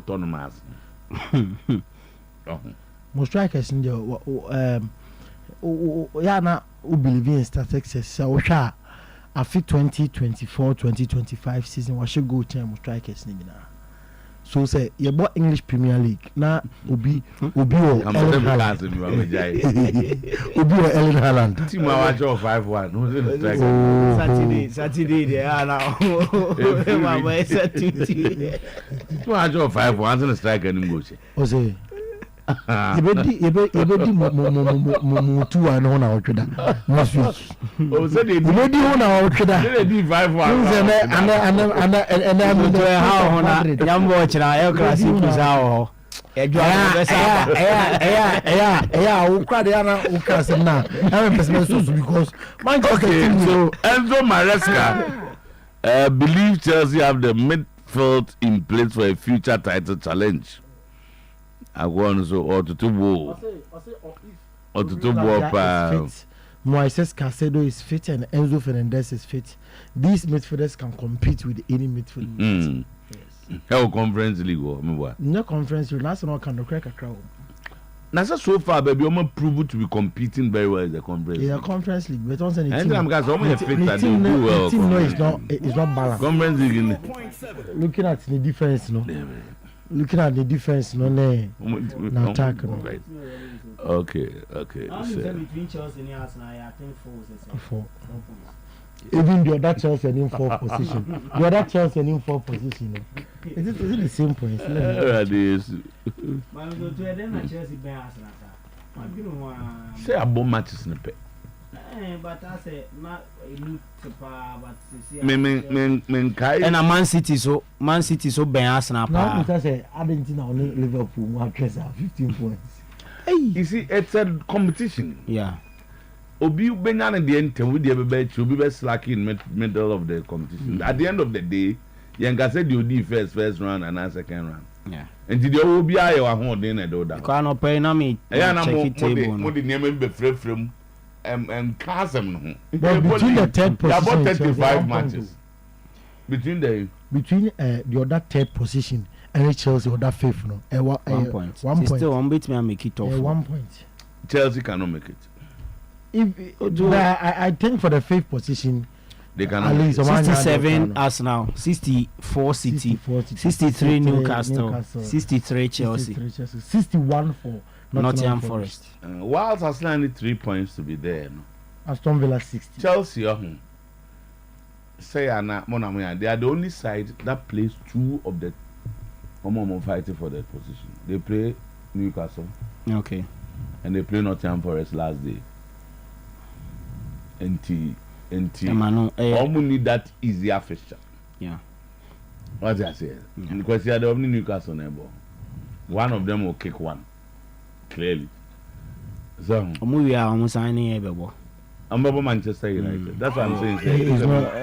autonomous. Most strikers in the Yana who believe in statistics. So after 2024-2025 season, what should go to strikers in so say you bought English Premier League na Obi or Erling Haaland. Obi or Erling Haaland. Team I watch 5-1. Who's in the Saturday they are now. My boy said 2-2. Team I watch 5-1 in the striker in English. Ose. Yebedi Otuo and on our trader. Next week. Oh, said they Yebedi on our trader. They did 5-1. And how on young watch na El Clasico sao. Because so Enzo Maresca believes Chelsea have the midfield in place for a future title challenge. I want so Otuo Moises Caicedo is fit and Enzo Fernandez is fit. These midfielders can compete with any midfield. How Conference League or no conference league national can crack a crowd. Now so far baby I'm proved to be competing very well in the conference. In the conference league but once any team the team no is not balanced. Conference league looking at the difference no. Looking at the difference no attack no. Right. Okay. Between Chelsea and Arsenal I think 4 points. Even the other Chelsea in 4th position. The other Chelsea in 4th position. Is it the same point? Say about matches in the pay. But I say not and a Man City so Ben Arsenal. Now I say Argentina only Liverpool 15 points. Hey, you see, it's a competition. Yeah. Obi Benyan at the end, we be slacking in middle of the competition. At the end of the day, Yanga said you did first round and then second round. Yeah. And did you be a home dinner do that? Can't pay na me. Check it table. What the name be free from and cast them. But between the third position, about 35 matches. Between the other third position and Chelsea or that fifth no. 1 point. 1 point. Still one beat me and make it off. 1 point. Chelsea cannot make it. I think for the 5th position they can at least 67 Arsenal, 64 City, 63 Newcastle, 63 Chelsea, 61 for Nottingham Forest. Whilst Arsenal need 3 points to be there, no. Aston Villa 60. Chelsea, say they are the only side that plays 2 of the fighting for that position. They play Newcastle, okay, and they play Nottingham Forest last day. Almost need that easier fixture. Yeah. What I say? Because they are the only Newcastle neighbor. One of them will kick one. Clearly. So we are almost signing everybody. I'm about Manchester United. That's what I'm saying.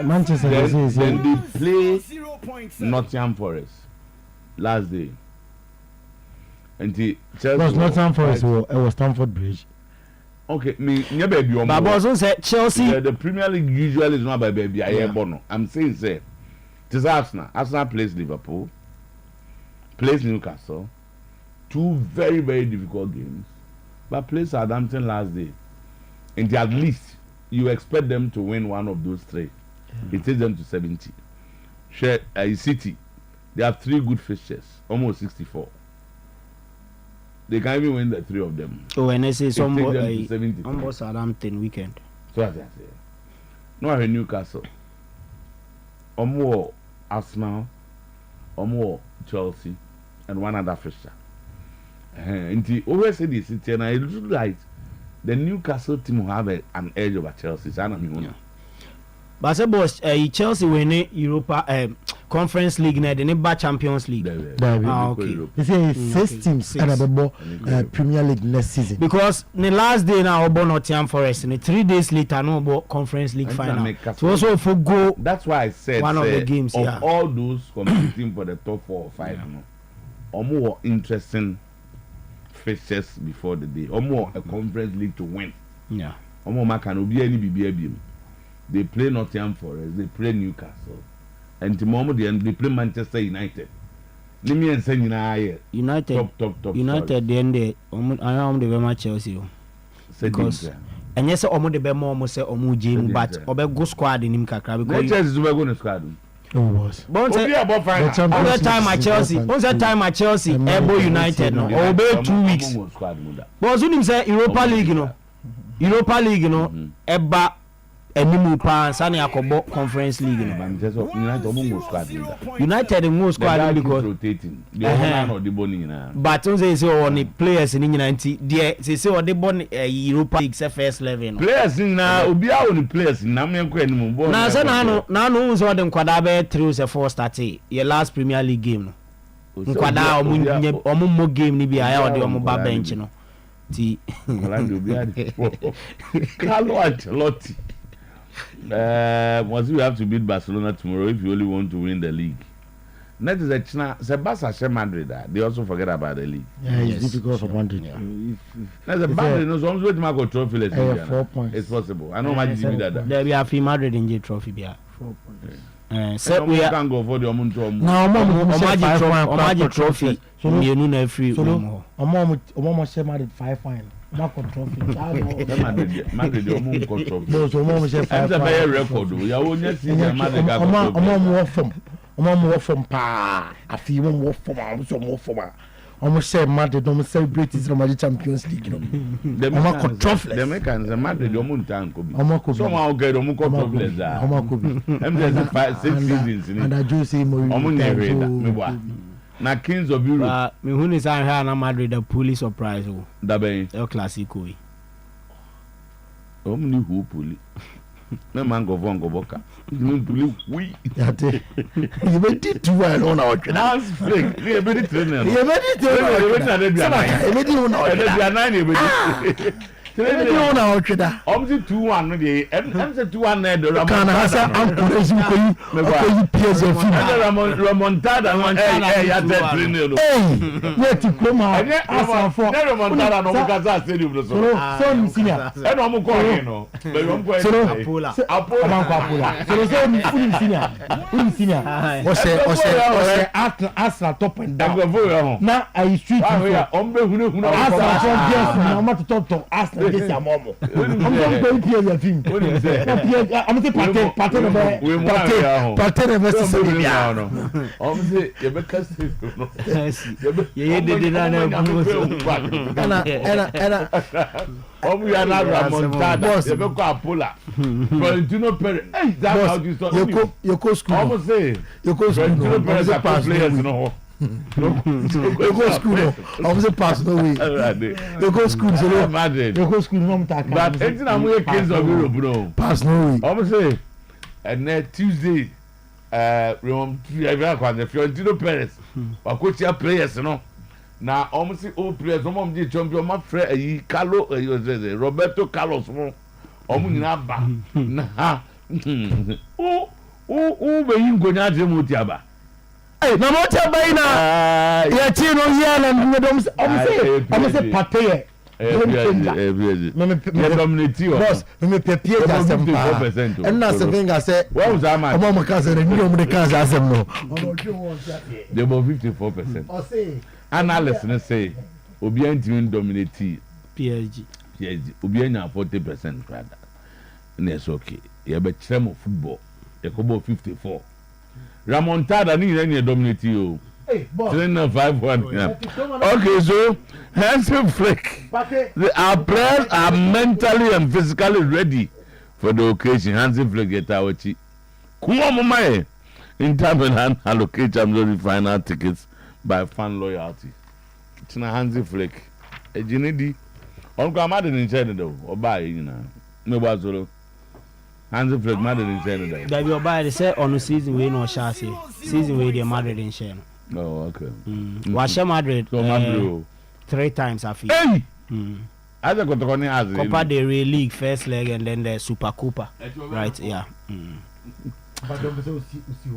Manchester United. Then they play Nottingham Forest last day. And the Chelsea was Nottingham Forest it was Stamford Bridge. Okay, but also said Chelsea. The Premier League usually is not by baby. I'm saying say this Arsenal. Arsenal plays Liverpool, plays Newcastle, 2 very very difficult games, but plays Southampton last day. And at least you expect them to win one of those 3. It takes them to 70. City, they have 3 good fixtures, almost 64. They can't even win the 3 of them. Oh, and they say somebody almost Southampton weekend. So as I say, no, I Newcastle, more Arsenal, more Chelsea, and one other fixture. And the always say this, and I look like the Newcastle team will have an edge over Chelsea. But suppose Chelsea win Europa Conference League na the Liga Champions League. Okay. They say 6 teams and the Premier League next season. Because the last day now about Nottingham Forest and 3 days later no about Conference League final. So also for go. That's why I said one of the games of all those competing for the top 4 or 5 or more interesting fixtures before the day or more a Conference League to win. Yeah. Or more can be any BBA. They play Nottingham Forest, they play Newcastle, and tomorrow they play Manchester United. Nimi and saying I United United then they I am the very Chelsea because and yes omo de be more say omo game but obego squad in him kakra because Chelsea is going to squad. It was. Other time at Chelsea, Ebo United no, obey 2 weeks. But soon him say Europa League no, Eba enimu pa sani akobo Conference League no. United most squad because rotating. But on say on the players in 90, they say on the born Europa League first 11. Players in na obi a on the players na me enko enimu. Na say na no so dem kwada be through the first start your last Premier League game no. Nkwada omo game ni bi aya ode omo ba bench no. Ti Orlando bi ade. Carlo Ancelotti. Once you have to beat Barcelona tomorrow if you only want to win the league. That is a China. Barca Madrid. They also forget about the league. Yeah, it's difficult for Madrid. That's a Madrid. No, some way to make a trophy. 4 points. It's possible. I know Madrid did that. There we have Madrid in the trophy. 4 points. So we can go for the Omunto. Now, Omaji trophy. So you know free. Omo share Madrid 5 fine. Marco trophy. Madrid omo ko trophy. No, so omo share 5 fine. That's a record. You are only seeing Madrid go. Omo mo from pa. Afi mo mo from omo from. Omo share Madrid omo celebrate is Roman Champions League no. Omo ko trophy. The Americans Madrid omo ntan ko bi. Omo ko bi. Somehow get omo ko trophy za. Omo ko bi. Just 5 6 seasons ni. And I just say mo never that. Me wa. Na Kings of Europe. Me who is na Madrid the police surprise o. Da ben. El Clasico yi. Omni who puli. Na mango vongo boka. Ni puli wi. Yate. You be did too well on our training. That's fake. You be the trainer. You be the trainer. You be the 9 you be Tell on our trader. Obviously 2-1 no dey. Em say 2-1 na do Ramon. Can hasa encourage you ko you PS of Remontada no ya te trainer no. Wait to come out. Asa for. Na remontada no mo kaza stadium no so. So ni senior. E no mo ko hin no. Be yo mo ko. Apola. So ni senior. O se Arsenal top and down. Na I street. Ombe hunu. Arsenal champions na ma to top Arsenal. I'm going to your team. I'm going to Pate You go school. Obviously pass no way. You go school so Madrid. You go school no talk. But anything I'm with Kings of Europe bro. Pass no way. Obviously and then Tuesday Fiorentino Perez wa coach your players no. Na almost all players some the champion my friend Carlo Roberto Carlos mo. Omo nyina ba. Na be yingonya je mo ti aba. Na mo tell by na ya ti no here na me dom say Pate me dominate boss me prepare just some 54%. And na Sevenga say what was that man omo ka say ni omo de ka say asem no they about 54%. O say analysts say obi antimi dominate PSG obi anya 40% rather na it's okay you be chremo football you go about 54. Ramontada ni any dominate you. Hey, boss. 5-1. Okay, so Hansi Flick. Our players are mentally and physically ready for the occasion. Hansi Flick get our chi. Kuma mama in time and allocate the final tickets by fan loyalty. China Hansi Flick. Ejinidi. On come mad in China though. Or buy you know. No bazolo. Hansi Flick mad in China. That you buy the set on the season we no chassis. Season we the Madrid in China. Oh, okay. Washa Madrid. So Madrid 3 times I feel. Hey. I don't go to as Copa del Rey League first leg and then the Super Copa. Right, yeah. But don't see me see.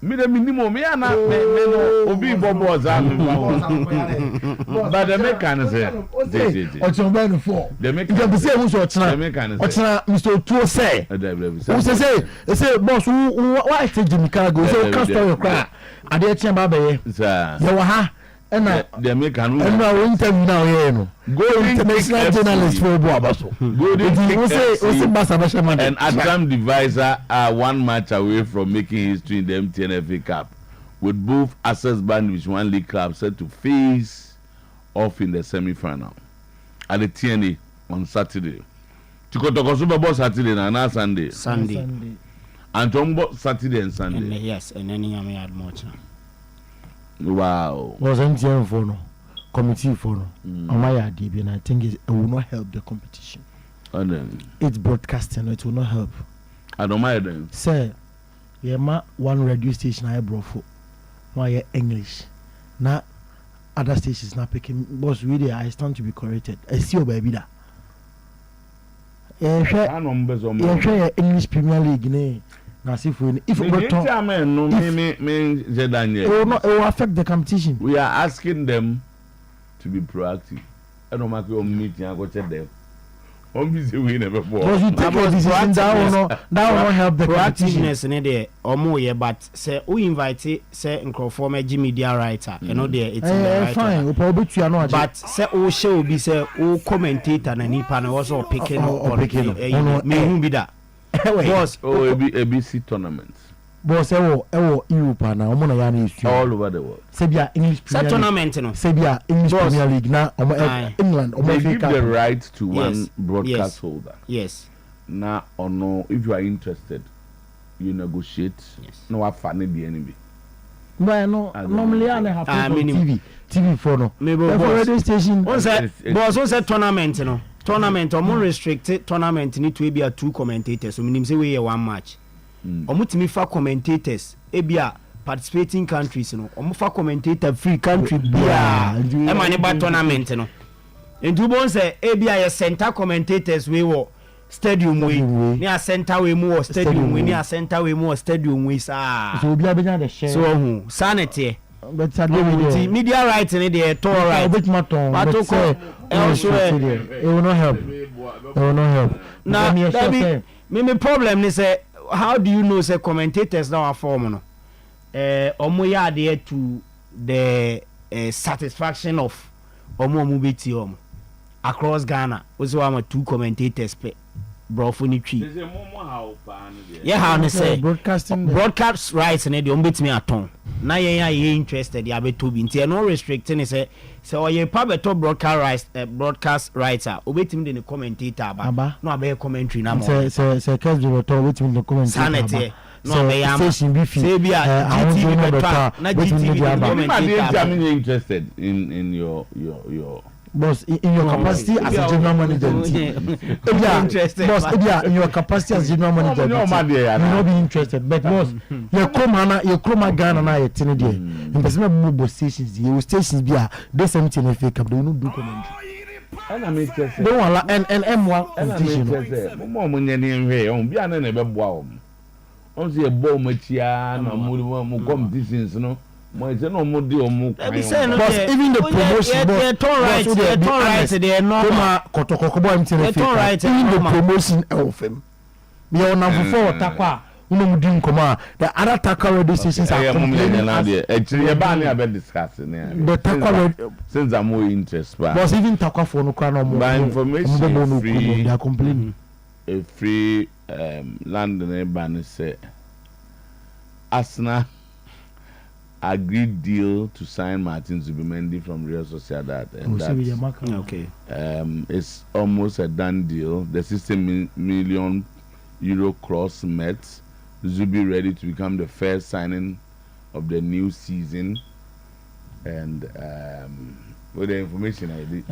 Me the minimum me na me no obi bobo zam. But the mechanic say Ochon 4. The mechanic say who so ochina. Ochina Mr. Otuo say. Who say boss why take Jimmy Cargo so can store your cry. Ade tia ba be. Sir. You ha na the mechanic. And now interview now here no. Go international journalist for Boabaso. Go and Adam Divisor are 1 match away from making history in the MTN FA Cup, with both Access Bank Division 1 League clubs set to face off in the semi-final at the TNA on Saturday. Tikotoko Super Bowl Saturday and Sunday. And Tombo Saturday and Sunday. Yes, and then you had much. Wow. Was MTN for no committee for no. On my idea, and I think it will not help the competition. And then it's broadcasting, it will not help. I don't mind then. Sir, yeah, ma one radio station I brought for my English. Now other stations not picking. Boss, really, I stand to be corrected. I see your baby that. Yeah, English Premier League, ne. Now, if we it will affect the competition. We are asking them to be proactive. I don't make your meeting. I go check them. Because you take a decision that will not help the proactiveness in there or more. But say we invite say in conform media writer. You know there it's fine. But say we show be say we commentator and nipa na also picking me who be that. Boss, ABC tournaments. Boss, Europe na omo ya na issue all over the world. Sebia English Premier tournament no. Sebia English Premier League na England they give the right to one broadcast holder. Yes. Now or no, if you are interested, you negotiate. No what fun the enemy. No, normally I have TV for no. Maybe radio station. Boss, tournament no. Tournament or more restricted tournament need to be a 2 commentators. So meaning say we 1 match. Omutimi fa commentators ebia participating countries no omufa commentator free country bia e mane ba tournament no entu bon say ebia ye center commentators we wo stadium we ni a center we mu wo stadium we ni a center we mu wo stadium we sa so obi abenya the share so hu sanity but media rights in the tour right but say it will not help now me problem is say how do you know say commentators now are form no omo ya there to the satisfaction of omo beti omo across Ghana also am 2 commentators play bro for ni twi yeah how ne say broadcast rights na dey omo betimi aton na yen interested ya beto bi nti no restricting say Oyerepa beto broadcast rights obetimi dey commentator ba no abe commentary na mo say case beto obetimi dey commentator no be am say bia GTV beto na GTV commentator interested in your boss in your capacity as a general manager boss in your capacity as general manager you not be interested but boss your chroma Ghana na yet in there in person stations you stations bia they 17 FA Cup they no do commentary and I'm interested don't want and M1 competition mo nya ni nhwe on bia na be boa on say ball machia na mo competitions no but even the promotion the promotion of him we are now for takwa unumudin koma the other takwa radio stations are complaining actually discussing the takwa since I'm more interested but even takwa for no crown by information they are complaining a free land ban say Arsenal agreed deal to sign Martin Zubimendi from Real Sociedad, and it's almost a done deal. The 60 million euro cross met. Zubi ready to become the first signing of the new season, and with the information I did.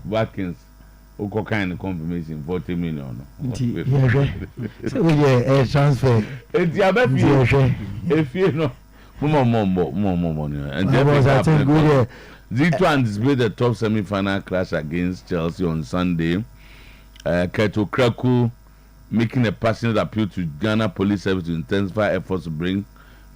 Watkins Oko kind of confirmation 40 million. Yeah, transfer. If you know more money. And I think good Z2 anticipates the top semi-final clash against Chelsea on Sunday. Keto Kraku making a passionate appeal to Ghana Police Service to intensify efforts to bring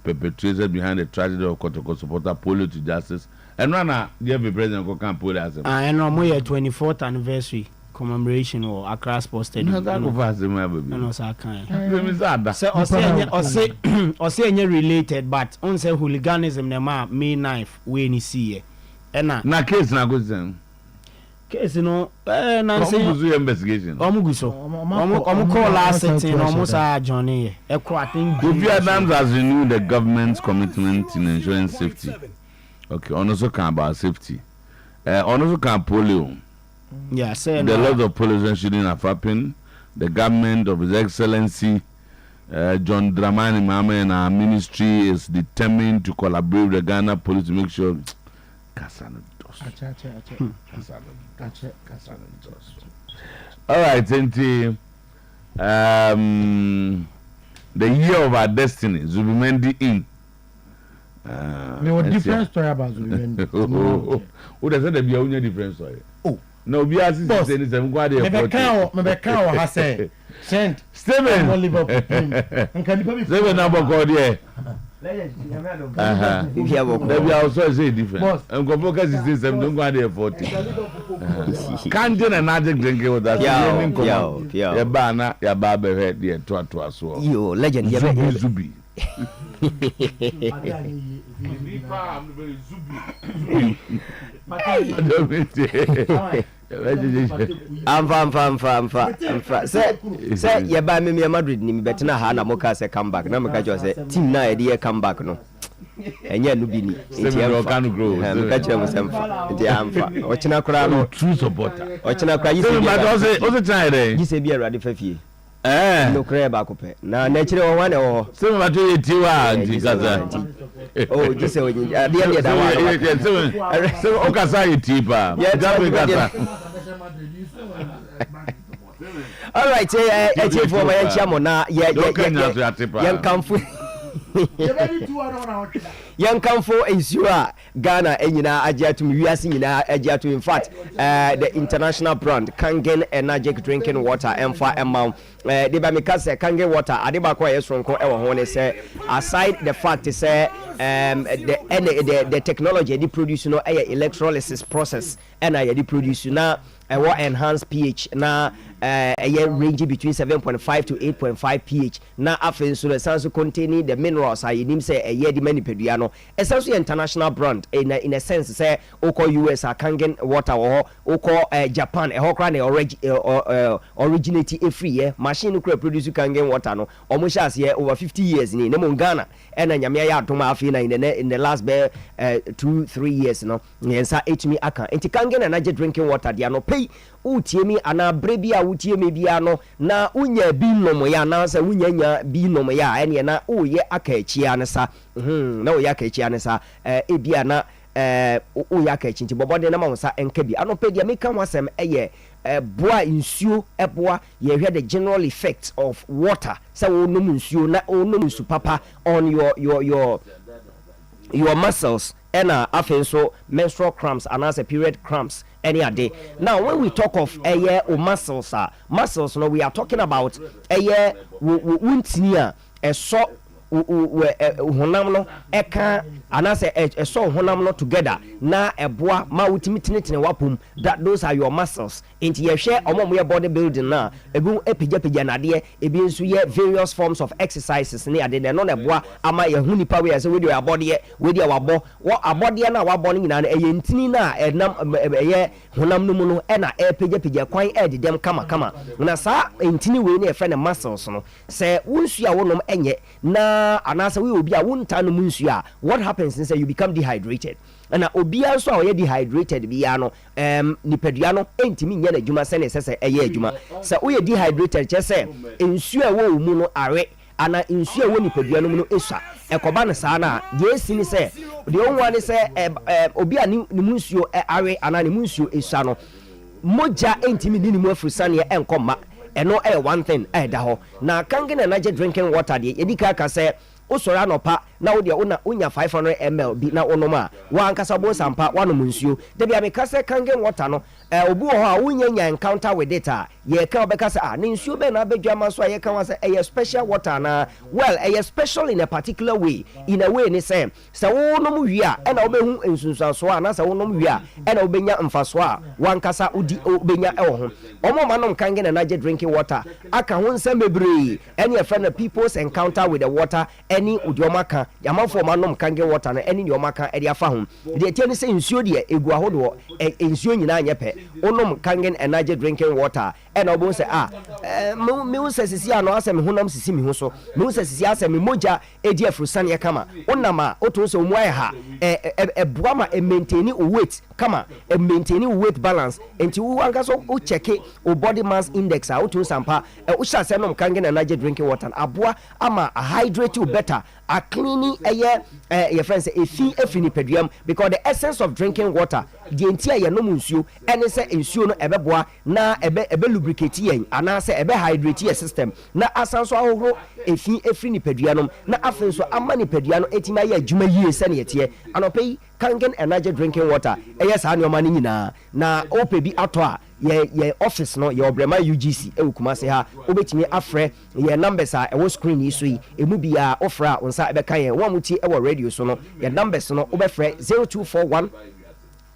perpetrators behind the tragedy of Kotoko supporter Polio to justice. And Rana, you have a president who can pull that. I know my 24th anniversary commemoration or Accra Sports Stadium. No, that's baby. No, sir, can't. Or say related, but on say hooliganism, the man May 9th, when you see it. And na case na go then. Case no, na say investigation. Omu call last sitting almost Johnny. Kofi Adams has renewed the government's commitment in ensuring safety. Okay, on also can about safety. On also can polio. Yeah, say the lot of polio shooting have happened. The government of His Excellency John Dramani Mama and our ministry is determined to collaborate with the Ghana police to make sure all right, the year of our destiny, Zubimendi in. There was different story about Zubimendi. Who does that be a different story? Oh, no, be as boss. Mebeka has said, sent Steven Liverpool. Steven number called here. If you also say different. And go focus is this. Don't go there 40. Can't do another drinking with that. Yeah, banana, yeah, barber head, yeah, to as well. You legend, Zubi. Say you buy me Madrid ni better na ha na moka say come back na make just say team na e dey come back no enye no bi ni enti can grow make kire mo semfa enti amfa o china kura no true supporter o china kura yi say but o try there yi say bi erade fafie no kura ba ko pe na na kire wo wane o say me bato ye tiwa anti kaza oh just say o dey da wa say o kasa ye tipa da be kasa. All right, for my chamona, young comfort. Young comfort is you are Ghana and you know Ajatum in fact the international brand Kangen energetic drinking water M4 amount de ba mikase Kangen water adeba kwa yesronko e wo ho say aside the fact say the technology they produce no electrolysis process and they produce na enhanced pH na range between 7.5 to 8.5 pH na afen so the containing the minerals I nim say the manipedua no essentially international brand in a sense say oko US Kangen water or oko Japan hokra na originate free year machine kura produce Kangen water no almost as year over 50 years ni mo Ghana and nyame ya adoma afi na in the last 2-3 years no yensa etimi aka enti Kangen energy drinking water dia no pay utiemi ana brebi a utiemi bia no na unya bi nomo ya na sa unya bi nomo ya ene na oye aka echi anesa na oye aka echi anesa ebia na oye aka echi nti bobode na ma sa enka bi ano pedia meka wasem eye boa nsuo eboa ye hwe the general effect of water say onum nsuo na onum nsu papa on your muscles and so menstrual cramps and as a period cramps any day. Now when we talk of muscles no we are talking about untinia so honam no eka anase so honam no together na eboa ma wutimi tinetine wapum that those are your muscles into ye share omom ye body building na ebu epija na de ebi nso ye various forms of exercises ne ade no na eboa ama ye hu nipa we say we your body we dia wabo wo abode na wabo nyina na eye ntini na enam ye honam no mu no e na epija kwan e de dem kama na sa ntini we na e fe ne muscles no say wonsu a wonom enye na anasa we obi a wonta no munsu a what happens is you become dehydrated and obi also a dehydrated bia no nipadua no entimi nya na adwuma se ne sese eye adwuma se we dehydrated che se ensu a wo mu no are ana ensu a wo nipadua no mu no esua ekoba ne saa na de esini se de onwa ne se obi a ni munsu are ana ne munsu esua no moja entimi ni mu afurusane enkoma eno one thing da ho na Kangen energy drinking water de edika ka say osoro anopa na wo de unya 500 ml bi na onoma wa ankasa bo sampa wano munsuo de bia me kase kangen water no obu ho a unya encounter with it ye ka obekasa ne nsuo be na abedwama so ye ka wa say a special water na well a special in a particular way in a way ni say wo no mu wi a e na obehu ensunsuaso a na say wo no mu wi a e na obenya mfaso a wankasa udi obenya e wo ho omo manom kangen energy drinking water aka ho nsem bebre any a friend people's encounter with the water any udiomaka yamanfo manom kangen water na any diomaka e dia fa ho de tie ni say nsuo de egu ahodo nsuo nyina anyepe onom kangen energy drinking water e na obo say me wo sesisi ano asem honam sisi mi ho so me wo sesisi asem moja edi afrusan ye kama onama oto so mu ha boama maintain weight kama maintain weight balance enti wo anka so o check o body mass index a oto sampa o sha say nom kangen energy drinking water aboa ama hydrate you better a cleaning your friends efi ni peduam because the essence of drinking water the entire ye no nsuo ene say nsuo no ebeboa na ebe lubricate yen ana say ebe hydrate your system na asanso ahoro efi ni peduanom na afenso ama ni peduano etima ye adwuma yie se ne yete anopai kangen energy drinking water yes ha ne oma ni nyina na opebi ato a ye office no ye obrema UGC ewukuma se ha obetimi afre ye numbers a ewo screen yi so yi emu bia ofra onsa ebeka ye wo amuti ewo radio so no ye numbers no obefre 0241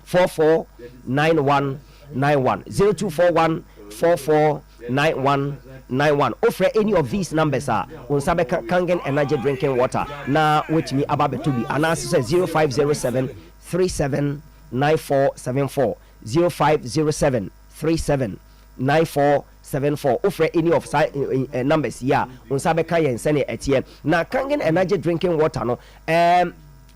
449191 0241 449191 offer any of these numbers are onsa beka kangen energy drinking water na wetimi ababeto bi anase 0507 379474 0507 379474 offer any of numbers here onsa beka yen sene etie na kangen energy drinking water no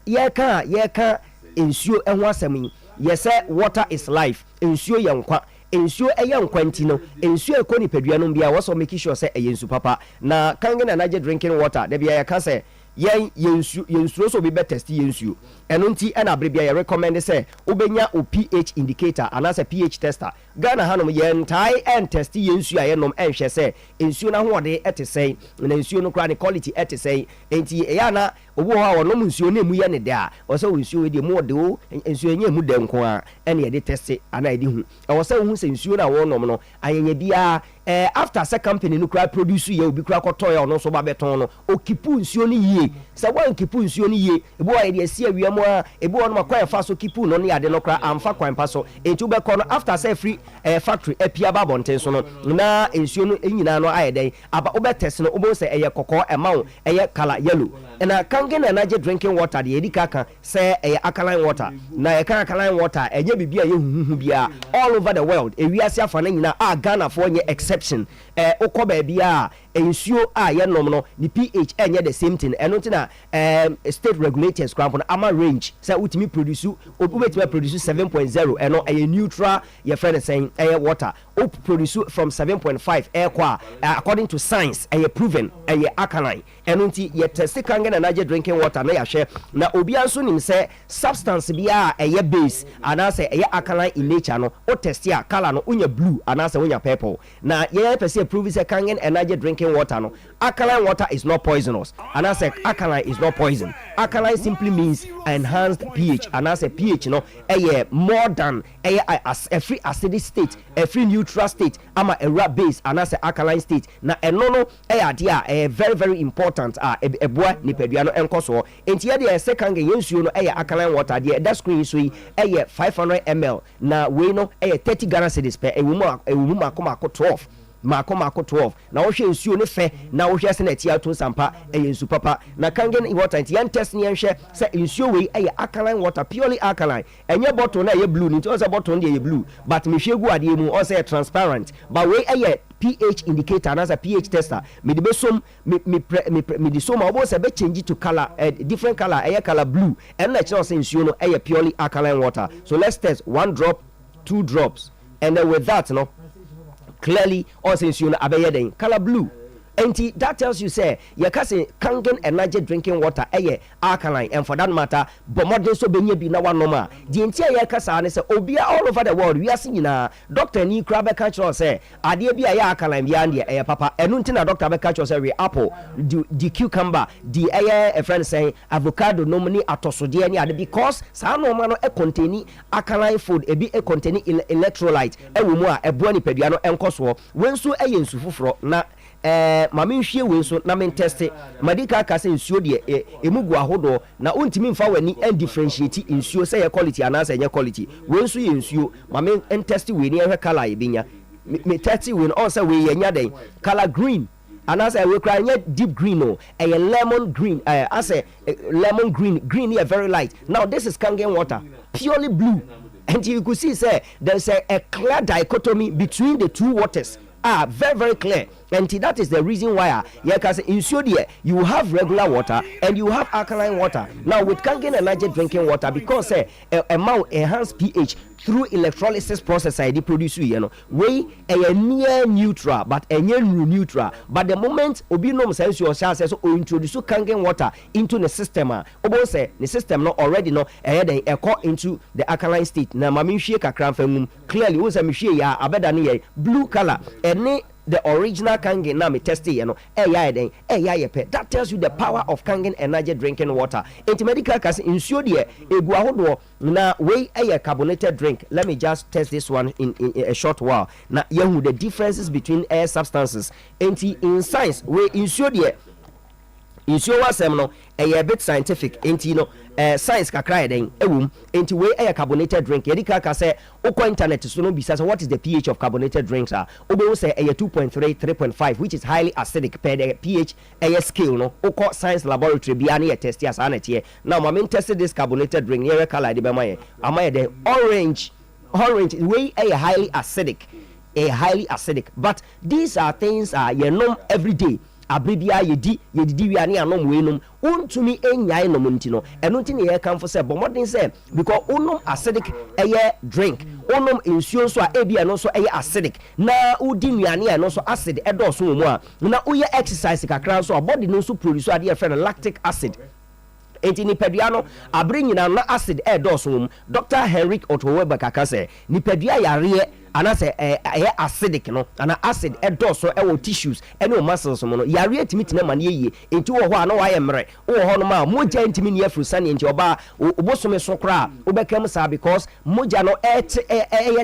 yeka ensuo ehwo asem yese water is life ensuo yankwa ensuo yankwa ntino ensuo ekoni peduano bia wo so make sure say eyensu papa na kangen energy drinking water de bia yeka say yensuo so be test yensuo eno nti na abrebia ye recommend say obenya o pH indicator anase pH tester Ghana hanom ye ntai and test yensuo ayenom enhwe say ensuo na hoode etesei na ensuo no kra ne quality etesei enti eya na obo ho a wonom nsuo na emu ye ne de a wo say nsuo we de mu de o ensuo nya emu de nko a ene ye de test ana ye de hu e wo say hu say nsuo na wonom no ayenya bia after second company no kra produce ye obi kra koto ya ono so ba beton no okipu nsuo ni yie se wan kipu nsuo ni yie ebo wa ye sia wiam a ebo won makwa fa so kipu no ne ade no kra amfa kwan pa so enti be ko no after say free factory apia ba bonten so no na nsuo no enyina no ayeden aba obe test no obo say eye kokko emawo eye color yellow na kangen energy drinking water de edika kan say eye alkaline water na eye kan alkaline water enye bibia ye huhu bia all over the world ewiase afa na nyina Ghana for nye exception okoba bia ensuo ye nom no ni pH enye the same thing eno ntina state regulators cramp na ama range say ultimate produce obetime produce 7.0 eno eye neutral your friend saying eye water up produce from 7.5 kwa according to science eye proven eye alkaline eno nti ye test kangen energy drinking water na ya hwe na obi anso nim say substance bia eye base anase eye alkaline in nature no o test ya color no unya blue anase unya purple na ye person prove say kangen energy drinking water no alkaline water is not poisonous and I say alkaline is not poison. Alkaline simply means enhanced pH and I say pH no more than a free acidic state, a free neutral state, ama a rap base and I say alkaline state na enono dia very very important boa ni peduano enkoso enti ya de second yensuo no alkaline water dia that screen so 500 ml na we no 30 Ghana cedis per ewumu makoma 12 mako 12 na wo hwe nsuo ne fe na wo hwe se na tia to sampa nsu papa na kangen water nti yan test ne hwe se nsuo we alkaline water purely alkaline enye bottle na blue nti o se bottle na blue but me hwe gu ade mu o se transparent but we pH indicator and as a pH tester me de besom me de som obo se be change to color different color color blue and na chere say nsuo no purely alkaline water so let's test 1 drop 2 drops and then with that no clearly also nsuo no abeye den color blue and that tells you say you can say Kangen energy drinking water alkaline, and for that matter but modern so benye bi na one normal the entire ya kasa and say obia all over the world we are seeing doctor ni kra be catch us say ade bi ya alkaline bi and papa enu nti na doctor be catch us say we apple the cucumber the a friend say avocado no many atosode ni ade because sa normal no contain alkaline food e bi contain electrolyte e wo mu a ebo ni padua no enkoso wenso nsu foforo na mama nhwie we so na men test madika ka se nsuo de emugu ahodo na ontimi mfa wani and differentiate nsuo say quality anasa enye quality we so ye nsuo mama en test we ni ehwe color e binya me test we on say we ye nya den color green anasa we cry nya deep green no a lemon green as a lemon green here very light. Now this is Kangen water purely blue, and you could see say there's a clear dichotomy between the two waters. Very very clear, and that is the reason why in Sodia you have regular water and you have alkaline water. Now with Kangen energy drinking water, because amount enhanced pH through electrolysis process I produce way a near neutral but a near neutral, but the moment obinom says your says introduce Kangen water into the system obo say the system no already no e call into the alkaline state na mami hwie kakra fam clearly wo say me hwie ya abeda ne blue color any the original Kangen na me test that tells you the power of Kangen energy drinking water. Into medical case nsuo de egu ahodo na we carbonated drink. Let me just test this one in a short while. Na yehu the differences between air substances. In science we nsuo de nsuo wasem no a bit scientific science kakra eden ewum enti we carbonated drink yedika ka say okwa internet so no bisa what is the pH of carbonated drinks obo say 2.3 3.5 which is highly acidic per the pH scale no okwa science laboratory bia na test as anete now ma tested this carbonated drink here color de be maye amaye the orange we highly acidic but these are things you know every day abibia yedi wiane anom weenum untumi enyai no muntino eno nti ne ye kan fo se bomodin se because unum acidic drink unum nsuo so a ebia no so acidic na udi wiane no so acid edoso mu a na uye exercise kakra so body no so produce ade friend lactic acid enti nipadua no abre nyina na acid edoso mu Dr. Henrik Otuo Acheampong nipadua yare anase acidic no ana acid edoso ewo tissues ene muscles mo no yare atimi tina mane yeye enti wo ho ana wa yemre wo ho no ma moja ntimi ne afrusa ne enti oba obosome so kra obekam sa because moja no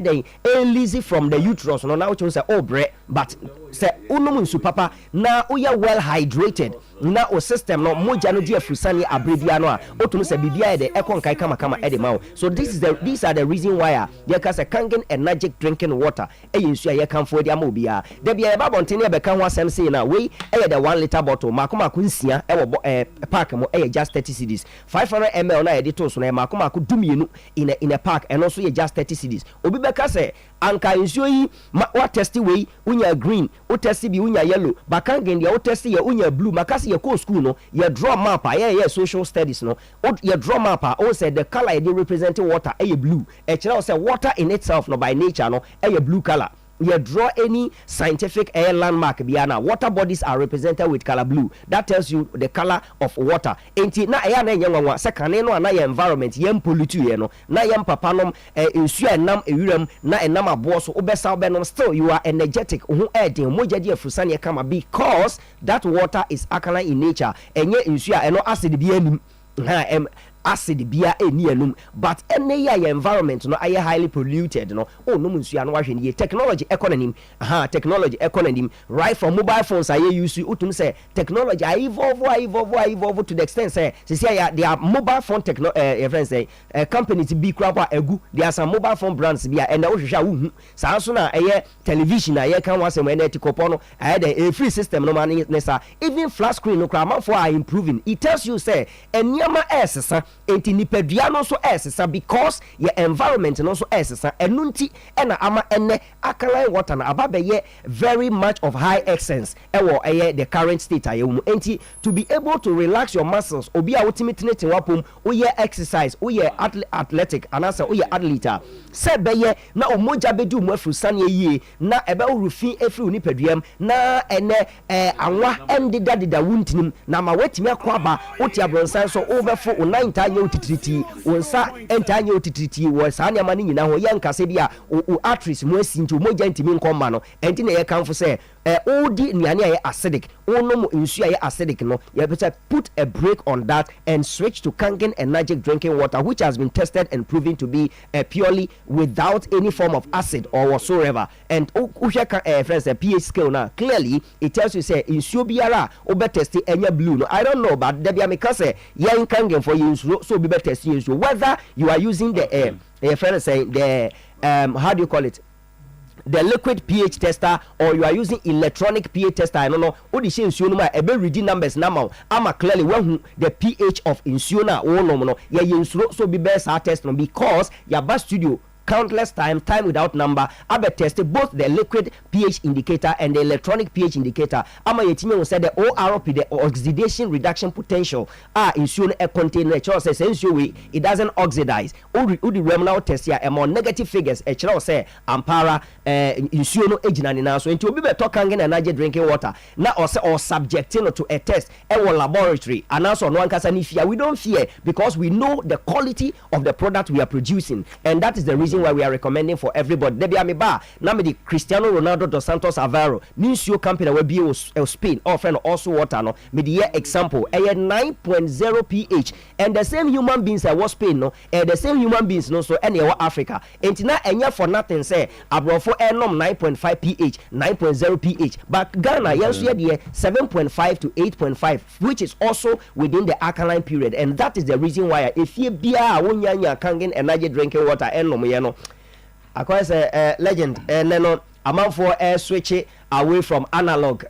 den release from the uterus no na wo say obre but say unum nsu papa na uya well hydrated na o system no moja no di afrusa ne abrebia no a otum say bibia de ekon kai kama ede mawo. So these are the reason why you can say Kangen energy drinking water nsu aye kan for dia ma obia da bia e ba bonten e be kan ho asem say na we the 1 liter bottle makoma nsia e pack mo just 30 cedis 500 ml na e de to so na makoma dumienu in a pack and also just 30 cedis obi be ka say anka nsu yi what test we unya green o test bi unya yellow bakangen dia o test ye unya blue makasi ye ko school no ye draw map ye social studies no ye draw map o say the color they represent water blue e kira o say water in itself no by nature no blue color. You draw any scientific air landmark biana water bodies are represented with color blue. That tells you the color of water. Enti na eya na nyanwa sekane no na environment yem pollute ye no na yem papanom ensu enam ewuram na enam abo so obesa obenom still you are energetic hu edin moja di afusane e kama because that water is alkaline in nature enye ensu eno acid bi anim acid bia enianum but any your environment no aye highly polluted no no munsu anu ahwe ni technology economy technology economy right from mobile phones aye use utum say technology evolve to the extent say they are mobile phone friends say companies be crapa egu there are some mobile phone brands bia and wo hwehwa wo hu saa so na aye television aye kan wasem na etikopo no aye the free system no man nessa even flat screen no crama for are improving. It tells you say enyama esesa enti nipadua no so esesa because your environment no so esesa enunti ena ama ene alkaline water na ababeye very much of high essence ewo the current state ayum enti to be able to relax your muscles obi a wotimitine wapom oye exercise oye athletic anasa oye athlete se beye na omoja bedu mu afrusane yie na ebe urufin efri nipaduam na ene anwa endida wuntinim na ma wetimi akwaba oti abronsan so overfo 9 tanye otitriti wonsa entanye otitriti wo sane amani nyina ho ye nkase bia arteries mu asinti omoja ntimi nkomma no enti na ye kanfo se odi niane aye acidic onom nsu aye acidic no you better put a break on that and switch to Kangen energetic drinking water, which has been tested and proven to be purely without any form of acid or whatsoever. And friends, the pH scale now clearly it tells you say nsuo biara obe test enya blue no I don't know, but there be because yen Kangen for you so be better test you whether you are using the friends say the how do you call it, the liquid pH tester, or you are using electronic pH tester. I don't know what the insuo ebe reading numbers now ama clearly when the pH of insuo na no ya insuo so be best test no because ya ba studio countless time without number abe tested both the liquid pH indicator and the electronic pH indicator ama yetime said the ORP, the oxidation reduction potential insuo e contain e chere say insuo we it doesn't oxidize udi remnant test ya more negative figures e chere say ampara insuo no ejina ni na so enti obi be to Kangen energy drinking water na or subjecting to a test e wo laboratory and also no ankasa ni fear. We don't fear because we know the quality of the product we are producing, and that is the reason why we are recommending for everybody. Debi amiba na me di Cristiano Ronaldo dos Santos Aveiro ninsio company we be Spain or friend also water no me di example 9.0 pH, and the same human beings that was Spain no the same human beings no so any Africa entina enya for nothing say abrofo enom 9.5 pH 9.0 pH, but Ghana yenso ye 7.5 to 8.5, which is also within the alkaline period, and that is the reason why if you bia wonyanya Kangen energy drinking water enom ye no akwa say legend neno amount for switch away from analog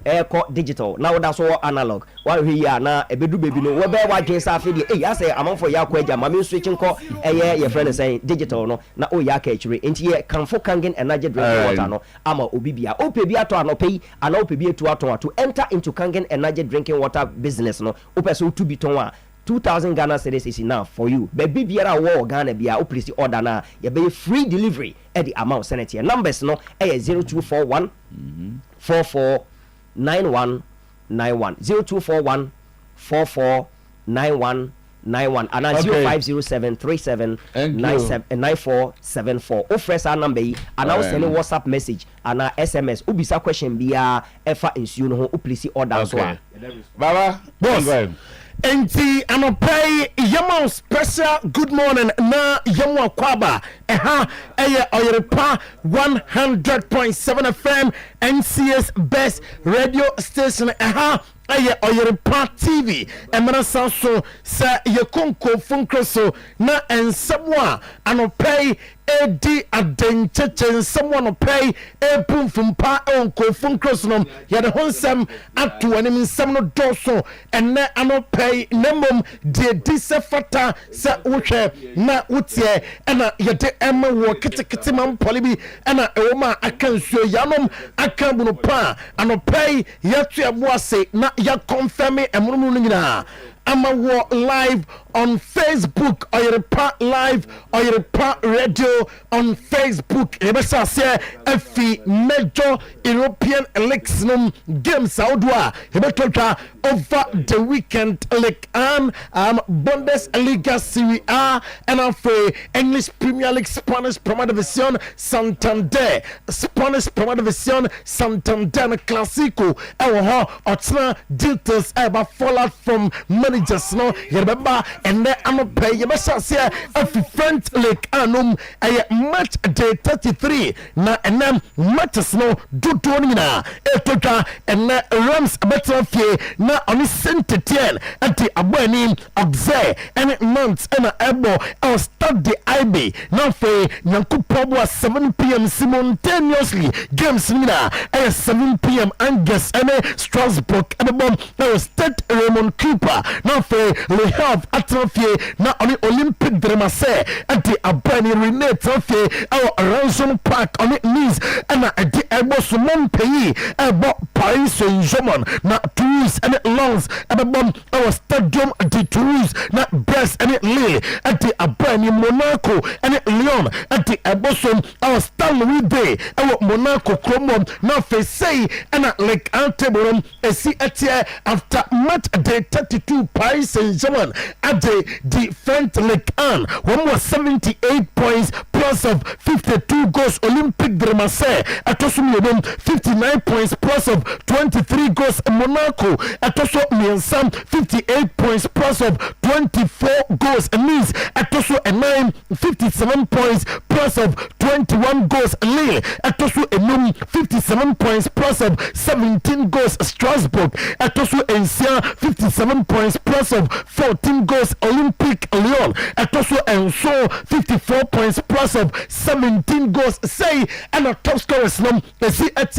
digital. Now that's all analog. While here na ebedu baby no we be wadwen sa afi de I say amount for yakwa agya mama switching ko your friend is saying digital no na o ya ka achire enti ye kanfo Kangen energy drinking water no ama obi bia o pe bi ato anope ana o pe bi etu ato to enter into Kangen energy drinking water business no o pe so to bi ton a 2,000 Ghana cedis is enough for you. Baby biara wo Ghana bia o please order na ye be free delivery at the amount sent here. Numbers no 0241 449191 0241 449191 and 0507 37 9474. O fresh our number and now send a WhatsApp message and SMS ubisa question bia efa insu no o please order so. Baba boss enti anopay yama special good morning na yamu akwaba Oyerepa 100.7 FM NCS best radio station Oyerepa TV emana sanso sa yekonko funkroso na ensabwa anopay edi adenchechen someone pay pum fumpa onko funkroso no yade honsam atu anim nsam no doso enne anopay nemom de disefata sa wohwe na wotie ena yade emma wo kitikiti mam polibi ena ewoma akansuo yanom akambuno pa anopay yatu aboase na ya confirm emunu nyina ama wo live on Facebook Oyerepa live Oyerepa radio on Facebook ebesa se afi major European leagues no games outdoor ebetotwa over the weekend like Bundesliga Serie A and after English Premier League Spanish Primera División Santander Spanish Primera División Santander Clásico ewo otna details about fallout from managers no you remember and then I'm pay you must say a front league anum a match day 33 na and then matches no do na etota and Rams better fee na on Saint-Étienne at the abani observe and months and ebo I'll start the IB now for Nyankupobo 7 p.m. simultaneously games nina at 7 p.m. Angus and Strasbourg and the bomb now start Raymond Cooper now for we have at Trophy, now on the Olympic Dramase, at the Abani Renee Trophy, our Ransom Park on it knees, and at the Ebosumon Pay, about Paris Saint-Germain, not Toulouse and it longs, about our stadium at the Toulouse, not Brest and it Lille, at the Abani Monaco and it Lyon, at the Ebosum, our Stanley Day, our Monaco Chromon, now face say, and at Lake Antebon, a see at after match day 32 Paris Saint-Germain at the defense Lake Anne, 178 points plus of 52 goals Olympic de Marseille at also 59 points plus of 23 goals Monaco at also 58 points plus of 24 goals Nice at also 57 points plus of 21 goals Lille at also 57 points plus of 17 goals Strasbourg at also 57 points plus of 14 goals Olympic Lyon at also 54 points plus of 17 goals say and a top scorers no see at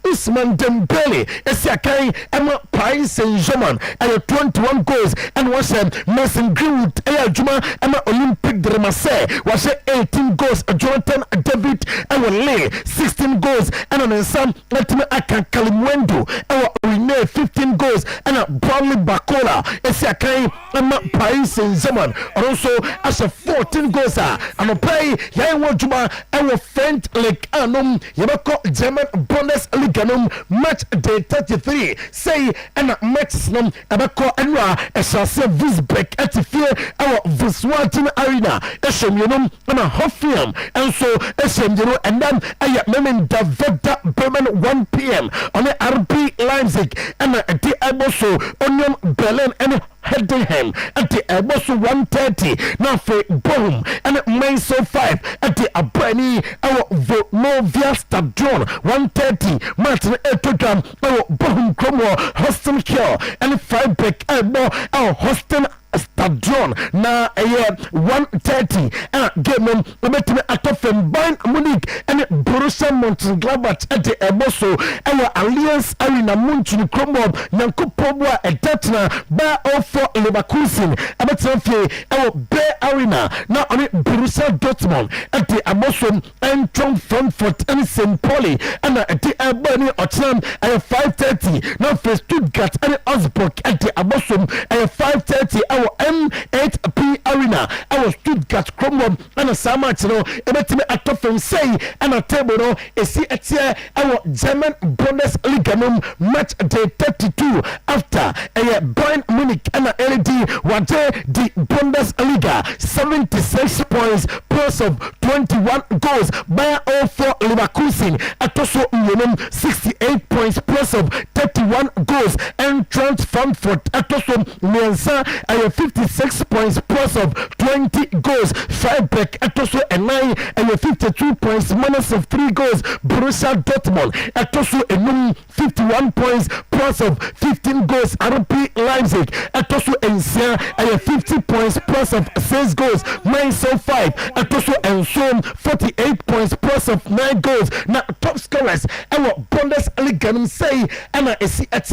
Ousmane Dembele see akai Emma Paris Saint-Germain and 21 goals and was Mason Greenwood Juma Emma Olympic de Marseille was 18 goals Jonathan David and Lille 16 goals and on some Latina Akan Kalimwendo and Rene 15 goals and a Bradley Bakola see akai Emma Paris Saint-Germain also as a 14 goals and a play Yawo Juma and French League Anum Yabako German Bundesliga match day 33 say and a match num Abako Anwa Esase Visbeck at the field our Volkswagen Arena Eshemunum and a Hoffium and so Eshem and then I am Davida Bremen 1 p.m. on the RB Leipzig and a Diaboso Union Berlin and Heidenheim at the Airbus 130 now for boom and Mainso 5 at the Abani our Vonovia Stadion 130 Martin Etogram our boom Cromo Hostel Kill and 5 back our Hostel Stadion na 130 game on atop from Bayern Munich and Borussia Mönchengladbach at the Eboso our Allianz Arena Munchen Kromo Nankopobwa Etatna ba for Leverkusen abetrafie our Bay Arena na on Borussia Dortmund at the Eboso and Frankfurt and St. Pauli and at the Albany Otram at 5:30 now for Stuttgart and Augsburg at the Eboso at 5:30 our M8P Arena, our Stuttgart Chromon, and a Samach, everything at top from say, and a table, a see at our German Bundesliga match day 32 after a Bayern Munich and a LED, what the Bundesliga 76 points plus of 21 goals by all for Leverkusen at also 68 points plus of 31 goals and Frankfurt at also Mianza 56 points plus of 20 goals. Freiburg at also a 9 and 52 points minus of 3 goals. Borussia Dortmund at also a 51 points plus of 15 goals. RB Leipzig at also a 50 points plus of 6 goals. Mainz 5 at also and so 48 points plus of 9 goals. Now top scorers our Bundesliga say and I see at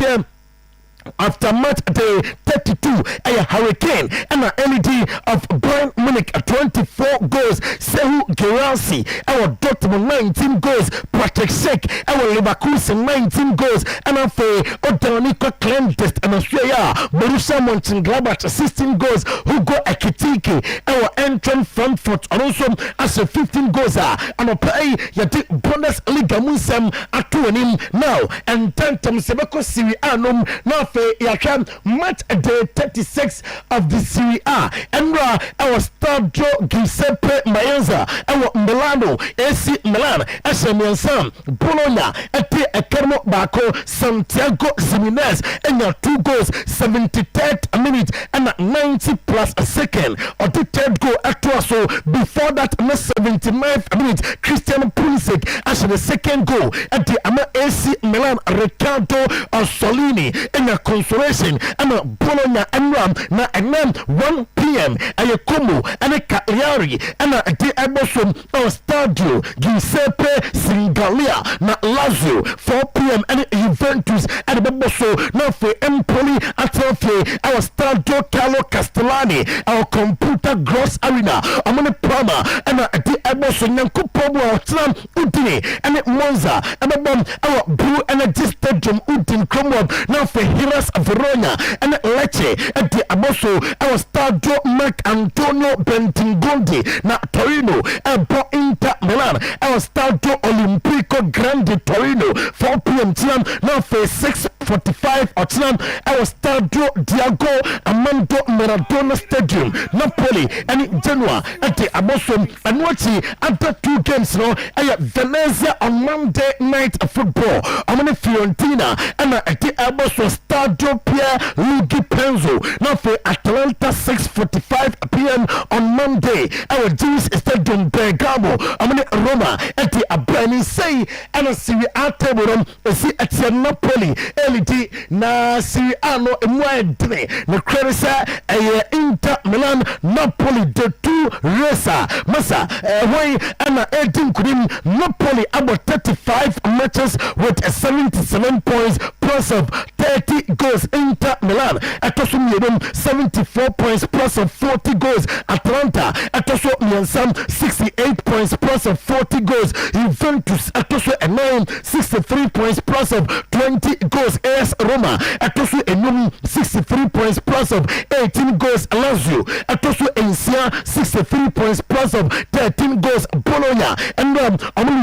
after match day 32 a Hurricane and an LED of Bayern Munich 24 goals. Sehu Gerasi our Dortmund 19 goals. Patrick Schick our Leverkusen 19 goals and a Odonika Klendest and Australia Borussia Mönchengladbach 16 goals. Hugo Ekitike our entrant Frankfurt and also as a 15 goals and a play yati Bundesliga Musem atuanim now and 10 times Sebeko Serie A now Yakam match day 36 of the Serie A and our Stadio Giuseppe Meazza our Milano AC Milan SMSM Bologna at the Academo Baco Santiago Jimenez and your 2 goals 73rd minute and 90 plus a second or the 3rd goal at so before that 79th minute Christian Pulisic as the 2nd goal at the AC Milan Riccardo Solini and a consolation and a Bologna and Ram na 1 p.m. Ayakomo ɛne Cagliari ɛna ɛde ɛbɔsom Stadio Giuseppe Singalia na Lazio 4 p.m. ɛne Juventus ɛde bɛbɔ so na afei Empoli atafie ɛwɔ Stadio Carlo Castellani ɛwɔ Computer Gross Arena ɔmo ne Parma ɛna ɛde ɛbɔ so Nyankopɔn mu a ɔtena Udine ɛne Monza ɛbɛbɔ ɛwɔ Blue Energy Stadium Udine Kromwom na afei Hellas Verona ɛne Lecce ɛde abɔ so ɛwɔ Stadio Marc Antonio Bentingondi na Torino ɛbɔ Inter Milan ɛwɔ Stadio Olimpico Grande Torino 4 p.m. tinam na afei 6:45 ɔtinam ɛwɔ Stadio Diego Armando Maradona Stadium Napoli ɛne Genoa ɛde abɔ so ɛno akyi other 2 games no ɛyɛ Venezia on Monday night football ɔmo ne Fiorentina ɛna ɛde abɔ so Stadio Pierluigi Penzo na afei Atalanta 6:45 p.m. on Monday our Jewish Stadium Bergamo ɔmo ne Roma ɛde abani sei ɛna Serie A table no esi ɛte Napoli elidi na Serie A no emu ayedene na kwere sɛ ɛyɛ Inter Milan Napoli the two racer masa ɛhoi ɛna ɛdi nkunim Napoli about 35 matches with 77 points plus of 30 goals. Inter Milan ɛtɔso mmienu 74 points plus of 40 goals. Atlanta ɛtɔso mmiɛnsa 68 points plus of 40 goals. Juventus ɛtɔso ɛnan 63 points plus of 20 goals. AS Roma ɛtɔso enum 63 points plus of 18 goals. Lazio ɛtɔso nsia 63 points plus of 13 goals. Bologna ɛnum ɔmo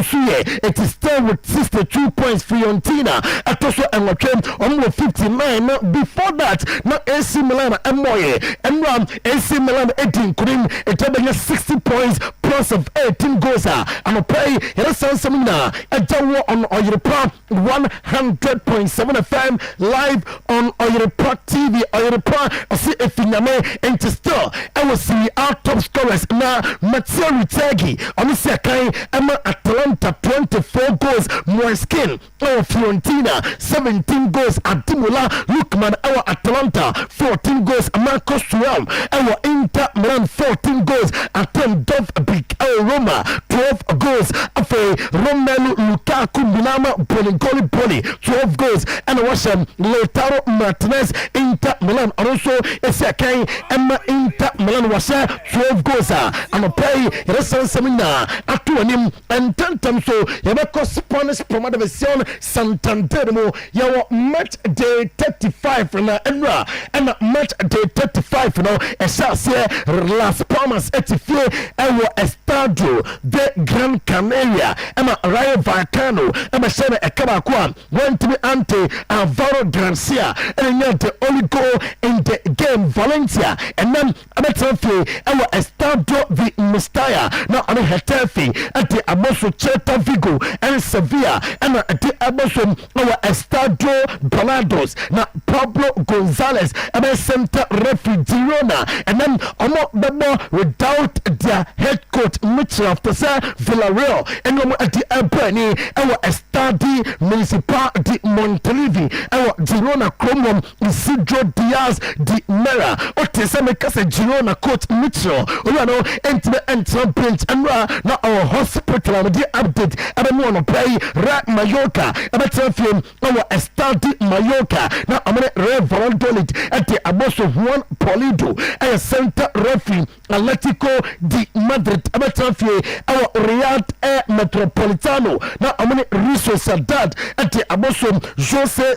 it is still with 62 points. Fiorentina ɛtɔso ɛnwɔtwɛm ɔmo 59. Now before that na AC Milan ɛmɔyɛ ɛnum AC Milan edi nkunim ɛtɛbɛnyɛ 60 points plus of 18 goals. Anɔpɛyi yɛrɛ sansɛm na ɛgya on Oyerepa 100.7 FM live on Oyerepa TV. Oyerepa ɔsi efinyame nti still ɛwɔ Serie A top scorers na Matteo Ritegi ɔno si akan ɛma Atalanta 24 goals. Moiskin ɛwɔ Fiorentina 17 goals. Ademola Lookman ɛwɔ Atalanta 14 goals. Marcos Thuram ɛwɔ Inter Milan 14 goals. Atem Dovbyk ɛwɔ Roma 12 goals. Afei Romelu Lukaku Minama Bolingoli Boli 12 goals. ɛna wɔhyɛ Lautaro Martinez Inter Milan ɔno nso esi akan ɛma Inter Milan wɔhyɛ 12 goals. Anɔpɛyi yɛrɛsansɛm na ato anim ntantam so yɛbɛkɔ Spanish Promotion Santander mu yɛwɔ match day 35 na ɛnura ɛna match day 35 no ɛhyɛ aseɛ Las Palmas etifie ɛwɔ Estadio de Gran Canaria ɛma Rayo Vallecano ɛbɛhyɛ no ɛka baako a wɔntumi ante Alvaro Garcia ɛna nya the only goal in the game. Valencia ɛnam ɛbɛtena fie ɛwɔ Estadio de Mestalla na ɔne Hetafe ɛde abɔso Celta Vigo ɛne Sevilla ɛna ɛde abɔso ɛwɔ Estadio Balados na Pablo Gonzalez ɛbɛ center referee Girona ɛnam ɔmo bɛbɔ without their head coach Mitchell after sɛ Villarreal ɛna ɔmo ɛde ɛbɛni ɛwɔ Estadi Municipal de Montelivi ɛwɔ Girona Kromwom Isidro Diaz de Mera ɔte sɛ meka sɛ Girona coach Mitchell owura no ɛntime ɛntena bench ɛnura na ɔwɔ hospital a wɔde update ɛbɛmu ɔno pɛyi Real Mallorca ɛbɛtena fie ɛwɔ Estadi Mallorca na ɔmo ne Real Valladolid ɛde abɔso Juan Polido ɛyɛ center referee Atletico de Madrid ɛbɛtena fie ɛwɔ Riyadh Air Metropolitano na ɔmo ne Real Sociedad ɛde abɔso Jose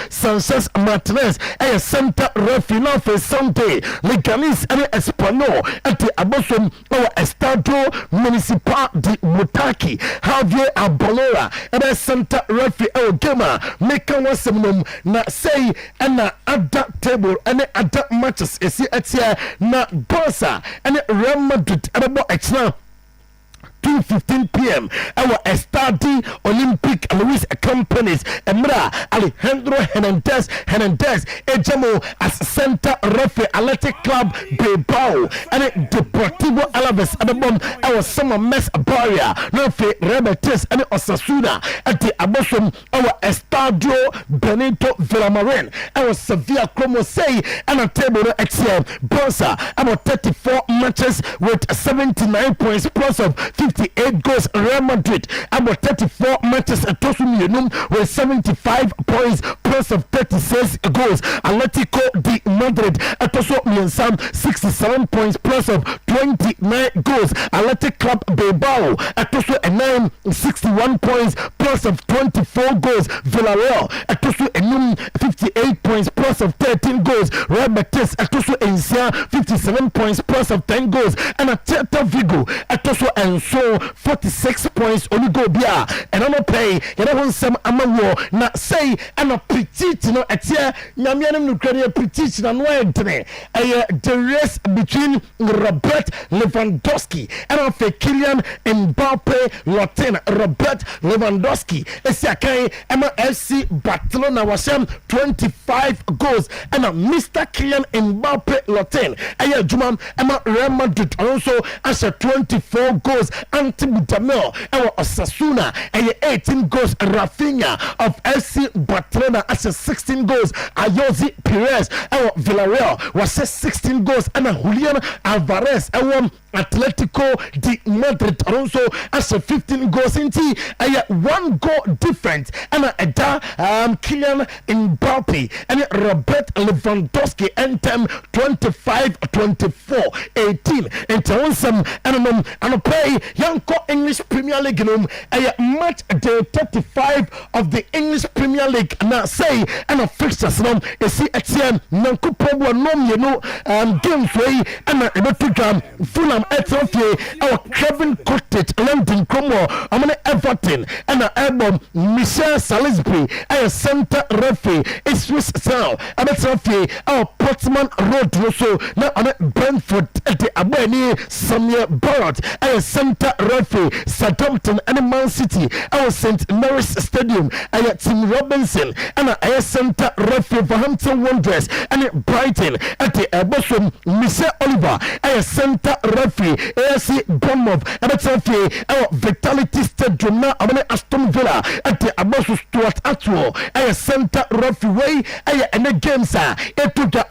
Sanchez Martinez ɛyɛ center referee na afei Sunday Leganes ɛne Espanyol ɛde abɔso ɛwɔ Estadio Municipal de Mutaki Javier Abolora ɛbɛ center referee ɛwɔ game a meka wɔsɛm nom na sei ɛna ada table ɛne ada matches esi ɛteɛ na Barca ɛne Real Madrid ɛbɛbɔ ɛkyina 2:15 p.m. Our Estadi Olympic Louis companies Emra Alejandro Hernandez Ejamo as center referee Athletic Club Bilbao and Deportivo Alaves at the bomb our summer mess barrier no fe Rebetes and Osasuna at the Abosom our Estadio Benito Villamarin our Sevilla Como say and a table XL Barca about 34 matches with 79 points plus of 58 goals. Real Madrid about 34 matches at Tosumianum with 75 points plus of 36 goals. Atletico de Madrid at Tosumiansam 67 points plus of 29 goals. Athletic Club Bilbao at Tosu Enam 61 points plus of 24 goals. Villarreal at Tosu Enum 58 points plus of 13 goals. Real Betis at Tosu Encia 57 points plus of 10 goals. And at Celta Vigo at Tosu Enso 46 points only go bia and I'm pay you know some amawo na say and a petite no etia nyamianum no kra petite na no entene the race between Robert Lewandowski and of Kylian Mbappe Lotin Robert Lewandowski esiakai Emma FC Barcelona was 25 goals and Mr. Kylian Mbappe Lotin juma Emma Real Madrid also as 24 goals Anti-Butamel our Osasuna 18 goals. Rafinha of FC Barcelona as 16 goals. Ayozi Perez our Villarreal was 16 goals and Julian Alvarez our Atletico de Madrid also as 15 goals into a 1 goal difference and Kylian Mbappe and Robert Lewandowski and 25-24 18 and some and play young English Premier League a match day 35 of the English Premier League now say and a fixtures you see at the Nankupo games way and a Fulham our Kevin Cottage London Como Everton and a album Michel Salisbury a center referee is Swiss Sound and our Portsmouth Road also now on Brentford at the Abeni Samuel Barrett a center referee Southampton and Man City our St. Mary's Stadium Tim Robinson and a center referee for Hampton Wanderers and Brighton at the Bosom Michel Oliver a center referee AFC Bournemouth our Vitality Stadium now Aston Villa at the Abosu Stuart Acheampong a center referee and the games it took the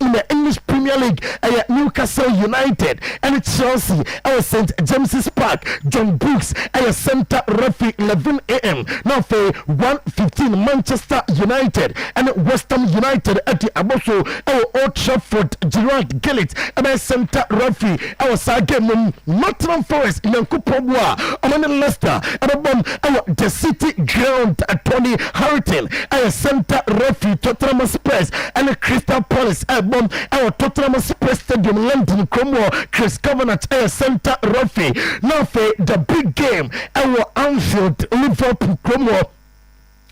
in the English Premier League Newcastle United and Chelsea our St. James's Park John Brooks a center referee 11 a.m. now for 1:15 Manchester United and West Ham United at the Abosu our Old Trafford Gerard Gillett and a center referee our game Nottingham Forest Yankupobwa Amanda Leicester and our the City Ground Tony Harrington a center referee Tottenham Spurs and Crystal Palace our Tottenham Spurs Stadium London Cromwell Chris Covenant a center referee now for the big game our Anfield Liverpool Cromwell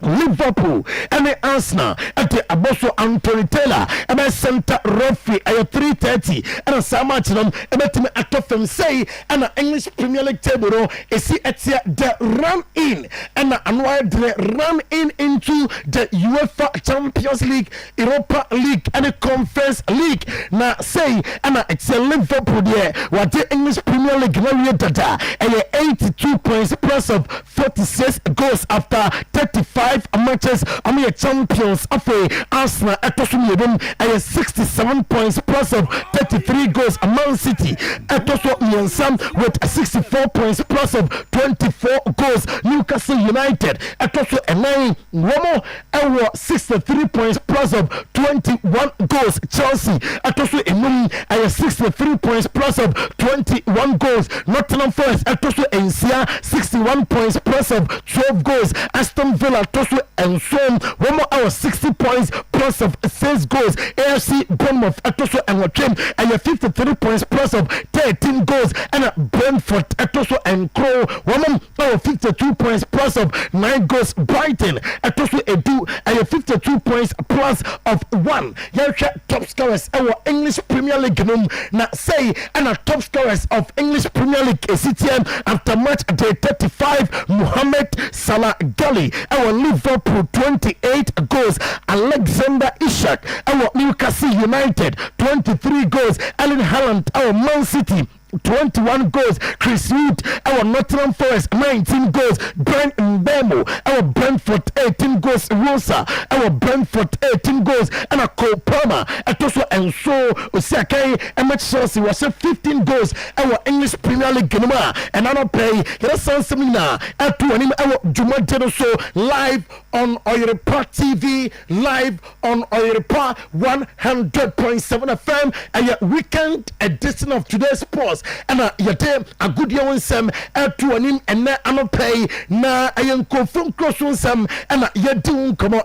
Liverpool and the Arsenal at the Aboso Anthony Taylor and a center referee at 3:30 and a Samach and a Tottenham say and an English Premier League table is see at the run in and the run in into the UEFA Champions League, Europa League and the Conference League. Now say and it's a Liverpool there what the English Premier League now data and 82 points plus of 46 goals after 35 matches a champions of Arsenal at Tosumidum 67 points plus of 33 goals. Man City at Tosumiansam with 64 points plus of 24 goals. Newcastle United at Tosu Enai Womo 63 points plus of 21 goals. Chelsea at Tosu Enum 63 points plus of 21 goals. Nottingham Forest at Tosu Encia 61 points plus of 12 goals. Aston Villa etoso ensom womo our 60 points plus of 6 goals. AFC Bournemouth etoso enwotwem 53 points plus of 13 goals, and Brentford etoso enkro womo our 52 points plus of 9 goals. Brighton etoso edu 52 points plus of 1. Yɛhwɛ top scorers our English Premier League na say and top scorers of English Premier League ACTM after match day 35 Mohamed Salah Ghali our Liverpool 28 goals. Alexander Isak our Newcastle United 23 goals. Erling Haaland our Man City 21 goals. Chris Wood our Nottingham Forest 19 goals. Brent Mbemo our Brentford 18 goals. Rosa our Brentford 18 goals, and a Cole Palmer etoso enso Osiakai and Chelsea was 15 goals. Our English Premier League Genoma and I don't pay San Semina at 2 our Jumanjedo so live on Oyerepa TV, live on Oyerepa 100.7 FM, and your weekend edition of today's sports. And yate a good year on some at 2 and na I don't pay na I am confirmed cross on some, and you come on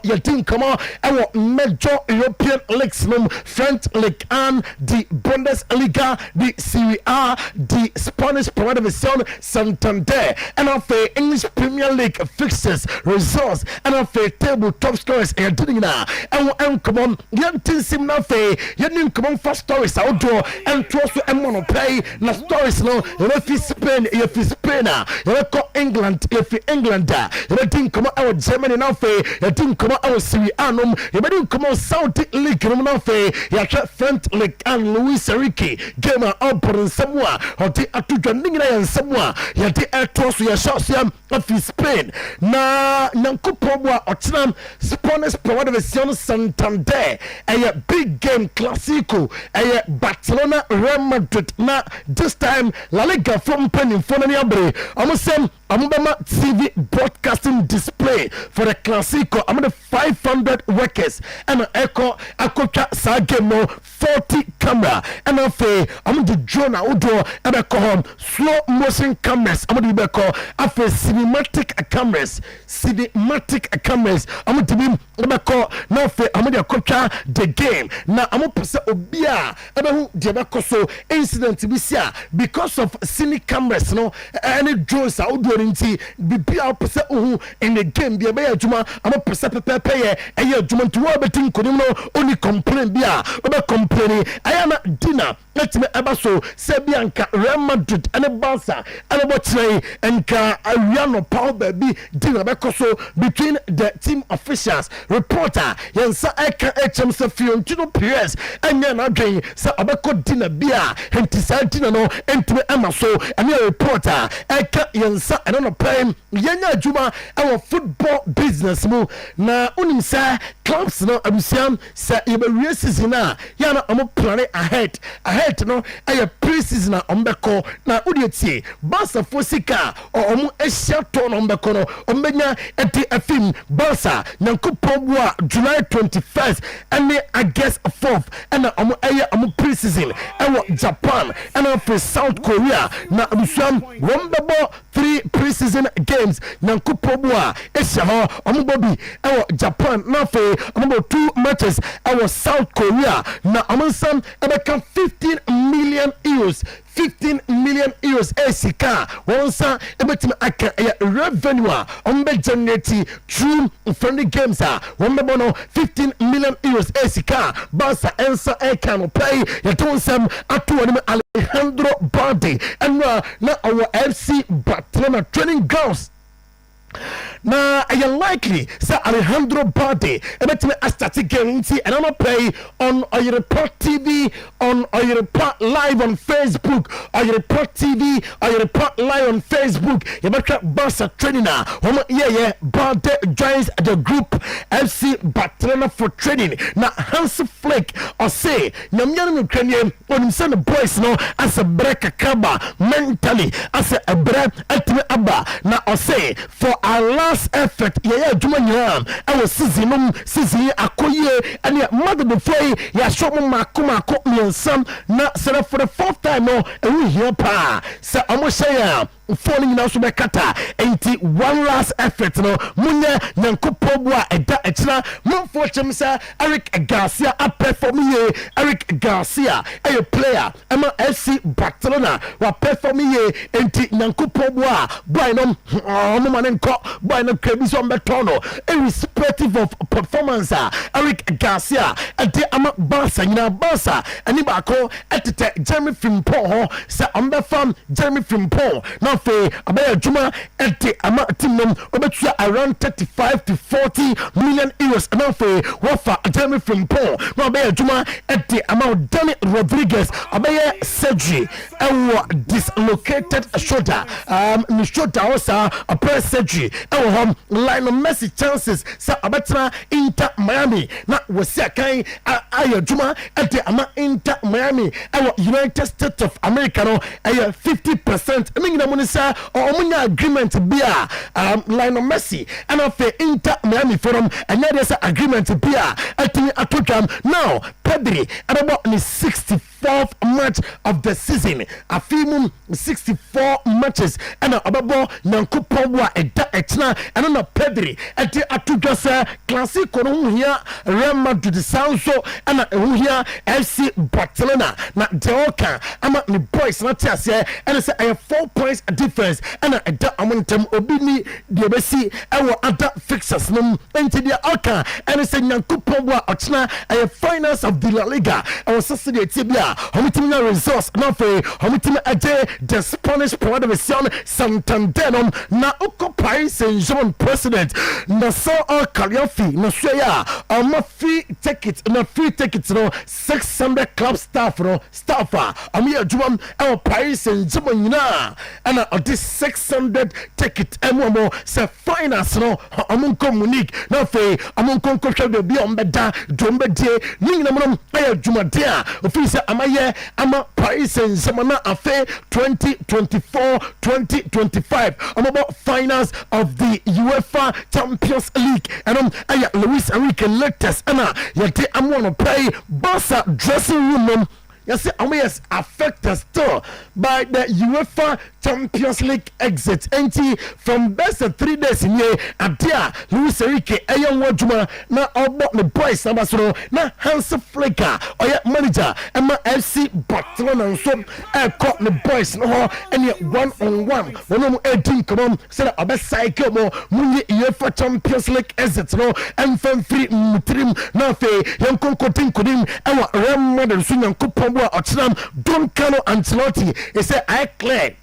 our major European leagues, French Ligue 1, the Bundesliga, the Serie A, the Spanish Primera División, Santander, and of the English Premier League fixtures, results, and of the table top scorers. And come on, you sim na fe, you didn't come on for stories outdoor, and to also a pay na stories no, if you Spain, if you Spain, you call England, if you Englander, you didn't come on our Germany now fe, you didn't come on our Serie A, you didn't come on Saudi League no fe, you check French League and Luis Enrique, game up in somewhere, or the Atujaninga and somewhere, you the air toss your shots of Spain. Na Nankupobwa Otinam, Spanish Primera División Santander, a big game Clasico, a Barcelona Real Madrid. Na this time La Liga from Penny Fonaniabre, Amusem Amubama TV broadcasting display for the Clasico. I'm the 500 workers and an echo Akocha Sagemo 40 camera, and I'm the drone outdoor and I call home slow motion cameras. I'm the call after cinematic cameras, I'm the call now for I'm the Akocha the game. Now I'm up to Obia and the so incident because of cine cameras, no, any drones outdoor in be up in the game. Be a juma, I'm a percent pay a year juma to what betting could only complain. Be a complaining. I am at dinner. Let me ever so Sebianka, Real Madrid, and a Barca, and a Botray, and Ariano Paul Baby dinner because so between the team officials, reporter, Yansa Eka HMC Fiorentino Perez, and then again, Sir Abako dinner beer, and Tisantino, and to Emma so, and your reporter, Eka Yansa, and on a plane, Yanya Juma, our football business move. Now, Unisa clubs no, I'm saying, Sir Iber season, Yana, I'm planning ahead, no, I have pre-season on the call. Now, Udiati, Basa Fosika, or Asia Ton on the corner, Omena at the film, Basa, Nankupobwa, July 21st, and I guess 4th, and I'm pre-season, I want Japan, and I'm for South Korea. Now, I'm some 3 pre-season games, Nankupobwa, Asia, Bobby, our Japan, now for 2 matches, our South Korea. Now, I'm some, about 15 million euros. 15 million euros ACK. Once a revenue on the generate true friendly games. 15 million euros ACK. Basa answer a can play. You told some at Alejandro Badi and now our FC Barcelona training grounds. Now, I am likely, Sir Alejandro Badi, and let me start guarantee, and I'm play on Oyerepa TV, on Oyerepa live on Facebook, Oyerepa TV, Oyerepa live on Facebook. You better Barca training now. Badi joins the group FC Barcelona for training. Now, Hans Flick or say, Namyan Ukrainian, when him send the boys no as a break a kaba mentally, as a break at me abba. Now, I say for our last effort yeah adwuma nyina ɛwɔ season akoye ɛne mother the boy ya show mo mako miensam na sɛ for the fourth time no ɛwu hia pa sɛ ɔmo hyɛ ya phone nyina so bɛkata enti one last effort no munya nyankopɔ bo a ɛda ɛkyena momfo kyem sɛ Eric Garcia perform ye Eric Garcia a player ɛma FC Barcelona wa perform ye enti nyankopɔ bo a boy no ɔmo ma ne nkɔ boy no krebi so mbɛtɔ no irrespective of performance Eric Garcia ɛde ama Barca nyina Barca ɛni baako ɛtetɛ Jeremy Frimpong ho sɛ ɔmbɛfam Jeremy Frimpong na afei abɛyɛ adwuma ɛde ama team nom ɔbɛtua around 35 to 40 million euros na afei wɔfa Jeremy Frimpong na ɔbɛyɛ adwuma ɛde ama Dani Rodriguez ɔbɛyɛ surgery ɛwɔ dislocated shoulder ne shoulder hɔ saa ɔpɛ surgery ɛwɔ hɔ Lionel Messi chances sɛ ɔbɛtena Inter Miami na wɔsi akan ayɛ adwuma ɛde ama Inter Miami ɛwɔ United States of America no ɛyɛ 50% ɛmi nyina mu ne sɛ ɔmo nya agreement bi a Lionel Messi ɛna afei Inter Miami forum ɛnyɛ deɛ sɛ agreement bi a ɛtumi ato dwam now Pedri ɛbɛbɔ ne 64th match of the season afei mu 64 matches ɛna ɔbɛbɔ nyankopɔn bo a ɛda ɛkyena ɛno na Pedri ɛde ato dwa sɛ Clasico no ho hia Real Madrid saa nso ɛna ɛho hia FC Barcelona na deɛ ɔka ama ne boys na te aseɛ ɛne sɛ ɛyɛ 4 points difference ɛna ɛda ɔmo ntam obi ni deɛ bɛsi ɛwɔ other fixtures no nti deɛ ɔka ɛne sɛ nyankopɔn bo a ɔkyena ɛyɛ finals of the La Liga ɛwɔ sɛ deɛ tie bi a ɔmo timi nya results na afei ɔmo timi agye the Spanish Primera Santander no na ɔkɔ Paris Saint-Germain president Nasser Al-Khelaifi na so ya ɔmo free ticket no 600 club staff a ɔmo yɛ adwuma ɛwɔ Paris Saint-Germain nyinaa ɛna ɔde 600 ticket ɛmo sɛ finance no ɔmo nkɔ Munich na afei ɔmo nkɔ hwɛ baabi a ɔmo bɛda dom bɛdie ne nyinam no ɛyɛ adwumade a ofiri sɛ ama Paris Saint-Germain na afei 2024-2025 ɔmo finals of the UEFA Champions League ɛno ɛyɛ Luis Enrique latest ɛna yɛde amo no pay Barca dressing room no yes, yes, affected still by the UEFA Champions League exit. And from best of 3 days in here, Adia, Luis Enrique, Ayan Wajuma, now about the boys, Nabasro, now Hans Flicker, or yet manager, Emma FC Barcelona, and so I caught the boys, no, and yet 1-on-1. When I'm 18, come on, say a best cycle more, Muni UEFA Champions League exit, no, and from 3 Mutrim, Nafe, Yankon Kodim, our Ram Mother, Sunan Kupom. Don Carlo Ancelotti said I clear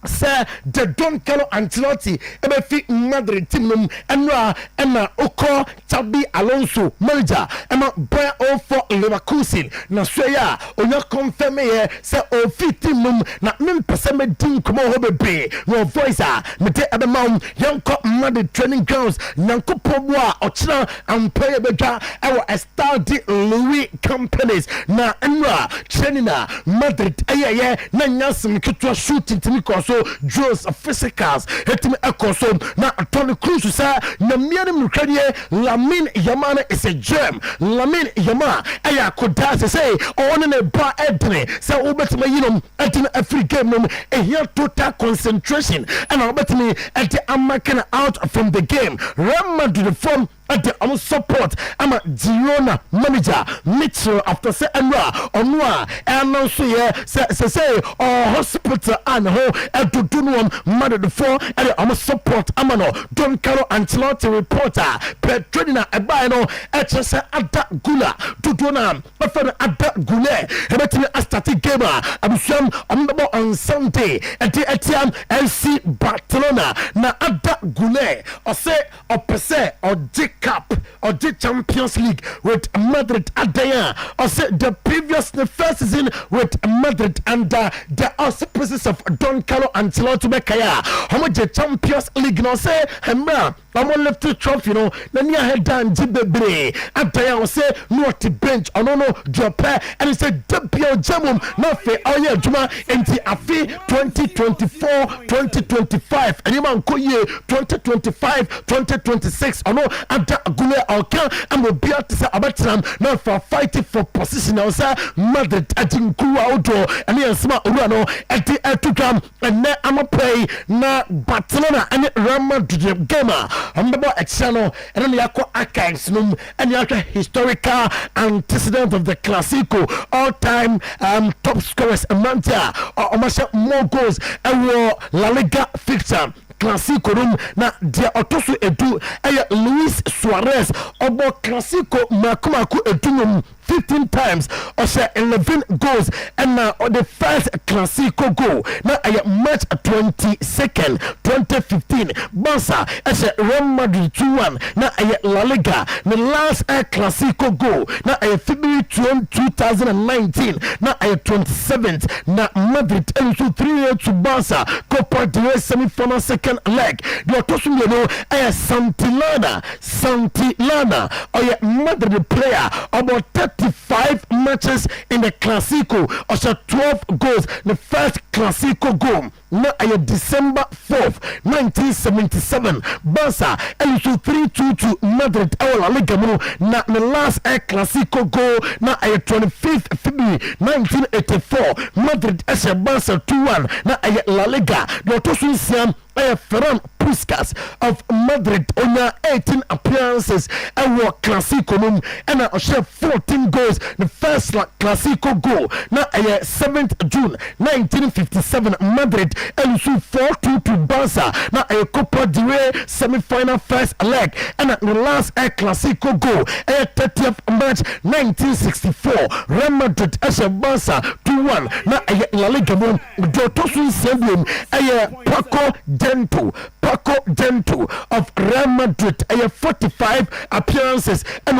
sir the Don Carlo Ancelotti ebefi Madrid team num enra ena oko Xabi Alonso manager ema boy all for Leverkusen na soya onya confirm here say o fit team num na me pese me din komo ho bebe no voice me te ebe mam yanko Madrid training grounds yanko pobo a ochira ampa ebedwa ewo Estadi Louis companies na enra training na Madrid ayeye na nyasem kitwa shooting timi koso drills physicals hetimi ekoso na Toni Kroos sa na miane mukradie Lamine Yamal is a gem Lamine Yamal aya koda say on ne ba edne say obetime yinom edne every game no ehia total concentration and obetime ete amakena out from the game Real Madrid from at the support ama Girona manager Mitchell after say enra onwa and so say hospital and ho edudunum Madrid for at the support amano Don Carlo Ancelotti reporter Petrina ebano say ada gula duduna after ada gule ebetimi astati game abusam on Sunday at the Etiam FC Barcelona na ada gule or say or pese or cap or the Champions League with Madrid Adaya, or say the first season with Madrid under the auspices of Don Carlo Ancelotti Bekaya. How much the Champions League no say Hemra, I'm on left to trophy, you know, then you head down Jibebre. Adaya will say no at the bench or no drop and he said Debio Jamum, not fair, oh yeah, Juma, and the Afi 2024-2025, and you man call you 2025-2026, or no, and Gule Alka, and will be at the Abatram, not for fighting for position, also, Madrid, I think, Outdoor, and here, Smart Urano, at the Etukam, and now I'm a play, na Barcelona, and Rama Gamer, and the boy Exano, and then the Aqua Akaisnum, and the other historical antecedent of the Classico, all-time top scorers, Manta, or more goals, and La Liga fixture. Classico room na dia otoso edu Luis Suarez obo Classico makumaku edunum 15 times or 11 goals and the first Classico goal na March 22nd 2015 Barca as Real Madrid 2-1 na La Liga the last Classico goal na February 2019 na 27th na Madrid and 3-0 to Barca Copa del Rey semi-final second leg the Otosun you know Santillana or Madrid player about 35 matches in the Classico or 12 goals the first Classico goal na December 4th 1977 Barca and 3-2 to Madrid La Liga na the last Classico goal na 25th February 1984 Madrid as Barca 2-1 na La Liga the Otosun Siam Ferran Puskas of Madrid on 18 appearances and war Classico and I share 14 goals the first Classico goal na 7th June 1957 Madrid and 4-2 to Barca na Copa del Rey semi-final first leg and the last Classico goal 30th March 1964 Real Madrid as Barca 2-1 na La Liga Dotosun Sebium Paco Dento of Real Madrid 45 appearances and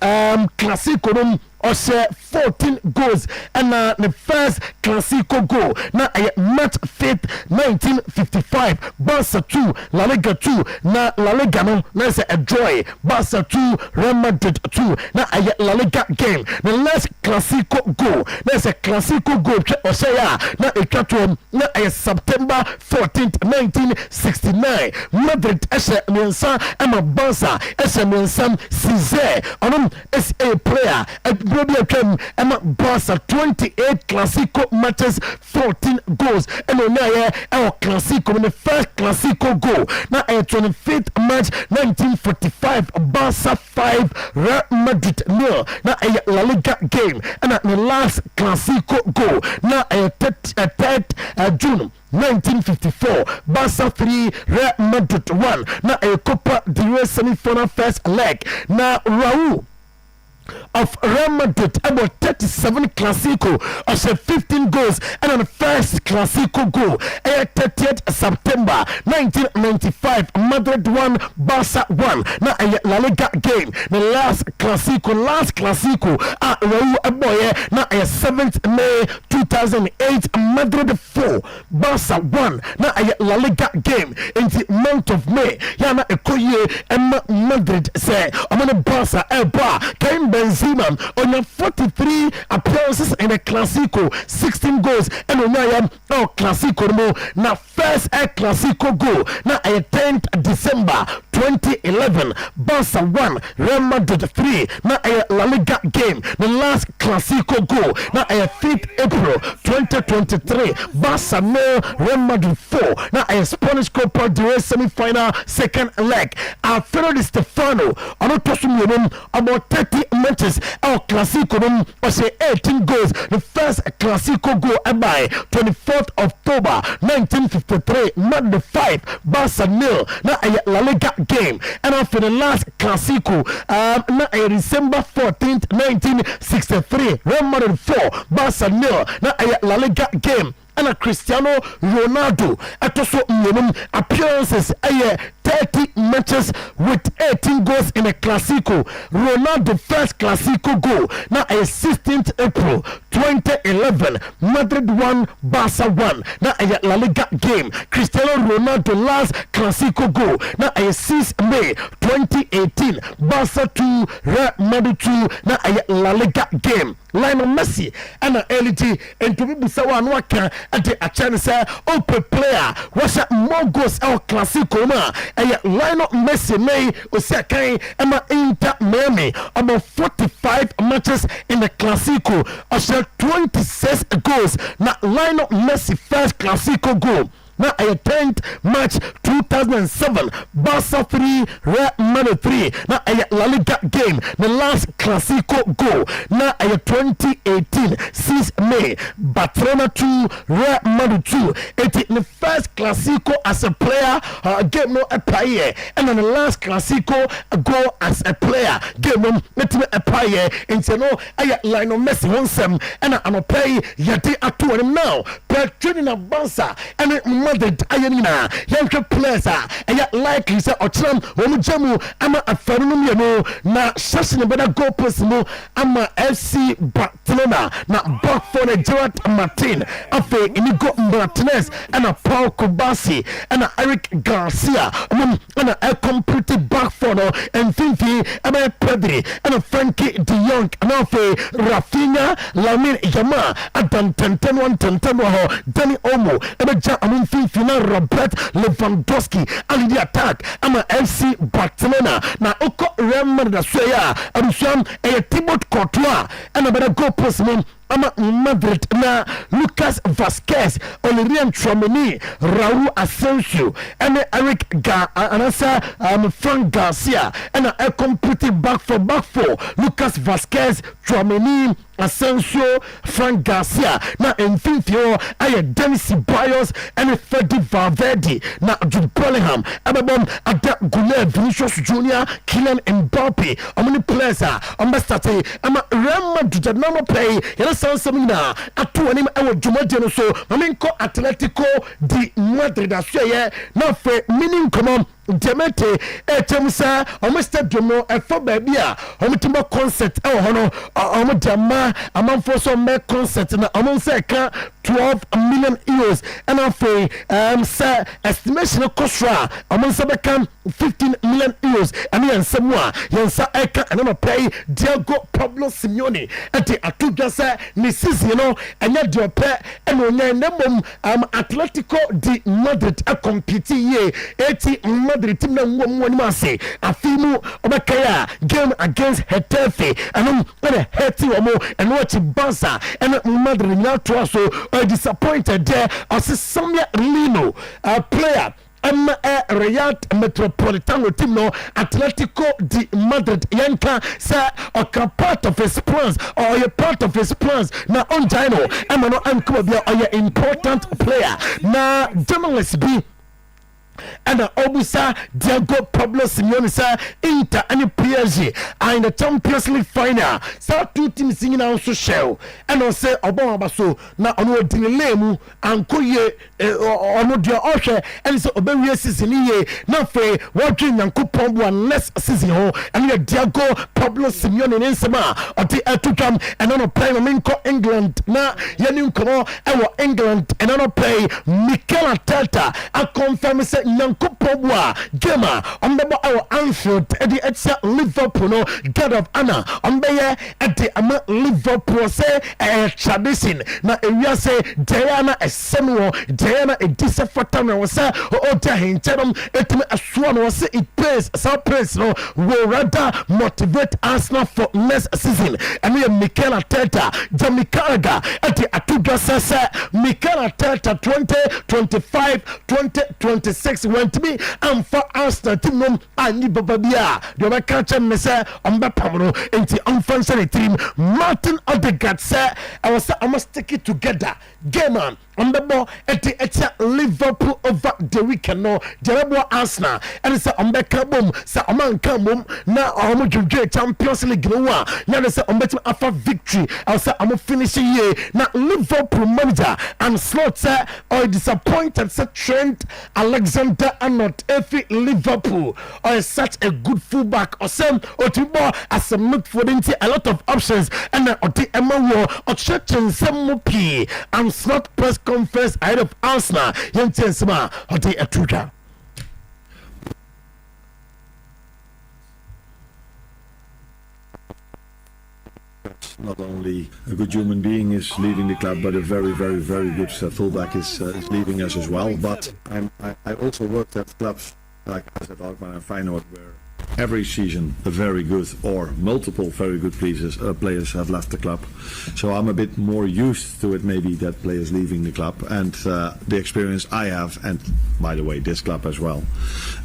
on Classico or 14 goals and the first Classico goal na March 5th 1955 Barca 2 La Liga 2 na La Liga no na a joy Barca 2 Real Madrid 2 na La Liga game the last Classico goal na a Classico goal or say na na September 14th 1969 Madrid mensa ama Barca mensa Cizé on is a player Emma Barca 28 Classico matches 14 goals and on our Classico in the first Classico goal now 25th March 1945 Barca 5 Real Madrid 0 now La Liga game and the last Classico goal now 3rd June 1954 Barca 3 Real Madrid 1 now Copa del Rey semi-final first leg now Raul of Real Madrid about 37 Classico or 15 goals and on the first Classico goal 30th September 1995 Madrid 1 Barca 1 na La Liga game the last Classico Raul Aboye na 7th May 2008 Madrid 4 Barca 1 na La Liga game in the month of May yana ekoye Madrid say amana Barca eba came Benzema on 43 appearances in the Classico 16 goals and on Classico na first Classico goal na 10th December 2011 Barca 1 Real Madrid 3 na La Liga game the last Classico goal na 5th April 2023 Barca 0 Real Madrid 4 na Spanish Copa del Rey semi-final second leg Alfredo Di Stefano on about 30 matches our Classico was 18 goals the first Classico goal by 24th October 1953 Madrid 5 Barca 0 na La Liga game and after the last Classico na December 14th 1963 Real Madrid 4 Barca 0 na La Liga game and Cristiano Ronaldo atoso appearances 30 matches with 18 goals in a Clasico. Ronaldo first Clasico goal. Now a 16th April 2011. Madrid 1, Barca 1. Now a La Liga game. Cristiano Ronaldo last Clasico goal. Now a 6th May 2018. Barca 2, Real Madrid 2. Now a La Liga game. Lionel Messi and LG and to be Bisawa and Waka at the chance open player was more goals our Clasico na Lionel Messi may Osakai Emma Inter Miami about 45 matches in the Clasico or 26 goals now Lionel Messi first Clasico goal. Now a 10th match 2007 Barca 3 Real Madrid 3 now a La Liga game the last Clasico goal now a 2018 6 May Barcelona 2 Real Madrid 2 it in the first Clasico as a player game no a player and then the last Clasico goal as a player game no a player into no a Lionel Messi won and I'm a play yet at 2 and now play training at Barca and Madrid ayenina yanke players likely say ochram wo jamu ama afarunu mienu na shashine beda goal post mu ama FC Barcelona na back for the Gerard Martin afe Inigo Martinez and a Paul Kubasi and a Eric Garcia and a complete back for and Finfi and a Pedri and a Frankie de Jong and afe Rafinha Lamine Yamal Adam 10-1 Danny Olmo and a Jamin Finfi Robert Lewandowski and the attack ama FC Barcelona na oko Real Madrid soya arusham Thibaut Courtois and better go post me ama Madrid na Lucas Vazquez, Olivier Tchouameni, Raul Asensio and Eric Frank Garcia and a complete back for Lucas Vazquez, Tchouameni, Asensio, Frank Garcia na Infinio aye Dennis Ceballos and Freddy Valverde na Jude Bellingham ababom ada Goulet Vinicius Junior Kylian Mbappe many players are start ama Real Madrid no play something na atu anim e dwumade no so maminko Atletico di Madrid asye na fe meaning come Demete etemsa stadium no efo baby a omutimba concert e ho no omudama amanfo so me concert na omunse ka 12 million euros and afi say estimation cost ra omunse be kan 15 million euros and yansemu a yansa eka and pay Diego Pablo Simeone ati atudwa say ni season no enya de ope and onya nemom Atletico di Madrid a compete ye 80 Madrid team na won say afimu obekaya game against Getafe and Heti omo and watch Barca and Madrid now to so disappointed there as Samia Lino a player Real Metropolitano team no Atletico di Madrid yanka say or part of his plans or a part of his plans na on Dino no ankobia or important player na journalist be and Obusa Diego Pablo Simeone sa Inter and PSG are in the Champions League final. So two teams singing also show and I say Obama so na ono dinilemu ankoye ono dia ohwe and so obewie season ye na fe watching Yankopon one next season ho and Diego Pablo Simeone nsema oti atutwam and ono play Minko England na yenu kono ewo England and ono play Mikel Arteta a confirm say Yankopobwa Gema on the our Anfield at the Etsa Liverpool no God of Honor on the at the Liverpool say tradition na area say Diana a Samuel Diana a disafatan was say o hinterum etime aswan was say it pays so praise no will rather motivate Arsenal for next season and we Mikel Arteta Jamaica at the Atuga say Mikel Arteta 2025-2026 went to be and for Arsenal team no ani bababia the we catch me say on be pamro enti unfunctioning team Martin Odegaard say I was I must stick it together game man on the ball at the Liverpool over the weekend no Jerebo Arsenal and say on be boom say man come boom na omo dwedwe Champions League no wa ya say on betim afa victory I say I'm finishing here na Liverpool manager and slot say or disappointed say Trent Alexander Arnold Efi Liverpool or such a good fullback or some Otibo as a midfield a lot of options and Oti Emma or church and some Mopi and slot press conference ahead of Arsenal Yentensma Oti Atuka. Not only a good human being is leaving the club, but a very, very, very good fullback is leaving us as well. But I also worked at clubs like AZ Alkmaar and Feyenoord, where every season a very good or multiple very good players have left the club. So I'm a bit more used to it maybe that players leaving the club, and the experience I have, and by the way this club as well,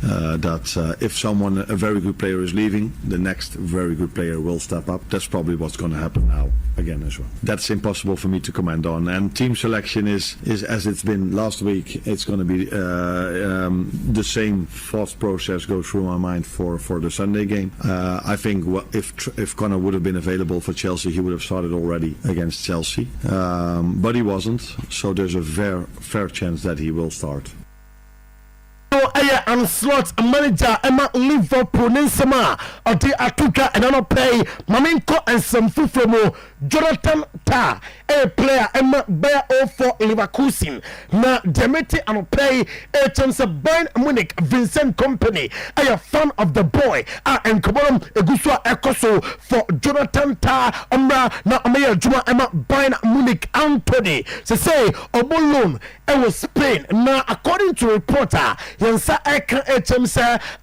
that if a very good player is leaving, the next very good player will step up. That's probably what's going to happen now again as well. That's impossible for me to comment on. And team selection is as it's been last week. It's going to be the same thought process goes through my mind for the Sunday game. I think if Connor would have been available for Chelsea, he would have started already against Chelsea, but he wasn't, so there's a fair chance that he will start. And slot manager Emma Liverpool Ninsema Oti Atuka and I pay Maminko and some Fufremo Jonathan Ta a player Emma Bayer 04 Leverkusen na Demeti and pay a chance of Bayern Munich Vincent Company. I am fan of the boy and Kabam Eguswa Ekoso for Jonathan Ta Omra na Amaya Juma Emma Bayern Munich Anthony say Obolon was Spain now according to reporter Yansa Eka HM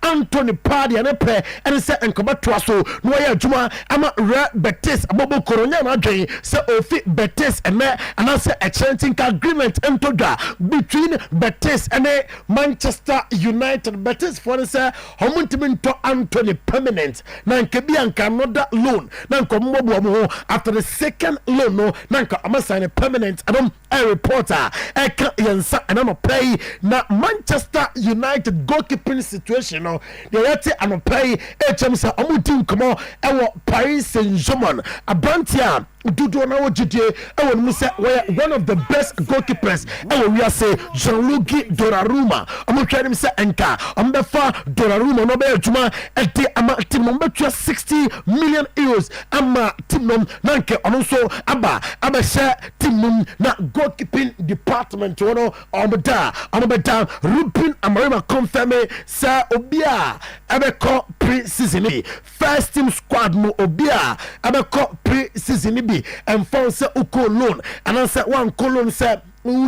Anthony Pardy and Epe and say Encobatwaso Noya Juma Ama Red Betis Abobo Coronia Madre say Ofi Betis and I say a chanting agreement entoga between Betis and Manchester United. Betis for say Homuntiminto Anthony permanent Nankebi and Canada loan Nanko Mobo after the second loan no Nanka Amasane permanent and a reporter Eka Yansa and I'm pay na Manchester United goalkeeping situation no they yet and pay HM Omutin come on Paris Saint-Germain Abantia Dudu na wojide e won say one of the best goalkeepers e we say Jean-Luc Donnarumma omotwa nim say enka ombefa Donnarumma no be adwuma e de ama team no betwa 60 million euros ama team no nanke ono so aba share team no na goalkeeping department wono omeda Ruben Amorim confirm say obia abeko pre-season first team squad no obia abeko pre-season and found say uko loan and I said one colon said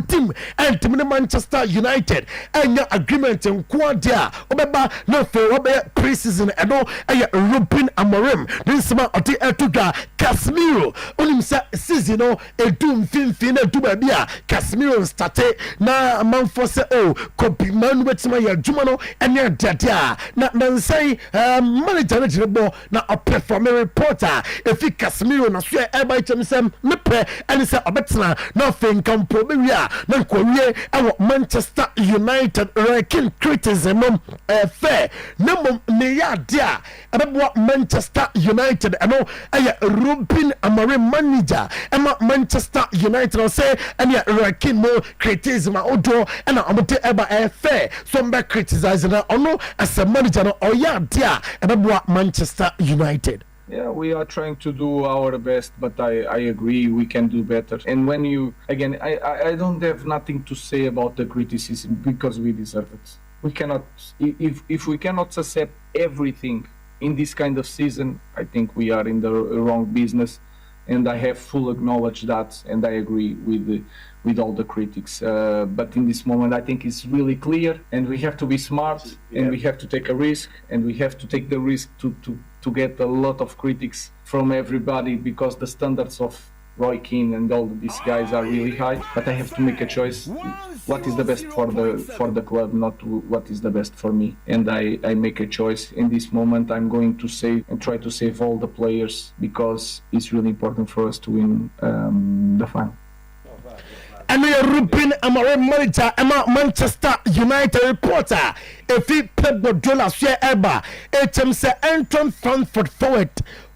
team and team Manchester United and your agreement in Quadia Obeba no for pre-season and no Ruben Amorim this man Oti Etuga Casemiro onim say season no edum fin do bia Casemiro started na man for say copy man wetima ya juma no and ya dadia na say manager na na perform reporter if Casemiro na so e ba chem sem me pre and say obetna no fin campo na kwawie Manchester United ranking criticism fair na me ya dia abebo Manchester United ano Ruben Amorim manager Manchester United say and ya ranking more criticism odo and amote eba fair some be criticizing ono as a manager no oya dia abebo Manchester United. Yeah, we are trying to do our best, but I agree we can do better. And when you, again, I don't have nothing to say about the criticism because we deserve it. We cannot, if we cannot accept everything in this kind of season, I think we are in the wrong business. And I have full acknowledge that, and I agree with all the critics. But in this moment, I think it's really clear, and we have to be smart, and we have to take a risk, and we have to take the risk to get a lot of critics from everybody because the standards of Roy Keane and all these guys are really high. But I have to make a choice. What is the best for the club, not what is the best for me. And I make a choice. In this moment, I'm going to save and try to save all the players because it's really important for us to win the final. And we are Ruben Amorim manager Manchester United reporter. If he Pep Guardiola share ever, HM say Anton Frankfurt forward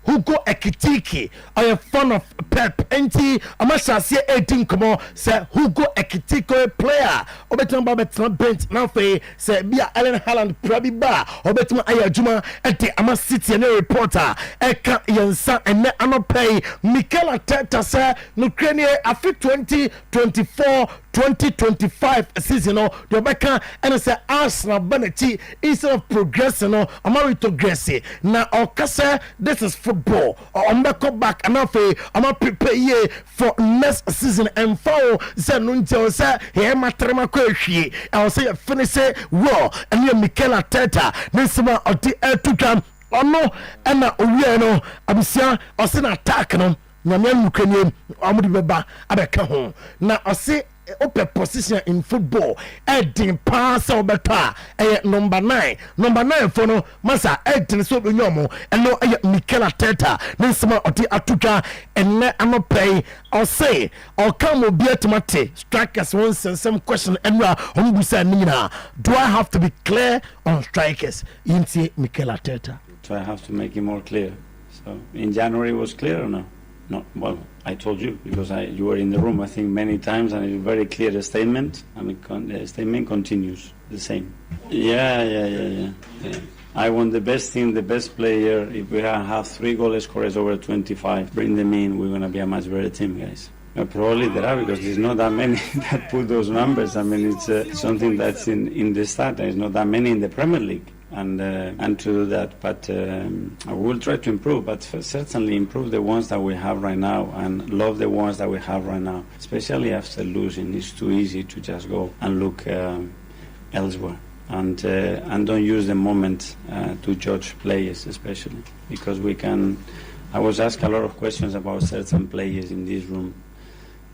Hugo Ekitike a fan of Pep enti amashase 18 komo say Hugo Ekitike player obetima ba betima bench na fe say bia Erling Haaland prabi ba obetima ayajuma enti ama City na reporter eka yensa ene anopay Mikel Arteta say no krenie afi 2024-2025 season no the beka and say Arsenal Benechi instead of progressing no ama retrogress na okase this is football I'm back back and I'm prepare ye for next season and follow say nunti say here matrema kwehwie I say finish well and you Mikel Arteta nisema odi etuka ono na owie no abisia ose na attack no nyame nukanye amudi beba abeka ho na ose open position in football edin pass obeta number 9 for no masa edin so benyomo eno Mikel Arteta nisema oti atuka enne anopay I'll say I'll come obi atimate strikers one some question enra ombusa nina do I have to be clear on strikers inti Mikel Arteta so I have to make it more clear so in January it was clear or no well I told you because you were in the room I think many times and it's a very clear statement and the statement continues the same. Yeah. I want the best team, the best player. If we have 3 goal scorers over 25, bring them in, we're going to be a much better team, guys. Probably there are because there's not that many that put those numbers. I mean, it's something that's in the stat. There's not that many in the Premier League. And to do that, but I will try to improve, but certainly improve the ones that we have right now and love the ones that we have right now, especially after losing. It's too easy to just go and look elsewhere and don't use the moment to judge players, especially because I was asked a lot of questions about certain players in this room,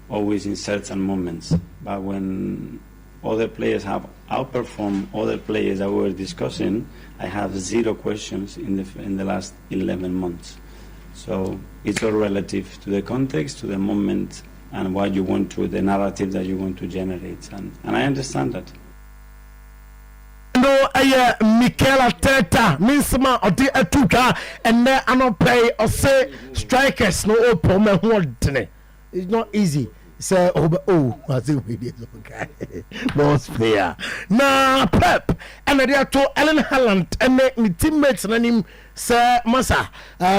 always in certain moments, but when other players have outperformed other players that we were discussing, I have 0 questions in the last 11 months. So it's all relative to the context, to the moment, and what you want to, the narrative that you want to generate. And I understand that. No, Mikel Arteta, Minsama, Odi Etuka, and then I don't pay or say strikers no open. It's not easy. Say I think we did okay. Boss player. Now Pep and they are to Erling Haaland and my teammates and him say Masa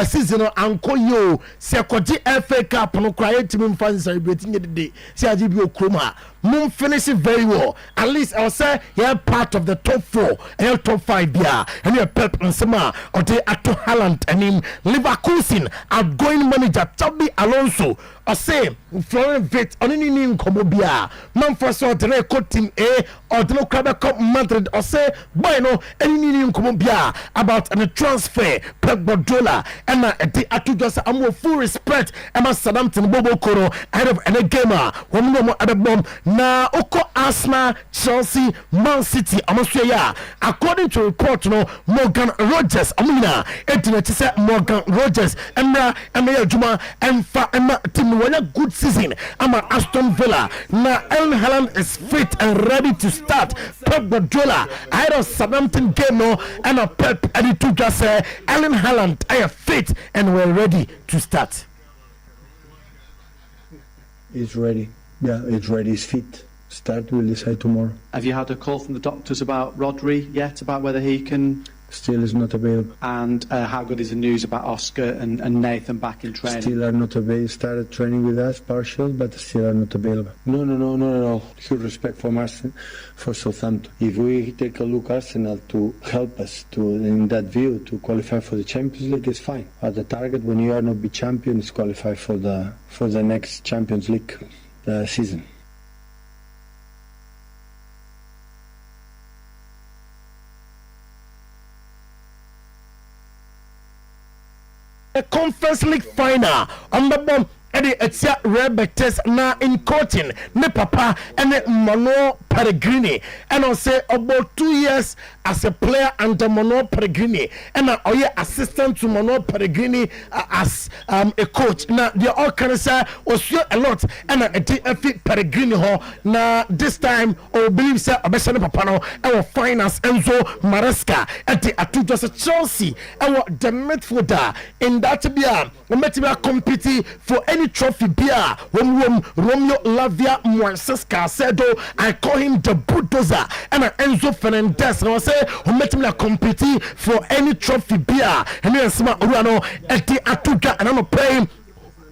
season anko yo say kwaji FA Cup no cry team fans celebrating the day. Say Ajibio Kroma. Moon finish it very well. At least I'll say you're part of the top 4 and top 5 yeah. And you're Pep and Sama or they are to Haaland and him Leverkusen outgoing manager Xabi Alonso. I say Florian Wirtz on any name Komobia. Man for so the coach team A or the Club Cup Madrid or say boy no any name Komobia about a transfer Pep Guardiola and the Atujas I'm full respect Emma Southampton Bobo Koro ahead of any gamer. One more at the bomb. Na oko Arsenal, Chelsea, Man City, Amosuya. According to report, Morgan Rogers, Amina, say Morgan Rogers, Emra Juma, and team won a good season. I'm Aston Villa. Now Erling Haaland is fit and ready to start. Pep Guardiola, I had a Southampton game and a Pep and it took us Erling Haaland, I am fit and we're ready to start. He's ready. Yeah, it's ready. It's fit. Start. We'll decide tomorrow. Have you had a call from the doctors about Rodri yet? About whether he can? Still is not available. And how good is the news about Oscar and Nathan back in training? Still are not available. Started training with us, partial, but still are not available. No. Huge respect for Arsenal, for Southampton. If we take a look Arsenal to help us to in that view to qualify for the Champions League is fine. But the target when you are not be champion is qualify for the next Champions League season. The Conference League final on the bomb ɛde ɛtia Rebetes na in coaching ne papa ɛne Manuel Pellegrini and I say about 2 years as a player under Manuel Pellegrini and I assistant to Manuel Pellegrini as a coach. Now they all kind of say was a lot and a fit Pellegrini ho now this time I believe say Obesane Papano our finance Enzo Maresca at the Atuja Chelsea our the midfielder in that be a competing for any trophy beer when Romeo Lavia Moiseska said I call him the bulldozer and Enzo Fernandez and I say who met me competing for any trophy beer and then some Urano at the Atuga and I'm playing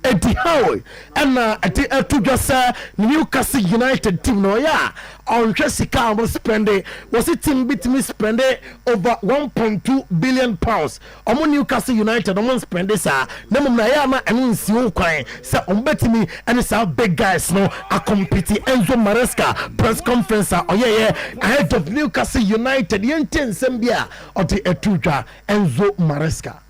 Eddie Howe and at the Atuga Newcastle United team no yeah on Jessica was spending was it team bit me spending over 1.2 billion pounds on Newcastle United on spend this name na ya na enu nsiwo kwan say on bet me and it's our big guys no a compete Enzo Maresca press conference ahead of Newcastle United yenten sembia of the Atuga Enzo Maresca.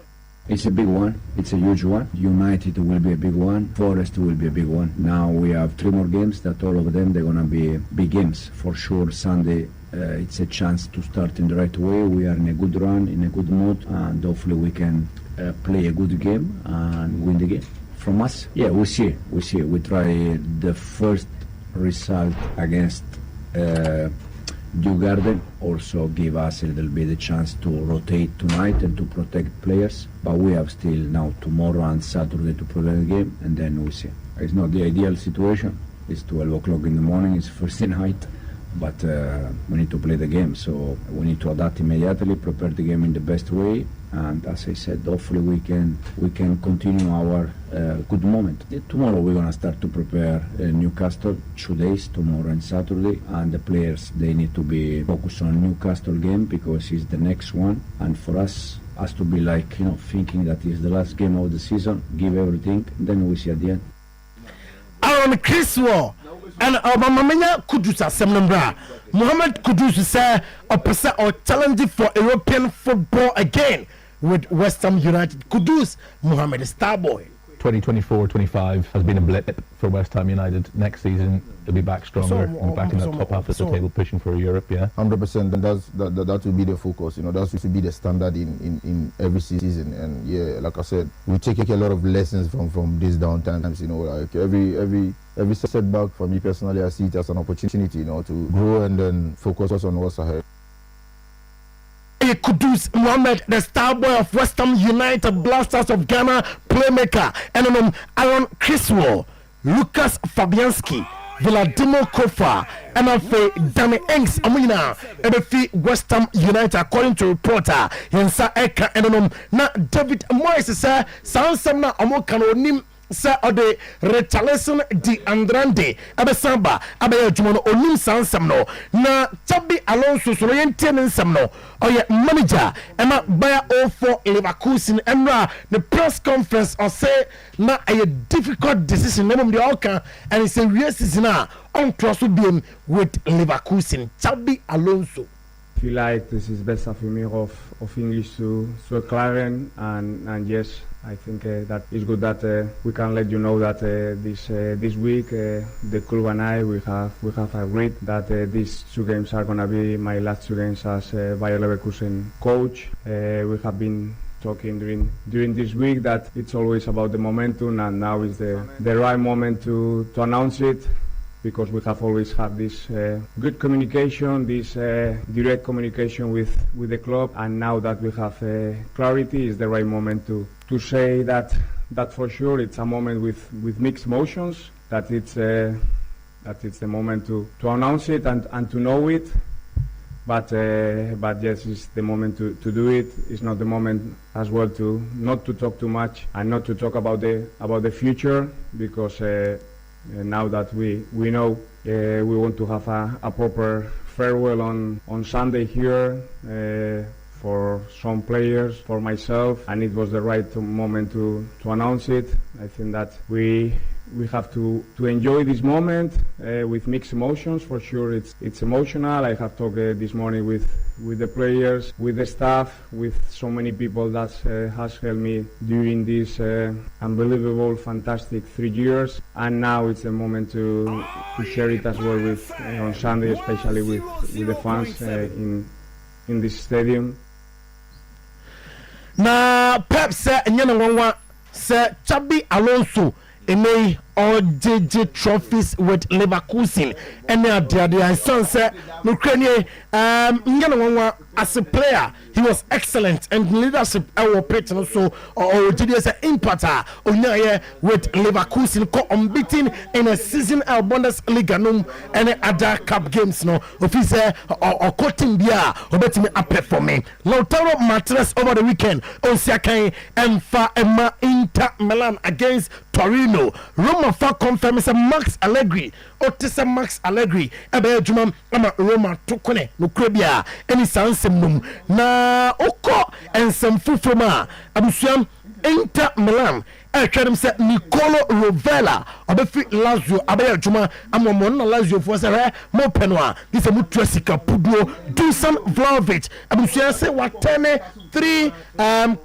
It's a big one. It's a huge one. United will be a big one. Forest will be a big one. Now we have 3 more games that all of them, they're going to be big games. For sure, Sunday, it's a chance to start in the right way. We are in a good run, in a good mood, and hopefully we can play a good game and win the game. From us, yeah, we see. We try the first result against Dewgarden also give us a little bit a chance to rotate tonight and to protect players, but we have still now tomorrow and Saturday to play the game and then we see. It's not the ideal situation, it's 12 o'clock in the morning, it's Thursday night, but we need to play the game, so we need to adapt immediately, prepare the game in the best way, and as I said, hopefully we can continue our good moment. Tomorrow we're gonna start to prepare Newcastle, 2 days, tomorrow and Saturday, and the players, they need to be focused on Newcastle game because it's the next one, and for us has to be like, thinking that it's the last game of the season, give everything, then we see at the end. Aaron Criswell and Obamamenya Kudus Assembly. Mohamed Kudus say a person or challenging for European football again with West Ham United. Kudus Mohamed Starboy. 2024-25 has been a blip for West Ham United. Next season they'll be back stronger and back in the top half of the table, pushing for Europe. 100%. And that will be the focus. That will be the standard in every season. And yeah, like I said, we take a lot of lessons from these downtimes. Like every setback for me personally, I see it as an opportunity, to grow and then focus on what's ahead. Kudus Mohamed, the star boy of West Ham United, Blasters of Ghana, playmaker, and Aaron Criswell, Lucas Fabianski, Vladimir Kofa, and Danny Engs Amina, Ebefi West Ham United, according to reporter Yensa Eka, and na David Moyes say Sansamna Amokano Sir Ode Rechalison di Andrande Abesamba Abaya Jumono Onim Sansamno na Chabi Alonso Soroyentian Samno Oye manager Emma Bayer all for Leverkusen Emra the press conference or say na a difficult decision name the Alka and it's a real season on cross beam with Leverkusen Chabi Alonso. I feel like this is best of me of English to Claren and yes, I think that it's good that we can let you know that this week the club and I we have agreed that these 2 games are gonna be my last 2 games as Bayer Leverkusen coach. We have been talking during this week that it's always about the momentum, and now is the right moment to announce it. Because we have always had this good communication, this direct communication with the club, and now that we have clarity, is the right moment to say that for sure it's a moment with mixed emotions. That it's the moment to announce it and to know it. But yes, it's the moment to do it. It's not the moment as well to not to talk too much and not to talk about the future, because. Now that we know we want to have a proper farewell on Sunday here for some players, for myself, and it was the right moment to announce it. I think that we have to enjoy this moment with mixed emotions. For sure it's emotional. I have talked this morning with the players, with the staff, with so many people that has helped me during these unbelievable, fantastic 3 years. And now it's the moment to share it as well with on Sunday, especially with the fans in this stadium. Na Pep said, "Nyanwa said Chabi Alonso emei all JJ trophies with Leverkusen." And the son said, "Ukraine, Nyanwa as a player, he was excellent and leadership. Our patron so or JJ say impata onyaye with Leverkusen unbeaten in a season Bundesliga no and other cup games no. Officer or coaching bia obetimi ape for me. Lautaro Martinez over the weekend on Siakai Emfa Emma Inter Milan against Torino. Roma fa confirms Max Allegri. Otisa Max Allegri ebe juma ama Roma tokone no krebia any sansem num na oko ensem fufuma abusuam Inter Milan Tell say Nicolo Rovella obefi Lazio abeya juma amomon na Lazio for say mo penwa this a mutrasika puduo Dusan Vlahovic abusuya say watene 3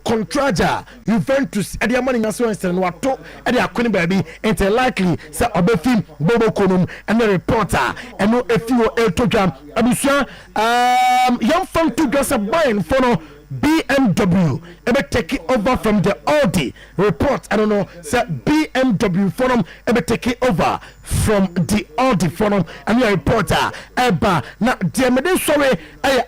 contraja Juventus e dey money nyaso en wato e dey akoni baby and likely say obefi Bobo Konum and the reporter and no efiwo etodwam abusuya young fan to Gosa Bayern for no BMW ever take it over from the Audi report. I don't know, say BMW forum ever take it over from the Audi forum and your reporter ever now the sorry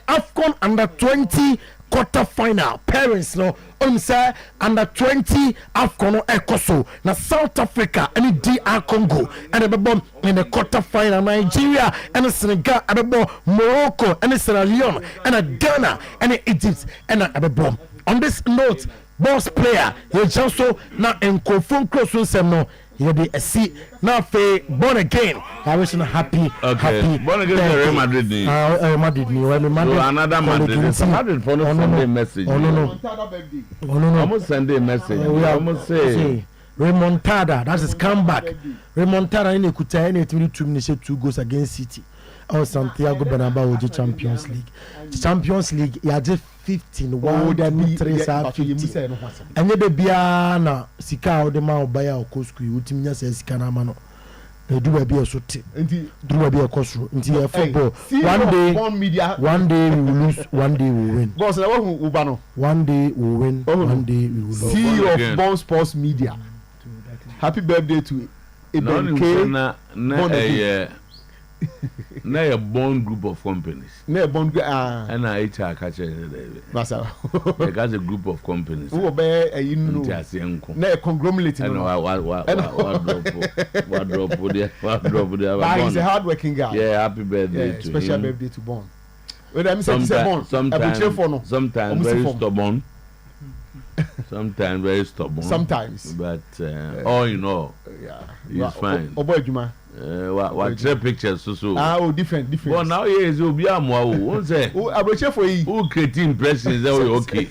AFCON under 20 quarter final parents no say under 20 AFCON Ecoso na South Africa and DR Congo and the in the quarter final Nigeria and Senegal and Morocco and Sierra Leone and Ghana and Egypt and the on this note boss player you just so now in confirm close to no you be a see now for born again. I wish you happy. Happy. Born again. Real Madrid. Madrid. So another Madrid. Madrid for no Sunday message. Oh no. Almost Sunday message. We almost say remontada. That is comeback. Remontada in Ekuta in 22 minutes 2 goals against City. Or Santiago Bernabeu the Champions League. Champions League. You just 15 1 2 3 50 and the bia na sika o de ma obaya okosku utiminya se sika na ma no e do ba bia so te nti do ba bia kosro nti e football one day we will lose one day we will win boss na wo uba no one day we will win one day we will lose. CEO of Born Sports Media, happy birthday to Eben K. Na a born group of companies. Na a born and I HR catch it. Masa. They got a group of companies. Who be you know. Na a conglomerate. And what drop there. But he's a hard-working guy. Yeah, happy birthday to him. Special birthday to Born. When I say Born, sometimes very stubborn. Sometimes very stubborn. Sometimes. But all in all, he's fine. What pictures so different. Well, now here is Obiamwa. Who say? Who approach for you? Who create impressions? That way, okay.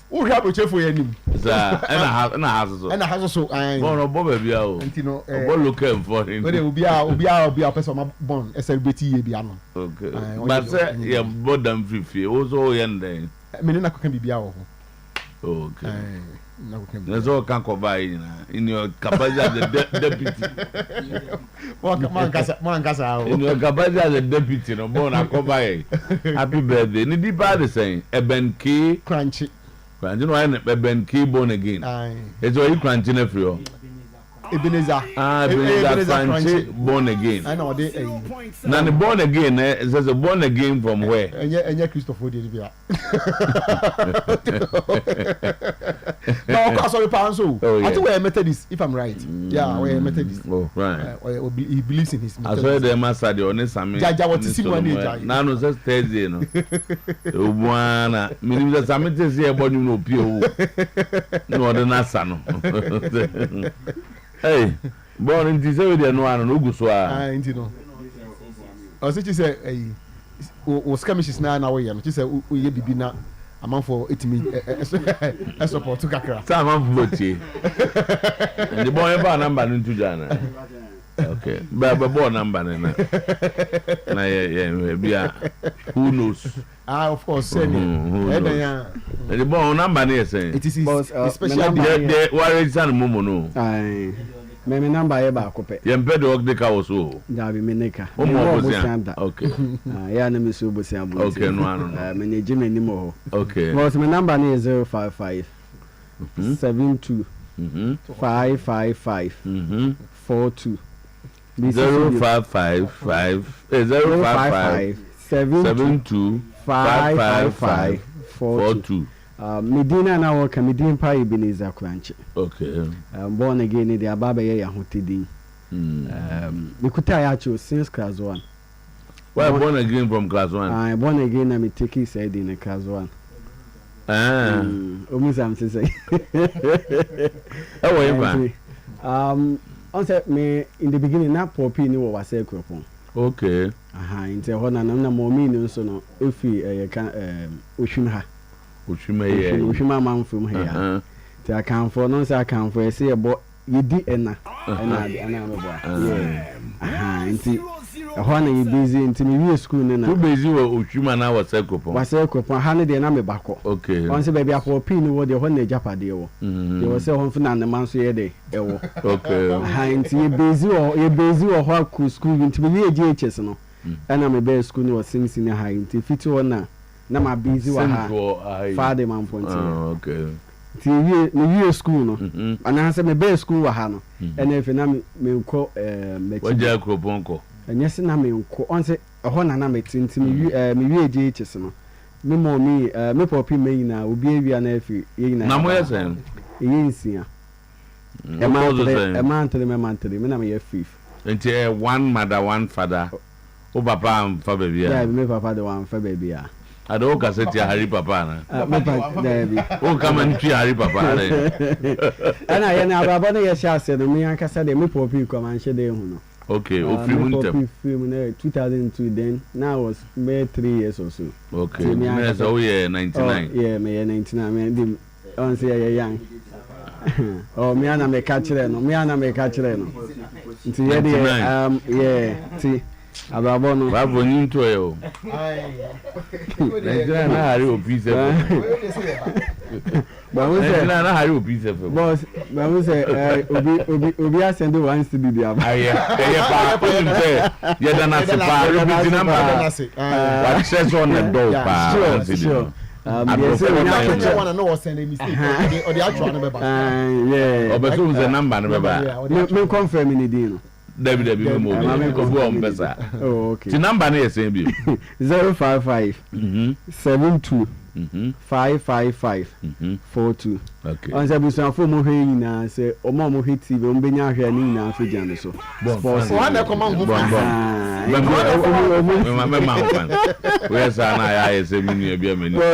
Who approach for you? And I have so. No, Bobby Biao. What looking for him? But Obiao person born SLBT Biano. Okay. But say you bought them free. Also, yende. Menina can be Biao. Okay. That's all can cover in your capacity as a deputy. In your capacity as a deputy, no more than cover. Happy birthday. Ni di pa the same. Eben K. Crunchy. You know, Eben K born again. It's all you crunchy na free. Ebenezer. Ebenezer Crunchy born again. I know they. Now the born again, it says a born again from where? And Christopher did it. No, of course, I think we're Methodist, if I'm right. Yeah, we're Methodist. Oh, right. He believes in his Methodist. I saw the master, the honest Sammy. Now, no, just Thursday, no. One, Minister Sammy says here, but you know, Pio. No, the Nasa, no. Hey, born in this area, no one, no good. So I know. I was just say, was Camishes now away, and she said, we be now. A man for 8 minutes. I support to Kakra. Some of Botti. And the boy about number into Jana. Okay. Okay. But born number na yeah. Who knows? Of course. The born number is saying. It is especially the warriors and Momo no. My number is back up. Yempedo work the cow so. Davi Meneka. Okay. Yeah, name is Subusiam. Okay, no. Management anymore. Okay. But my number is 055 72 555 42 055 72 555 42. Medina na work Medina pa Ebenezer Kranche. Okay. Born again in the Ababa ya hotidi. Nikuta ya cho since class 1. Why born again from class 1? I born again na me take it said in class 1. Omusam say. On said me in the beginning na popi ni was say kropon. Okay. Inte ho na mo mi no so no ofi Oshimha. Oshima man from here. Te account for no say account for say about yedi ena me boa. Inti ho na you busy inti me school na. Who busy with Oshima na was ekopon. Was ekopon ha ne de na me bako. Okay. On say baby akọ pin wo de ho na japade wo. They was say ho funa na man so ye de ewo. Okay. Inti you busy wo ho ku school inti me GHS no. Ana me be school no was senior high inti fiti wo na ma busy wa ha father man point. Okay. Ti we school no. Ana say me be school wa ha no. Ena efe na me nko me waja kropon. Enya se na me nko on say ho na me tinti me we GHS no. Me mo me popi me na obi awia na efe ye na. Na mo yesen. Ye nsia. E man tele me na me ye fifth. Enti one mother one father. O papa am fa baby. Yeah, me papa the one fa baby. Ado ka se ti Harry papa na. O ka man ti Harry papa na. Ana ye na baba na ye sha se no me an kasa de me popi ko man she de hu no. Okay, o film popi film na 2002 then now was me 3 years or so. Okay. Me so we 99. Yeah, me 99 me dim on say ye young. Oh, me ana me ka kire no. Nti ye de yeah, ti ababo no babo ni nto e o Nigeria na hari opi se ba wo se na hari opi se boss ba wo se obi asende one cd dia aye pa ko nim se ye da na se pa obi number what says on the door pa sure yes we want to know what's the mistake or the actual number yeah obeso the number no baba me confirm ni dey no David mo go on pesa. Oh okay. The number na yesen bi 055 72 555 42. Okay. On say busan fo mo hwe nyina say o mo hwe TV o mbenya hwe ni nyina so jan so. Sports. So na come on go. Me ma ho fan. We say na ya yesen mi nu bia mani no. Me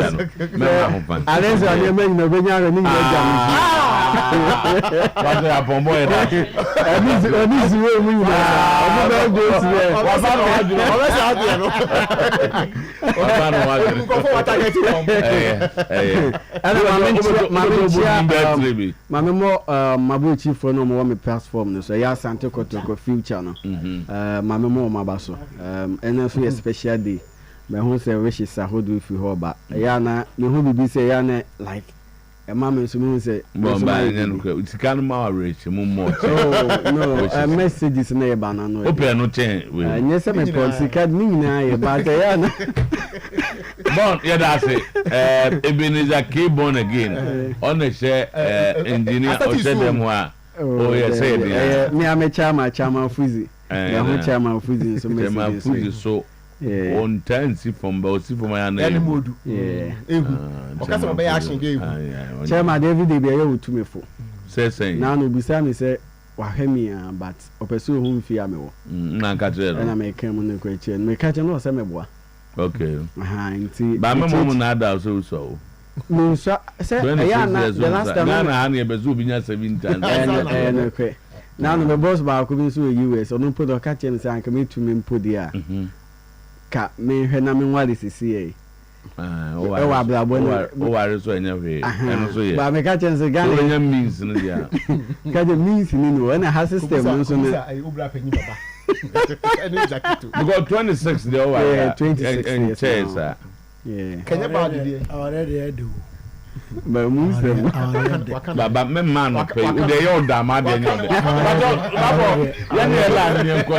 ma ho fan. Alex on ye mani no benya hwe ni nyina jan. Ba ya pombo e da. Oni ziwe mu nyina. Omo na go siwe. Wa ba no wa juro. O say out there no. Wa ba no wa juro. Ko fo wa target from. Mame mo mabu chief no mo me platform no so ya Sante Kotoko future no mame mo mabaso ena so special day me hu say wish is ahodo fi ho ba ya na me hu bibi say ya na like e mame so me hu say bomba nyen ko tikanu ma reach mo mo no messages na e ba na no open no chen we nye se me policy card ni nyina e ba ta ya na Bon, yeah, that's it. Ebenezer K born again. On the share engineer or said them were. Oh, yes, said me. I'm a chairman Fuzi. I'm chairman Fuzi. So Fuzi so on time see from Bossy for my name. Yeah. Okay, so by action game. Chairman David be here to me for. Say now no beside me say wahemi but opeso hu fi amewo. Na ka tell. Na me kan mu na kwache. Me ka tell no say me boa. Okay. Inti. Ba me mo na da so. No so say ya na the last time na ha na bezu bi nya 7 times. No kwe. Now no boss ba ko bi so US onu podo ka che me say anka me tu me mpodi a. Ka me hwe na me nwale sisi e. ɛwɔ abrabɔ no ware so anya hwe ɛno so yɛ ba me ka chen se Ghana anya means no dia ka je means ni no na ha system no so no obra panyi baba because 26 they over yeah 26 and chairs kenya ba de already do ba mu se baba me man no pay o dey your da ma dey your baba yan e la ni enko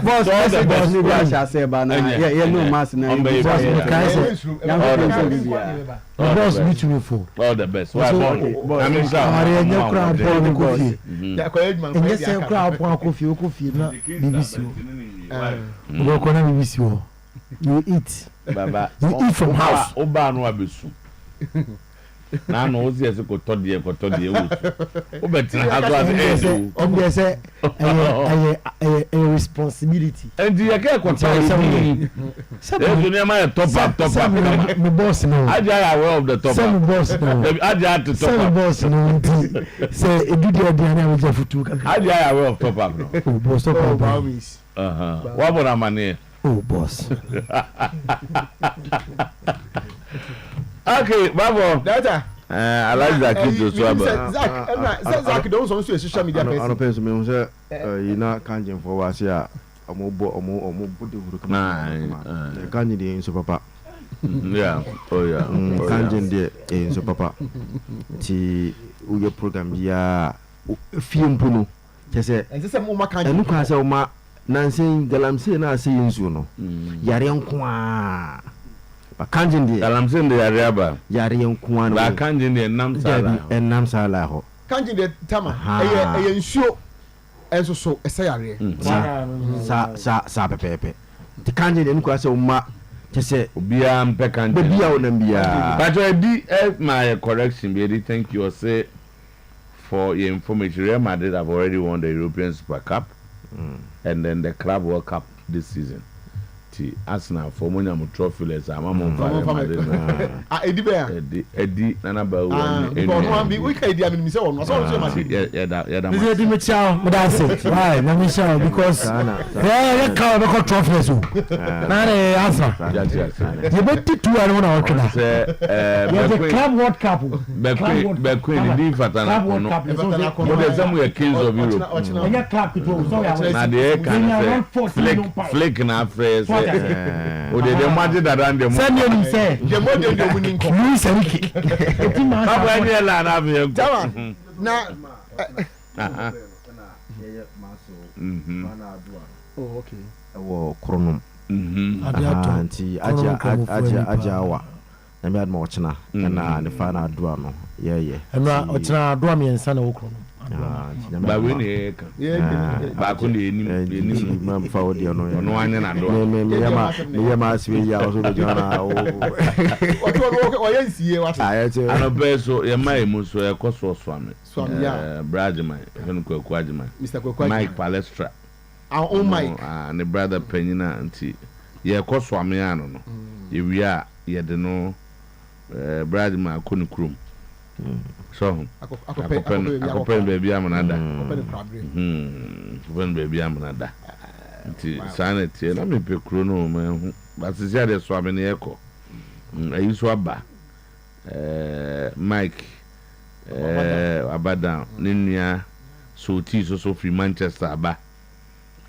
boss ni ba sha se ba na ye no mass na boss me kai se boss meet me for all the best why born I mean sir are nye kra born ko fi enye se kra born ko fi na BBC o ko na BBC o you eat baba you eat from house o ba no abesu na no ozi ese ko todie o betina hazo as edu o be say a responsibility and you get ko tell so ne ma top up me boss no aja aware of the top up boss no aja to top up boss no say edu de na me futu kaka aja aware of top up no oh boss top up what about money oh boss okay babo data I like that kid to swab Zach don't so social media person I don't pense me say you na kanjin for was ya omo body huru kama kanjin dey so papa yeah oh yeah kanjin dey so papa ti uye program ya film puno kese say mo ma kanjin enu ka say o ma nansen galamse na say nsu no yare nko a kanjin de galamse de yare aba yare nko a ba kanjin de nam sala ho kanjin de tama eye nsuo enso so esayare sa pepepe ti kanjin de nko say o ma kese obia mpe kanjin obia o nambia but my correction be thank you say for your information. Real Madrid have already won the European Super Cup and then the Club World Cup this season. Arsenal for money am trophyless am Madrid. Edi nana ba we can Edi am say one so Madrid. Yeah. This is me chow, me dance. Why? Me me chow because yeah, ka be ko trophyless o. Na re answer. You bet 2 and 1 out na. The Club World Cup. Be queen di fatana kono. But the some we kings of Europe. Onya club to so ya. Na the can flick na phrase. O de Madrid that and the send you say the model the winning cup Luis Enrique Papa any la na be na oh okay wo kronom anti aja wa na me adma ochina na ne fa na adua no ye na ochina adua me ensa na wo kronom ba we ne ka ba ko ne enim ma fa odi ono ono anya na do me yama aswe ya so do jana o yensie wa ano be so ye mai mu so e koso swame ya Bradman hen ko Kwajiman Mr. Kwajiman Mike Palestra our own Mike and the brother Penina anti ye koso ame ano no ye wi a ye de no Bradman akonu krum so akopɛ baby amanada baby amanada nti sanity na me pe kro no ma hu but se ade so ame ne ekɔ ayi so aba Mike abada ne nua so ti so free Manchester aba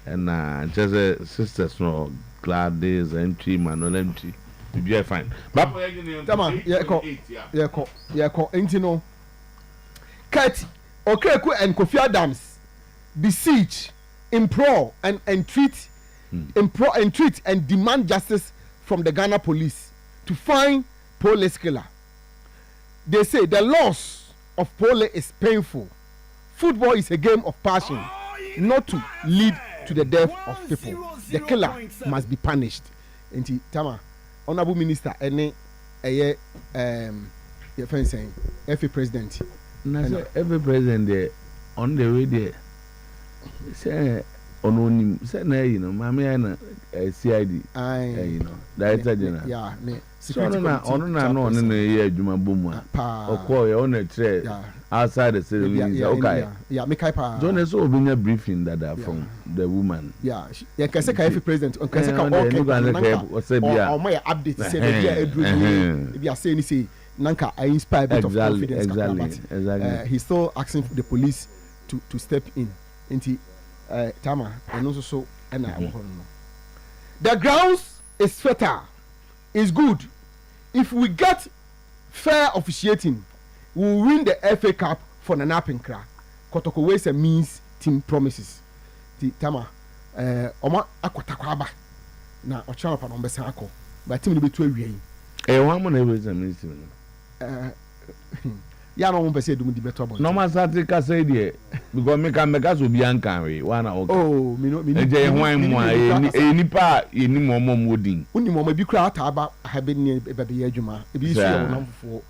and just sisters no Gladys entry Manuel entry be fine but tama ye ko enti no Kati Okeku and Kofi Adams besiege, implore and entreat and demand justice from the Ghana police to find police killer. They say the loss of Pole is painful. Football is a game of passion, not to lead to the death of people. The killer must be punished. Enti tama honorable minister ene eye your friend saying every president every president there on the way there say ononim say na you know mama na CID you know director general yeah me so no na ye adwuma bomu a okọ ye on a tray outside the ceremony okay yeah me kai pa so na so obinya briefing that from the woman yeah yeah kase kai president kase ka okay o my update say be edru be say ni say nanka I inspire bit of confidence exactly he's still asking the police to step in into Tama and also so and the grounds is fertile, is good. If we get fair officiating, we will win the FA Cup for Nana Pinkra. Kotoko ways and means team promises. The Tama Oma Akwatakwaba na Ochana Panombesa Ako, but team will be 12 years. One money ways and means. Ya no mpese dum di beto boy. No ma sati ka say there because me can make us obi ankan we wana okay. Oh, me no me. Eje hwan mu a nipa eni momo modin. Uni momo bi kra ta ba ha be ni be be adwuma. E bi so ya won for.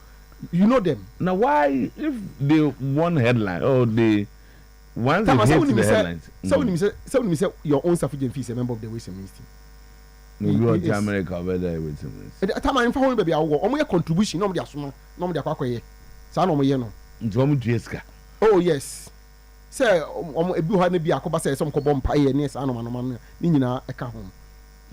You know them. Now why if they one headline or they once they hit the headlines. So when say your own suffragette fee is a member of the Ways and Means team. No go to America whether with him. Time I fa be awo omo ye contribution no mo dia so no mo dia kwakoye. No no. Oh yes. Say ebi ho na bi akoba say some ko bom paye ne sa no ni nyina eka hom.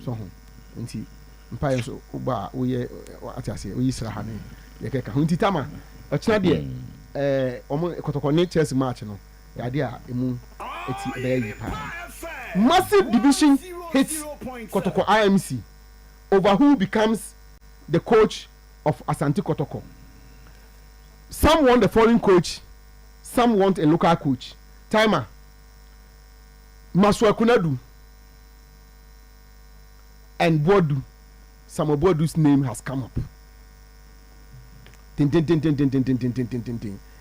So hom. Nti mpaye so uba wo ye atiase wo yisra ha ne ye keka. Nti tama ochina de omo kotoko ne Chelsea match no. Ya de a emu eti be yi pa. Massive division hits Kotoko IMC over who becomes the coach of Asante Kotoko. Some want the foreign coach, some want a local coach. Timer. Maswa Kunadu and Bodu. Some of Bodu's name has come up. Tin.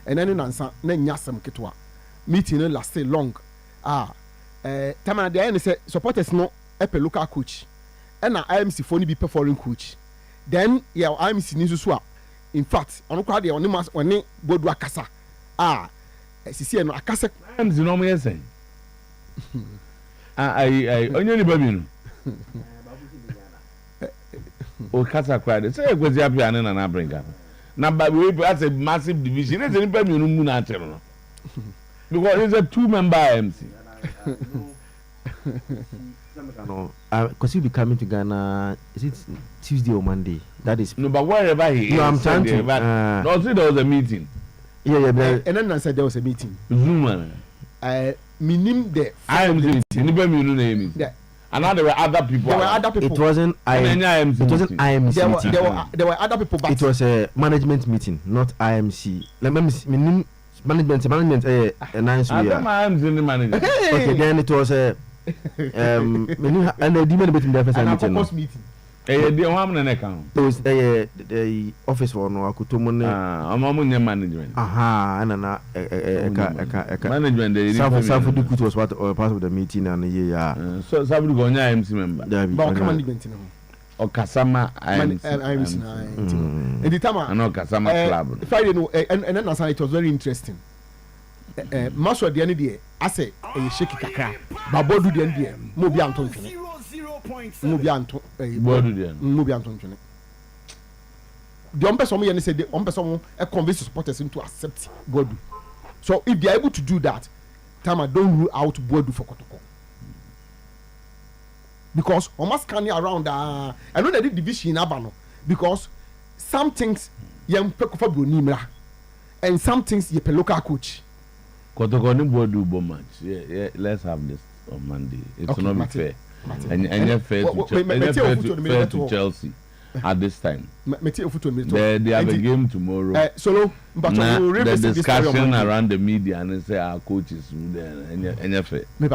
And then you answer, then yasam kitwa. Meeting lasted long. Timer the end say supporters no a local coach. And I IMC phone be foreign coach. Then yeah IMC needs to swap. In fact, on crowd on mas on bodu akasa. Sisi no akasa and no me say. I only baby no. O kasa crowd. Say go dia pia na bring am. Na baby that's a massive division. It's any baby no mu na achero no. Because it's a 2-member MC. No, because you'll be coming to Ghana. Is it Tuesday or Monday? That is no, but wherever he is. No, I'm trying to. No, see, there was a meeting. Yeah. And then I said there was a meeting. Zoom. Minim the. I am the name. And now there were other people. There were other people. It wasn't IMC. It wasn't IMC. There were other people. But it was a management meeting, not IMC. Management. A nice way. Okay, then it was a. And the demand between the first meeting. It was the office for no akutomone. Management. Management. Safu Dukut was part of the meeting and so Safu Gonya MC member. But management or Kasama IMC. And the time I know Kasama club. Friday no and then it was very interesting. Maswa the end there I say a shaky kakra babodu the end there mo bi anton twene mo bi anton bodu there mo bi anton twene the on person me say the on person convince supporters into accept bodu. So if they are able to do that, Tama don't rule out bodu for Kotoko, because almost can around I know that the division in Abano, because some things yem pekofa bronimra and some things ye pe local coach. Kotoko ni bodu bo match. Yeah, let's have this on Monday. It's okay, not fair. And fair to Chelsea at this time. They have a game tomorrow. Solo, but the discussion around the media and say our coaches and fair. I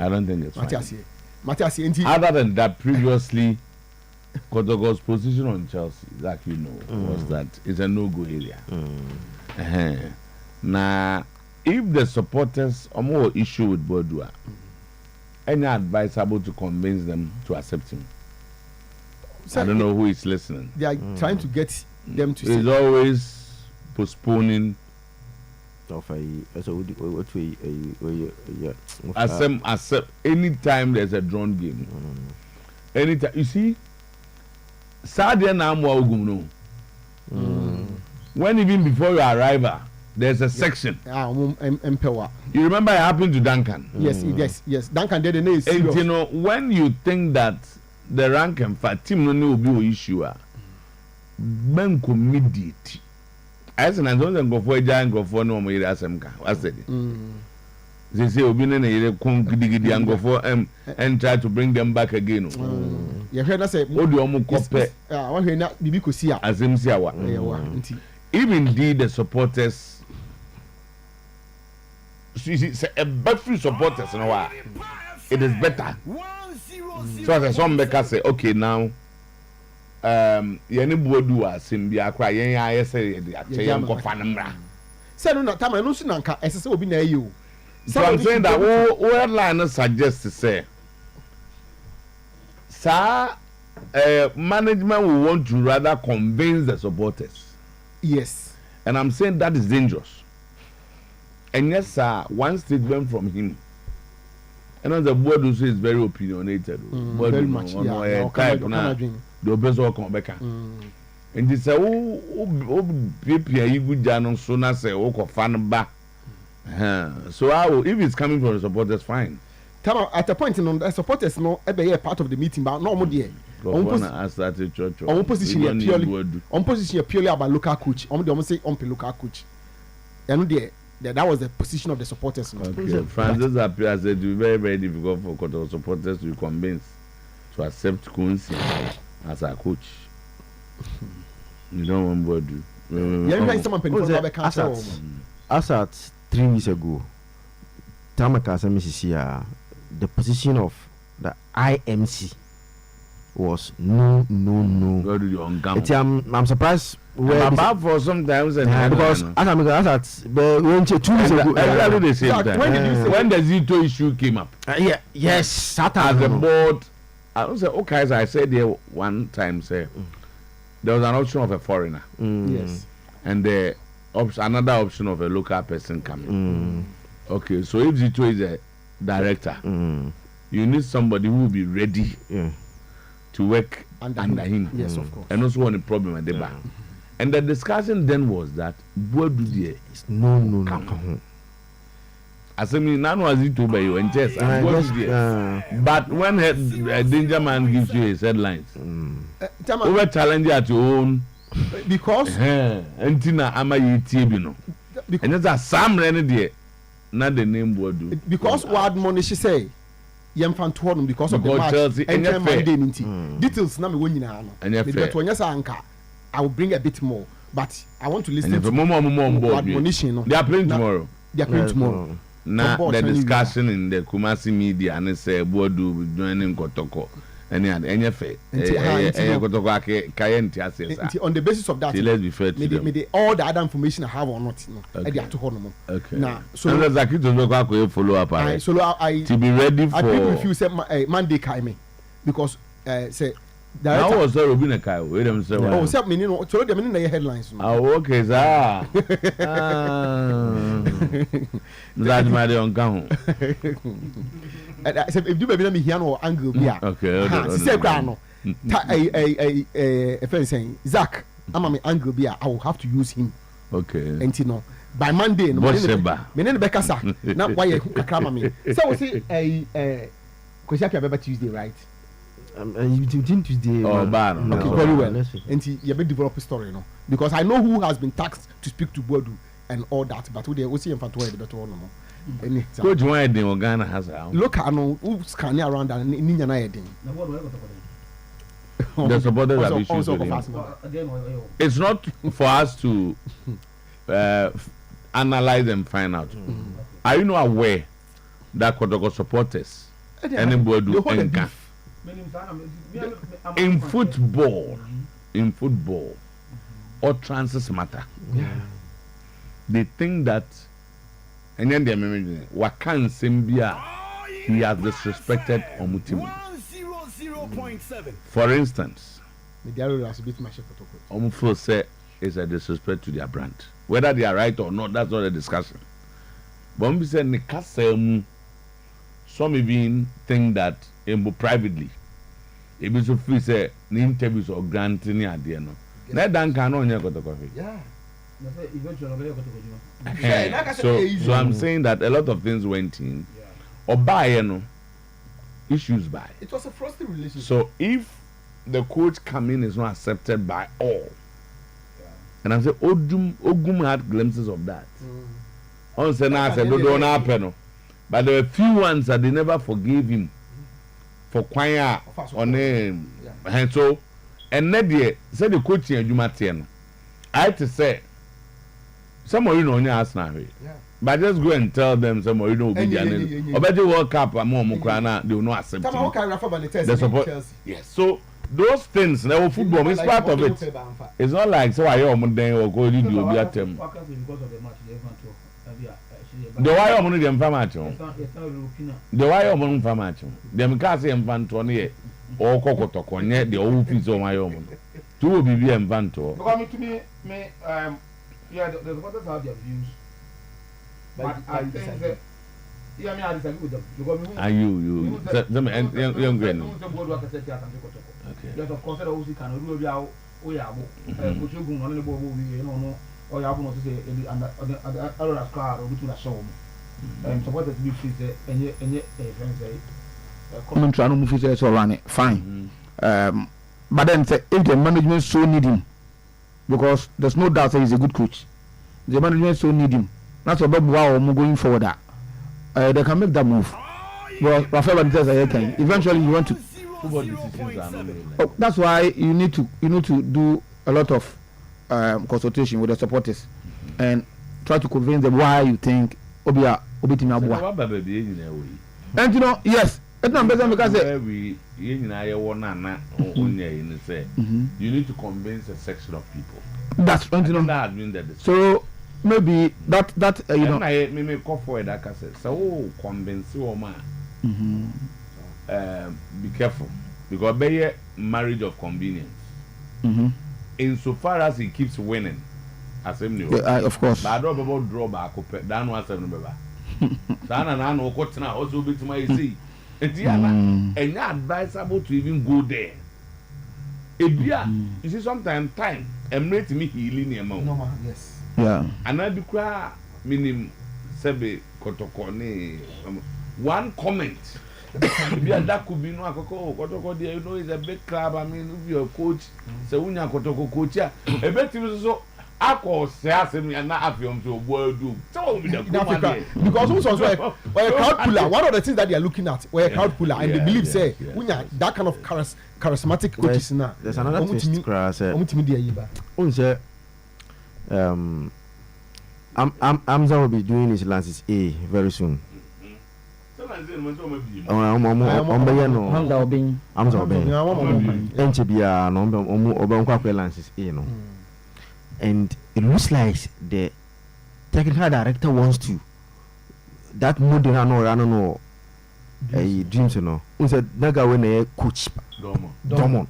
don't think it's Matthias. Other than that, previously Kotoko's position on Chelsea, like you know, was that it's a no-go area. Now, if the supporters are more issue with Bodua, any advisable to convince them to accept him? So I don't know who is listening. They are trying to get them to. He's always postponing of accept anytime there's a drawn game. Anytime you see Sadia Namwa Ogum no. When even before your arrival, there's a section. You remember it happened to Duncan? Yes. Duncan did an ace. And you know, when you think that the rank and fat team no will be issue, men committed. As an Anton go for a giant go for no more Asemka. I said it. They say Obin and go for and try to bring them back again. You heard us say, what do you compare? I want to not be because as him see even indeed the supporters. See, a better supporters in a while. It is better. So as some makers say, okay, now, anybody do a Simbia cry, I say, the Acheampong Fanamra. Say, no, time I know Sinanka, as I will be near you. So I'm saying that all airliners suggest to say, sir, management will want to rather convince the supporters. Yes. And I'm saying that is dangerous. And yes, sir, one statement from him. And on the board who says very opinionated. Very much. The best will come back. And they say, oh, people, you good Janon sooner say, oh, fan back. So if it's coming from the supporters, fine. At a point, the supporters know every part of the meeting, but no more dear. Opposition purely about local coach. Almost say on local coach. And that was the position of the supporters. Okay. Francis appears to be very, very difficult for the supporters to be convinced to accept Kunsi as a coach. You don't want to do. As at 3 weeks ago, Tamaka Mississippi, the position of the IMC was no. I'm surprised. About for sometimes because as at 2 weeks ago, when the Zito issue came up. Yes, as the board, I don't say okay. As I said there one time, say there was an option of a foreigner. Yes, and another option of a local person coming. Okay, so if Zito is a director, you need somebody who will be ready to work under him. Yes, of course. And also one problem at the back. And the discussion then was that what do they no. As I mean, none was it to by you and just but when a danger man gives you his headlines, over challenge at your own because and Tina Ama Yitibino. And that's a Sam Renedier, not the name would do. Because what money she say. Because of the match Chelsea, and details na me wonyina no but when yes anka I will bring a bit more but I want to listen to the they are playing tomorrow. Now the discussion in the Kumasi media and say Bodu joining Kotoko on the basis of that let's be fair to them. All the other information I have or not okay. Now so follow up to be ready for I think if you say Monday Kaime because say now was there Robina Kai wait them say oh say me no so them in the headlines okay sir that my on count if you be me here no angle bia okay say kwa no a friend saying Zach I'm my angle bia I will have to use him okay and you know by Monday no me ne be kasa na why you kakra me so we say Kosiaka be Tuesday right Tuesday okay very well and you be develop a story no because I know who has been tasked to speak to Bodu and all that but we see him fatwa the better one no coach why dey Ghana has look I know who scan around and ninya na yedin the supporters have issues with him. It's not for us to analyze and find out. Are you not aware that Kotoko supporters anybody do enka in football all transfers matter. They think that and then they're memory Wakan Simbia he has disrespected Omutimu. For instance, Omufo say is a disrespect to their brand. Whether they are right or not, that's not a discussion. But when we say Nikasemu, some even think that privately, if you so free say the interviews or granting the idea no. That dan can on your coffee. Yeah. So I'm saying that a lot of things went in. Or by issues by. It was a frosty relationship. So if the coach coming is not accepted by all, and I'm saying Ogum had glimpses of that. On say now said don't happen, but there were few ones that they never forgave him for choir on him. And so and Nadia said the coach in Jumatian. I had to say some of you know Arsenal. But just go and tell them some of you know be their name. Or better World Cup and more Mukrana, they will not accept it. Yes. So those things now football is part of it. It's not like so I am or go to do be at them. The why am on them famacho. The why am on famacho. Them can't say infanto near or Kokotoko near the old piece of my own. Two will be infanto. To me, yeah, the supporters have their views. But I think that yeah, I disagree with them. And you young okay. Yes, of course, I also can rule out put you on the board, you know, or you have not to say other car or between a show. And supported to be free and yet, friends say, comment to move it or run it, fine. But then if the management so need him, because there's no doubt that he's a good coach, the management so need him. That's what wow going forward that they can make that move. Well, Rafael Benitez eventually you want to. That's why you need to do a lot of consultation with the supporters and try to convince them why you think Obia Obitimi Abua. And you know, yes, it's not better because you need to convince a section of people. That's right. So maybe that you know. I may call for that cassette. So convince you, man. Be careful because be a marriage of convenience. Insofar as he keeps winning, as him of course. But I don't about draw back. Down 1-7 Sana na no kotena also be to my see. And yeah, advisable to even go there. You see, sometimes time emulate me healing your mouth. No, yes. Yeah. And I do cry minim sebe kotokone one comment. That could be no kotoko there, you know, it's a big club. I mean, if you're a coach, so when you're kotoko coach, a bit so I call say and not have him to world do. Tell me because also we're a crowd puller. One of the things that they are looking at, we're a crowd puller, and they believe when you're that kind of charismatic coaches now. There's another twist, Kras. Amza will be doing his Lances A very soon. And it looks like the technical director wants to that modern I don't know dreams, you know. Said Naga when a coach Domon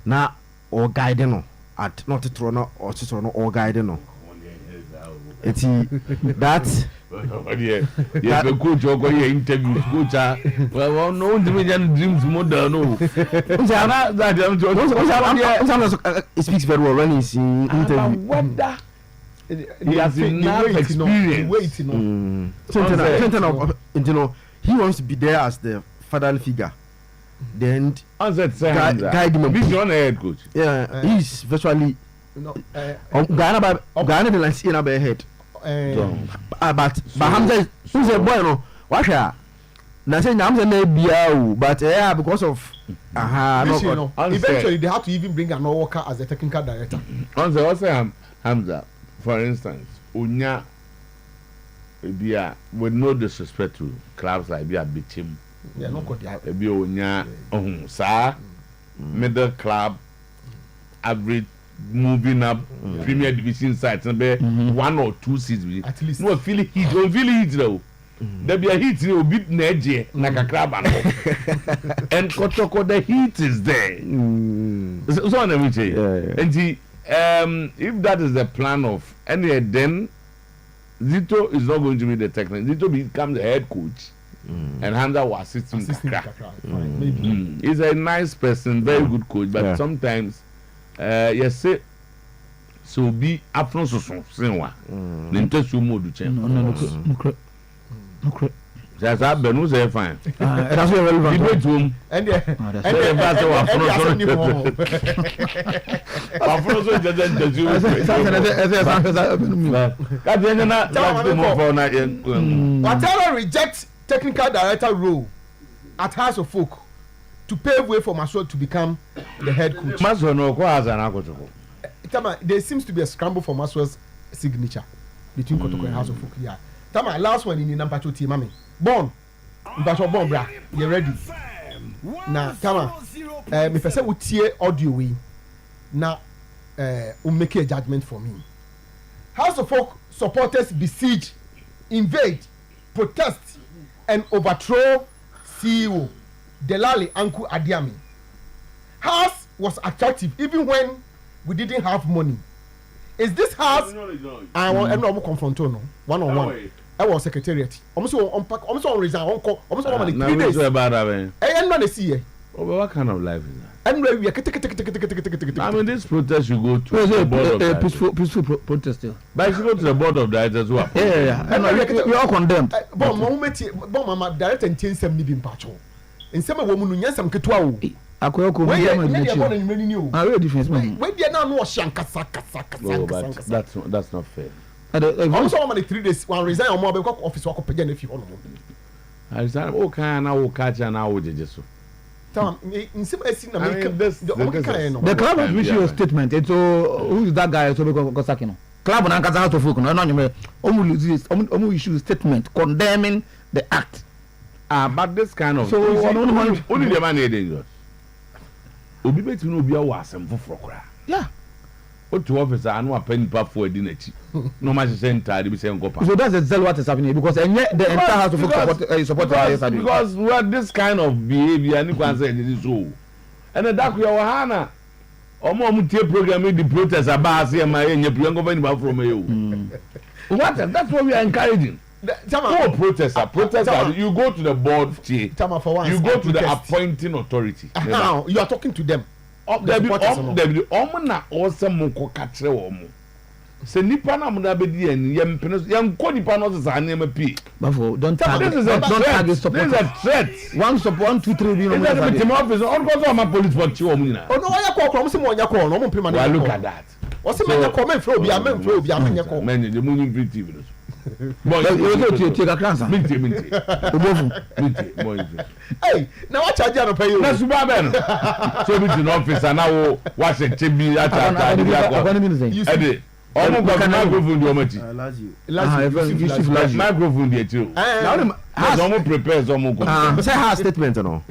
now or guiding at not a trono or Citrono or guiding. It's that. Yeah, the coach or go here interview coach. Well, no dreams modern. No, it speaks very well when he's in interview. He has enough experience. You know, he wants to be there as the fatherly figure. Then guide him. He's on head coach. Yeah, he's virtually Ghana the lines in our head. But Hamza is a boy, no. Watch her. Now saying Hamza may be out, but because of eventually they have to even bring an worker as a technical director. Also, Hamza, for instance, Unya with no disrespect to clubs like Bia Bichim. Yeah, no good. Be Unya, sir, middle club, average. Moving up Premier Division sides, 1 or 2 seasons. At least no feel it though. There be a heat will beat Nedje like a crab and Kotoko, the heat is there. So on every day. And if that is the plan of any, then Zito is not going to be the technical. Zito becomes the head coach, and Hamza was assisting. He's a nice person, very good coach, but sometimes, yes, say. So be upfront so sinwa. Ninte su modu chen. No. That's how Benu say fine. That's very relevant. Debate room. And that's what Whatever reject technical director role at House of Folk to pave way for Maswell to become the head coach. Maswell no ko as an akochoko. There seems to be a scramble for Maswell's signature between Kotoko and House of Folk. Yeah. Tama, last one in the number 2 team, mami. Born. Born, bra. You ready? Now, Tama, me pese we tie audio we. Now, we make a judgment for me. House of Folk supporters besiege, invade, protest, and overthrow CEO Delali Anku Adiami. House was attractive even when we didn't have money. Is this house? I want to confront no one on one. I was secretariat. Almost on resign. Almost on 3 days. I not see here. What kind of life is that? Anyway, we are. I mean, this protest you go to the board of peaceful protest still. But you go to the board of directors who are. Yeah. We are condemned. But Mama director and change some living patch. In some woman, yes, some ketwa. Defense man. Where they now know Shankasa. That's not fair. Also, on 3 days, one resign on mobile office work up again if you want to. I said, oh, can I catch an hour? Just the club has issued a statement. And so, who is that guy? So, Kosakino. Club and Ankasa to Fuku. No, issue a statement condemning the act. But this kind of. So, only the man is dangerous. Obi beti no obi awo asem foforo kora. Yeah. Otu officer anu apani pa for edi nachi. No ma se ntade bi se nkopa. So that's exactly what is happening because the entire house of support because what this kind of behavior ni kwan say dey so. And that we are hana. Omo tie program the protest about say ma enye plan government ba from you. What that's what we are encouraging. Protester, you go to the board, you go to the appointing authority. Now you are talking to them. There be na awesome moko katre omo. Se nipa na muna be di en yem ko nipa no se ane ma pi. Bafo don't target. This is a threat. One support 1 2 3 be no. Is that the team office on go to my police for chi omo nyina. Oh no ya ko mo se mo nya ko no mo pima na. Look at that. O se me nya ko men fro obi a men fro obi a nya ko. Men the munyin free TV. Boy, you go to take a class. Minty. Hey, now what charge you pay you? Na suba ben. So be in office and now watch it TV at that. Ede. Omo go microphone di omati. Microphone di echo. Now omo prepare omo go. Say her statement no.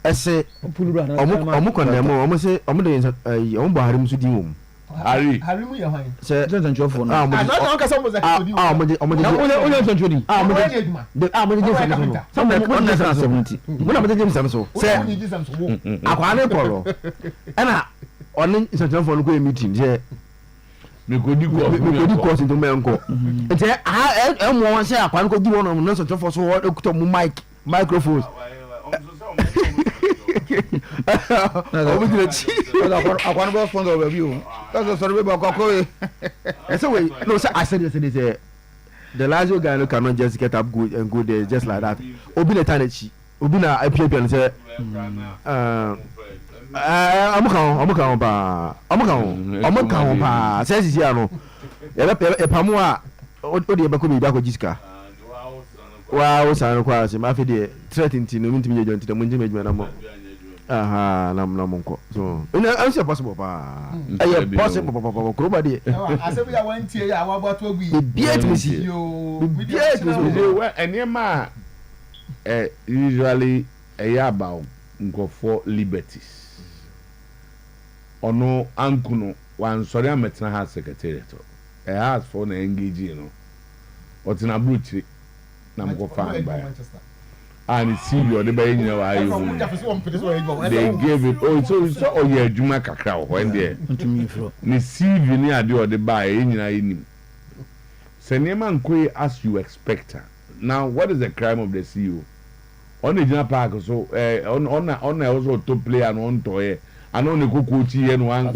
Ese omo condemn omo say omo dey omo Buhari musu di wom. Harry mu ya hwan se president for no na ka say mo zakodi onye century some on na 70 mo na bejem sam so se akwale polo na on century for no go meeting je me go di course into menko nti mo se akwale ko di won no century for so okuto mu microphones Akwanbo sponsor of you. That's sorry about Koko. So wait, no, sir, I said yesterday the Lazio guy cannot just get up good and go there just like that. Obi na tanechi. Obi na IPP and say amuka pa. Says here no. E pamu a odi e bako bi da ko jiska. Wow, sana kwa se ma fe de threatening no mintimi je jonti de munje mejuma na mo. Aha, nam nko. So, I'm sure possible pa. Possible kroba de. I say we are one tier ya wa to agui. The beat me see. Enema usually about nkofo liberties. Ono ankuno wan sorry ametna ha secretariat. E has for na engage no. Otina bruchi na mkofa mba. and CV or the bay you know I they gave it so Juma kakra when there ni CV ni ade or the bay in Senema Nkwe as you expect her. Now what is the crime of the CEO? On the Juna Park so on also top player and on to and on the Kukuchi and one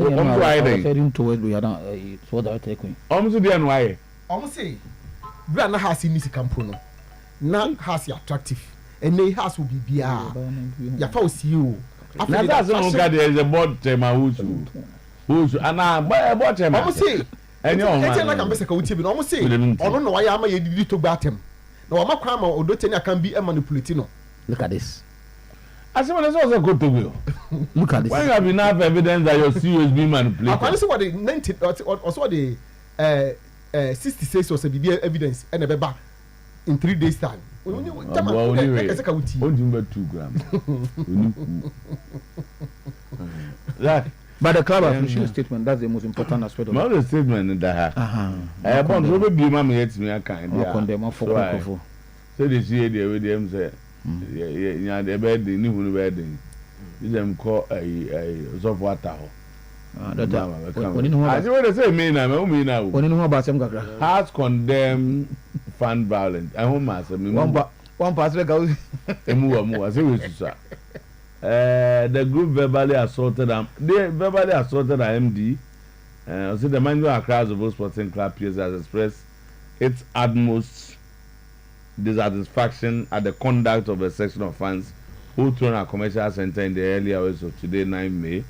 heading towards we are not so that taking almost the NY almost say we are not has in this campuno now has attractive and they has will be bia ya fa CEO na that's no got there is a board tema who's and board tema almost say and you like am be ka no almost say ono no why am ye didi to gbatem na wa makwa ma odoteni can be manipulate no. Look at this. I said, well, also good to go. Look at this. When you have enough evidence that your CEO is being manipulated. I see what the 90 also what the 66 was a evidence and a back in 3 days time. Only 2 grams. That. But the club official statement, that's the most important aspect of it. Not the statement that I want to be mammy yet me a kind. So they see the way them say. Yeah, the bed, the new wedding. Them call a soft water. I want to say, me now. When you know about some has condemned fan violence. I want master. One pastor goes. The group verbally assaulted them. They verbally assaulted the MD. So the manager across the Sporting Club has expressed its utmost dissatisfaction at the conduct of a section of fans who turned a commercial center in the early hours of today, 9 May,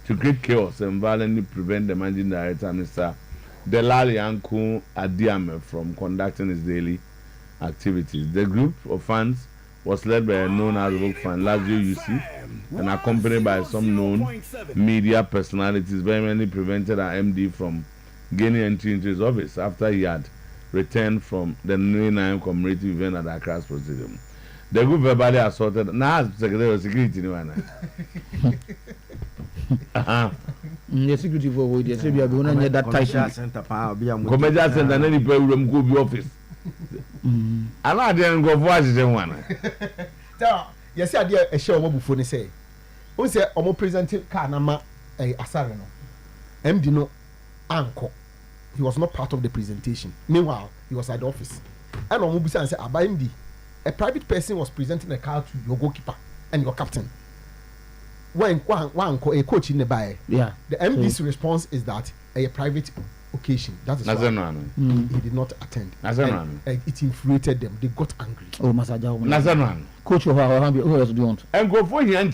to create chaos and violently prevent the managing director, Mr. Delali Anku Adiame, from conducting his daily activities. The group of fans was led by a known Azbuk fan, Lazio UC, and accompanied by some known media personalities, vehemently prevented our MD from gaining entry into his office after he had returned from the New commemorative event at Accra's Presidium. The group verbally assaulted. Now, Secretary of Security, the security for the Serie A, we that tight center. Commercial center, and any room go be office. And I didn't go for one. Yes, I did a show before they say. Who said, almost presented Kanama a Asareno? MD no uncle. He was not part of the presentation. Meanwhile, he was at the office. And on Mubusa said, Abayindi, a private person was presenting a card to your goalkeeper and your captain. When a coach in the bay, yeah. The MD's response is that a private occasion. That is why he did not attend. And it infuriated them. They got angry. Oh, Masaja. Nazaran. Coach, who else do you want? And go for you and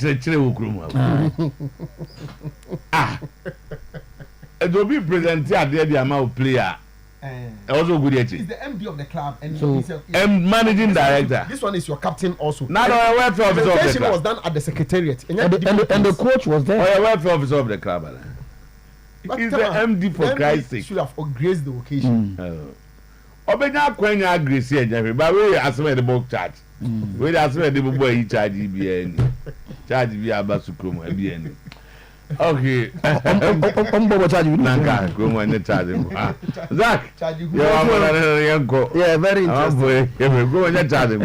it will be presented at the amount of player. Also good at it. He's the MD of the club and so, he's and managing director. This one is your captain also. Now the welfare officer of the club was done at the secretariat. And the coach was there. Or welfare officer of the club. He's the MD for Christ's sake. Should have graced the occasion. Obenya kwenya grace here, but we ask me the book charge. We ask me the boy charge BN. Charge be abasukrum BN. Okay. Nanka, go on the charging. Zach, yeah, very interesting. Go on the charging.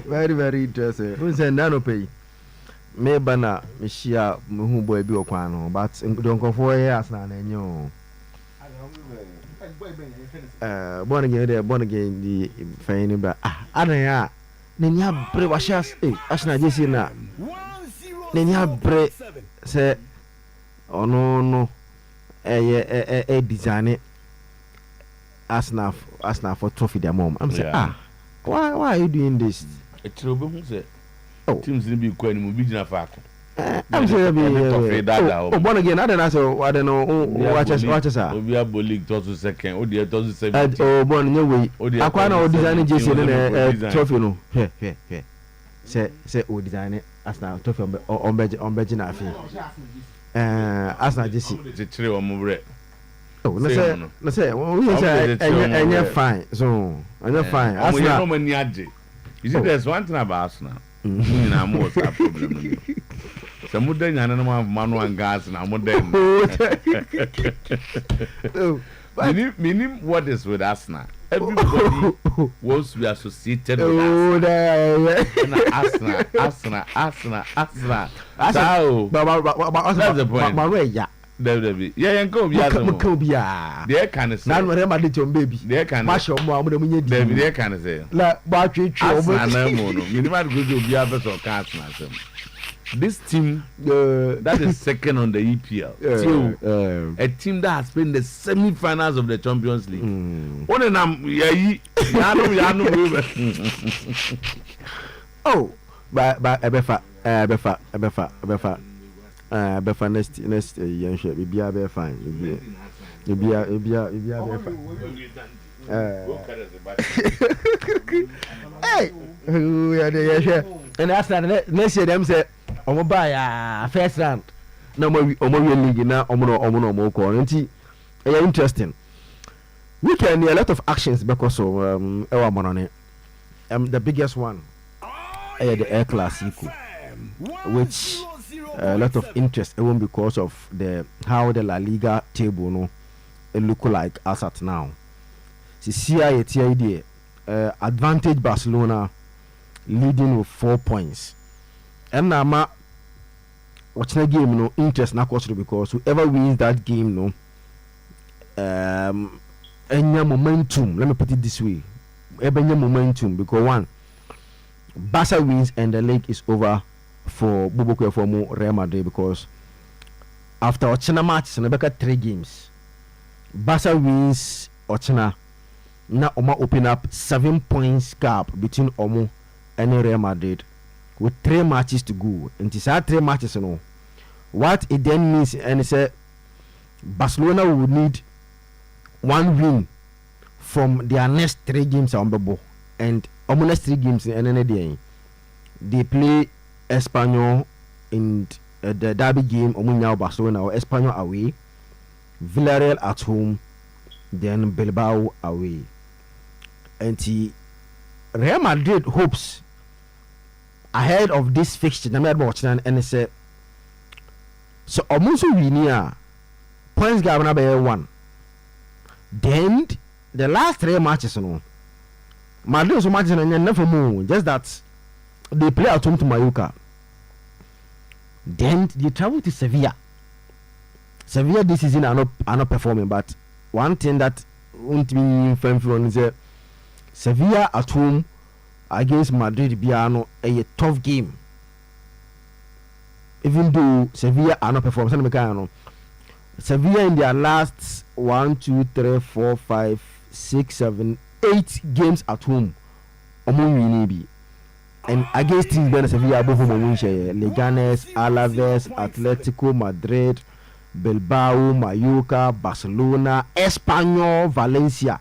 Very, very interesting. Who's a nano pay? Maybe na Mishia Muhu be Oquano, but don't go for years now. Born again, the Fanny, but I don't know. Nenya Brewashas, Ashna Jessina. Nenya bre say oh no a design asna for trophy their mom. I'm saying why are you doing this? It's trouble who say teams be quite mobile fact. I'm saying born again. I don't know watch us we are bowling to second oh dear to 7 oh born new way akwana design Jesse in trophy no here say o design asna trophy on beji na afi asna Jesse the three o mo bre oh na say we say enye fine so enye fine asna no mani age you see there's one thing about Arsenal na mo that problem so mo den yana na manu an gas na mo den meaning what is with Arsenal everybody wants to be associated with Arsenal. So that's the point. Yeah, go be there can say. Now remember the John baby. There can there can say. La battery minimum go to be a this team that is second on the EPL. A team that has been in the semi-finals of the Champions League. Oh, but Befa next young ship be a fine. Be hey, who are the and that's next year them say omo buy first round na omo league na omo ko nti interesting weekend a lot of actions because of our monone the biggest one the El Clasico, which a lot of interest even because of how the La Liga table no it look like as at now. See idea advantage Barcelona leading with 4 points. And now watching the game no interest na course because whoever wins that game no any momentum, let me put it this way, any momentum because one Barca wins and the league is over for Buboko for Real Madrid because after Ochina match and about 3 games Barca wins Ochina now Oma open up 7 points gap between Omo and Real Madrid with 3 matches to go. And it's 3 matches, you know. What it then means, and it said Barcelona would need 1 win from their next 3 games on the ball. And Omo next 3 games in any they play Espanyol in the derby game. Omo now Barcelona or Espanyol away, Villarreal at home, then Bilbao away. And Real Madrid hopes ahead of this fixture. I made watching and they said so almost we points gap number 1. Then the last 3 matches, you know, Madrid so matches and never move. Just that they play at home to Mallorca. Then they travel to Sevilla. Sevilla this season are not performing, but one thing that won't be from is Sevilla at home against Madrid Biano a tough game. Even though Sevilla are not performing, Sevilla in their last 1, 2, 3, 4, 5, 6, 7, 8 games at home, and against teams better Sevilla above Leganes, Alaves, Atletico Madrid, Bilbao, Mallorca, Barcelona, Espanyol, Valencia.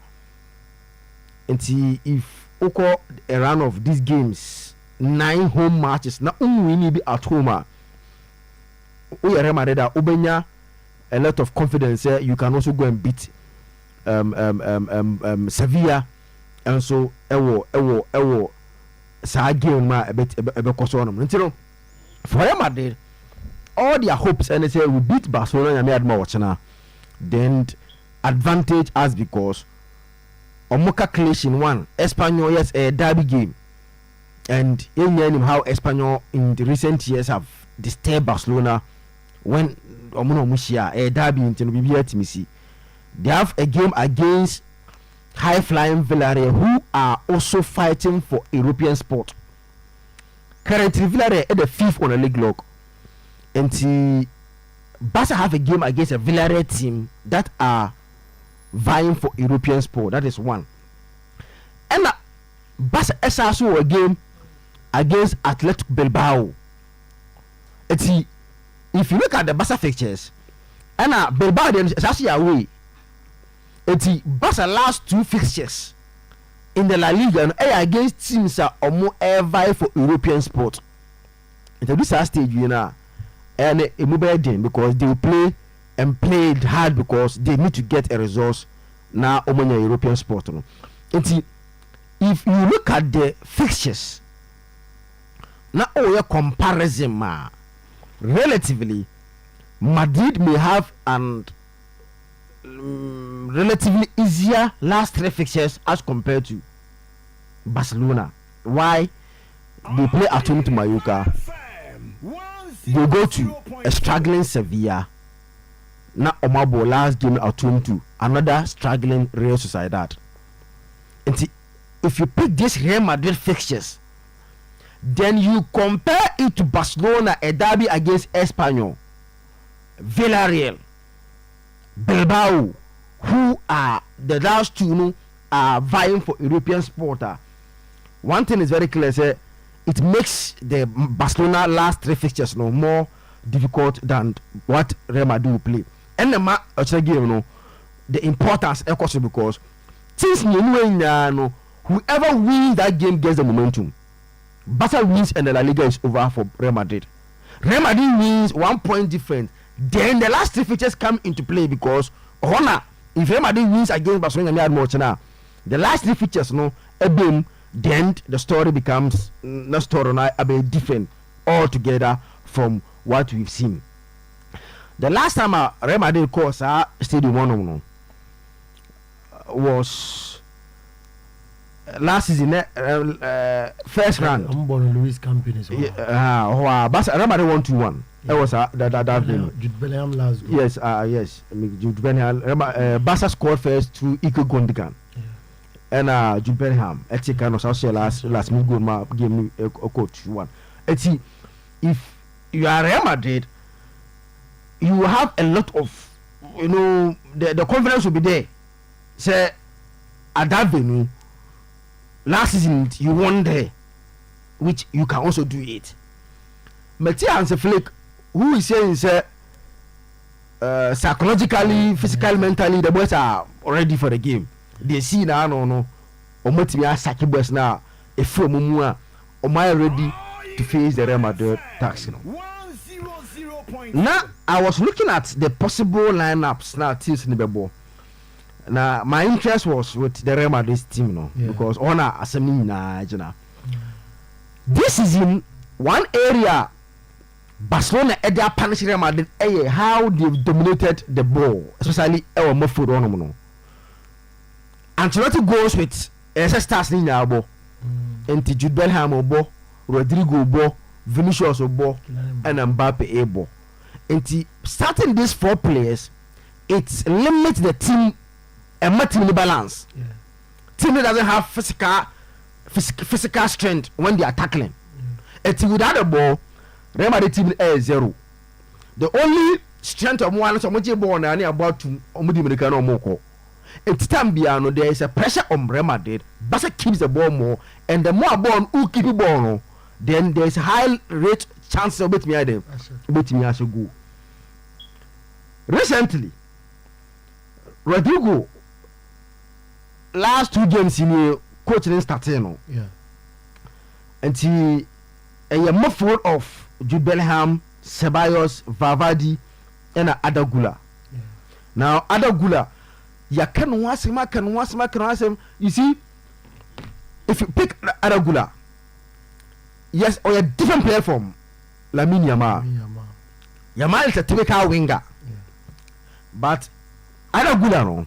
And see if Oko a run of these games 9 home matches now we need be at home. Oyerepa Ubenya a lot of confidence. You can also go and beat Sevilla, and so ewo sa game ma a bit koso for Real Madrid all their hopes and they say we beat Barcelona and made more watching then advantage us because Omoka calculation 1 Espanyol yes a derby game and you know how Espanyol in the recent years have disturbed Barcelona when Omono Mushia a derby in Tenerife. They have a game against high flying Villarreal who are also fighting for European sport. Currently Villarreal at the 5th on the league log, and Barca have a game against a Villarreal team that are vying for European sport. That is one. And Barca has also a game against Athletic Bilbao. If you look at the Barca fixtures, and Bilbao is actually away. Barca last 2 fixtures in the La Liga against teams are almost vying for European sport. Into this stage, you know, and a mobile game because they will play and played hard because they need to get a resource now on European sport. If you look at the fixtures now, your comparison, relatively, Madrid may have relatively easier last 3 fixtures as compared to Barcelona. Why? They play at home to Mallorca. They go to a struggling Sevilla. Now Omabo last game at home to another struggling Real Sociedad. And if you pick these Real Madrid fixtures, then you compare it to Barcelona, a derby against Espanyol, Villarreal, Bilbao, who are the last two are vying for European sport. One thing is very clear, say, it makes the Barcelona last 3 fixtures more difficult than what Real Madrid will play. And the game, the importance echoes because since whoever wins that game gets the momentum. Barca wins and the La Liga is over for Real Madrid. Real Madrid wins 1 point difference. Then the last 3 features come into play because if Real Madrid wins against Barcelona, the last 3 features then the story becomes a bit different altogether from what we've seen. The last time Real Madrid course Stadium 1 was last season, first round. Luis Campini. Real Madrid 1-1. That was that game. Jude Bellingham last goal. Yes. Jude Bellingham. Barca scored first through Iko Gundogan. And Jude Bellingham. Etika was also last minute goal game coach 1. If you are Real Madrid, you will have a lot of the confidence will be there. Say at that venue. Last season you won there, which you can also do it. Mathieu Hansi Flick, who is saying psychologically, physically, mentally, the boys are ready for the game. They see now no Omotimia Saki boys now a few mumua ready to face the Real Madrid tax. Now I was looking at the possible lineups now teams in the ball. Now my interest was with the Real Madrid team, because honor assembly this season one area Barcelona their punish Real Madrid how they've dominated the ball, especially our midfield on Ancelotti goes with stars in Yabo and Jude Bellingham obo, Rodrigo obo, Vinicius obo, and Mbappe able. And starting these 4 players, it limits the team and team balance. Team that doesn't have physical strength when they are tackling. A team without the ball, Real Madrid team is 0. The only strength of one is ball and about to Americano Moko. It's time beyond there is a pressure on Real Madrid. Barca keeps the ball more, and the more ball who keep the ball, then there is a high rate chance of beating them. Beating us go. Recently, Rodrigo last 2 games in the coaching starting. And he a muffle of Jude Bellingham, Ceballos, Valverde, and Adagula. Now Adagula, you see, if you pick Adagula, yes, or a different player from Lamine Yamal. Yamal is a typical winger, but Adagula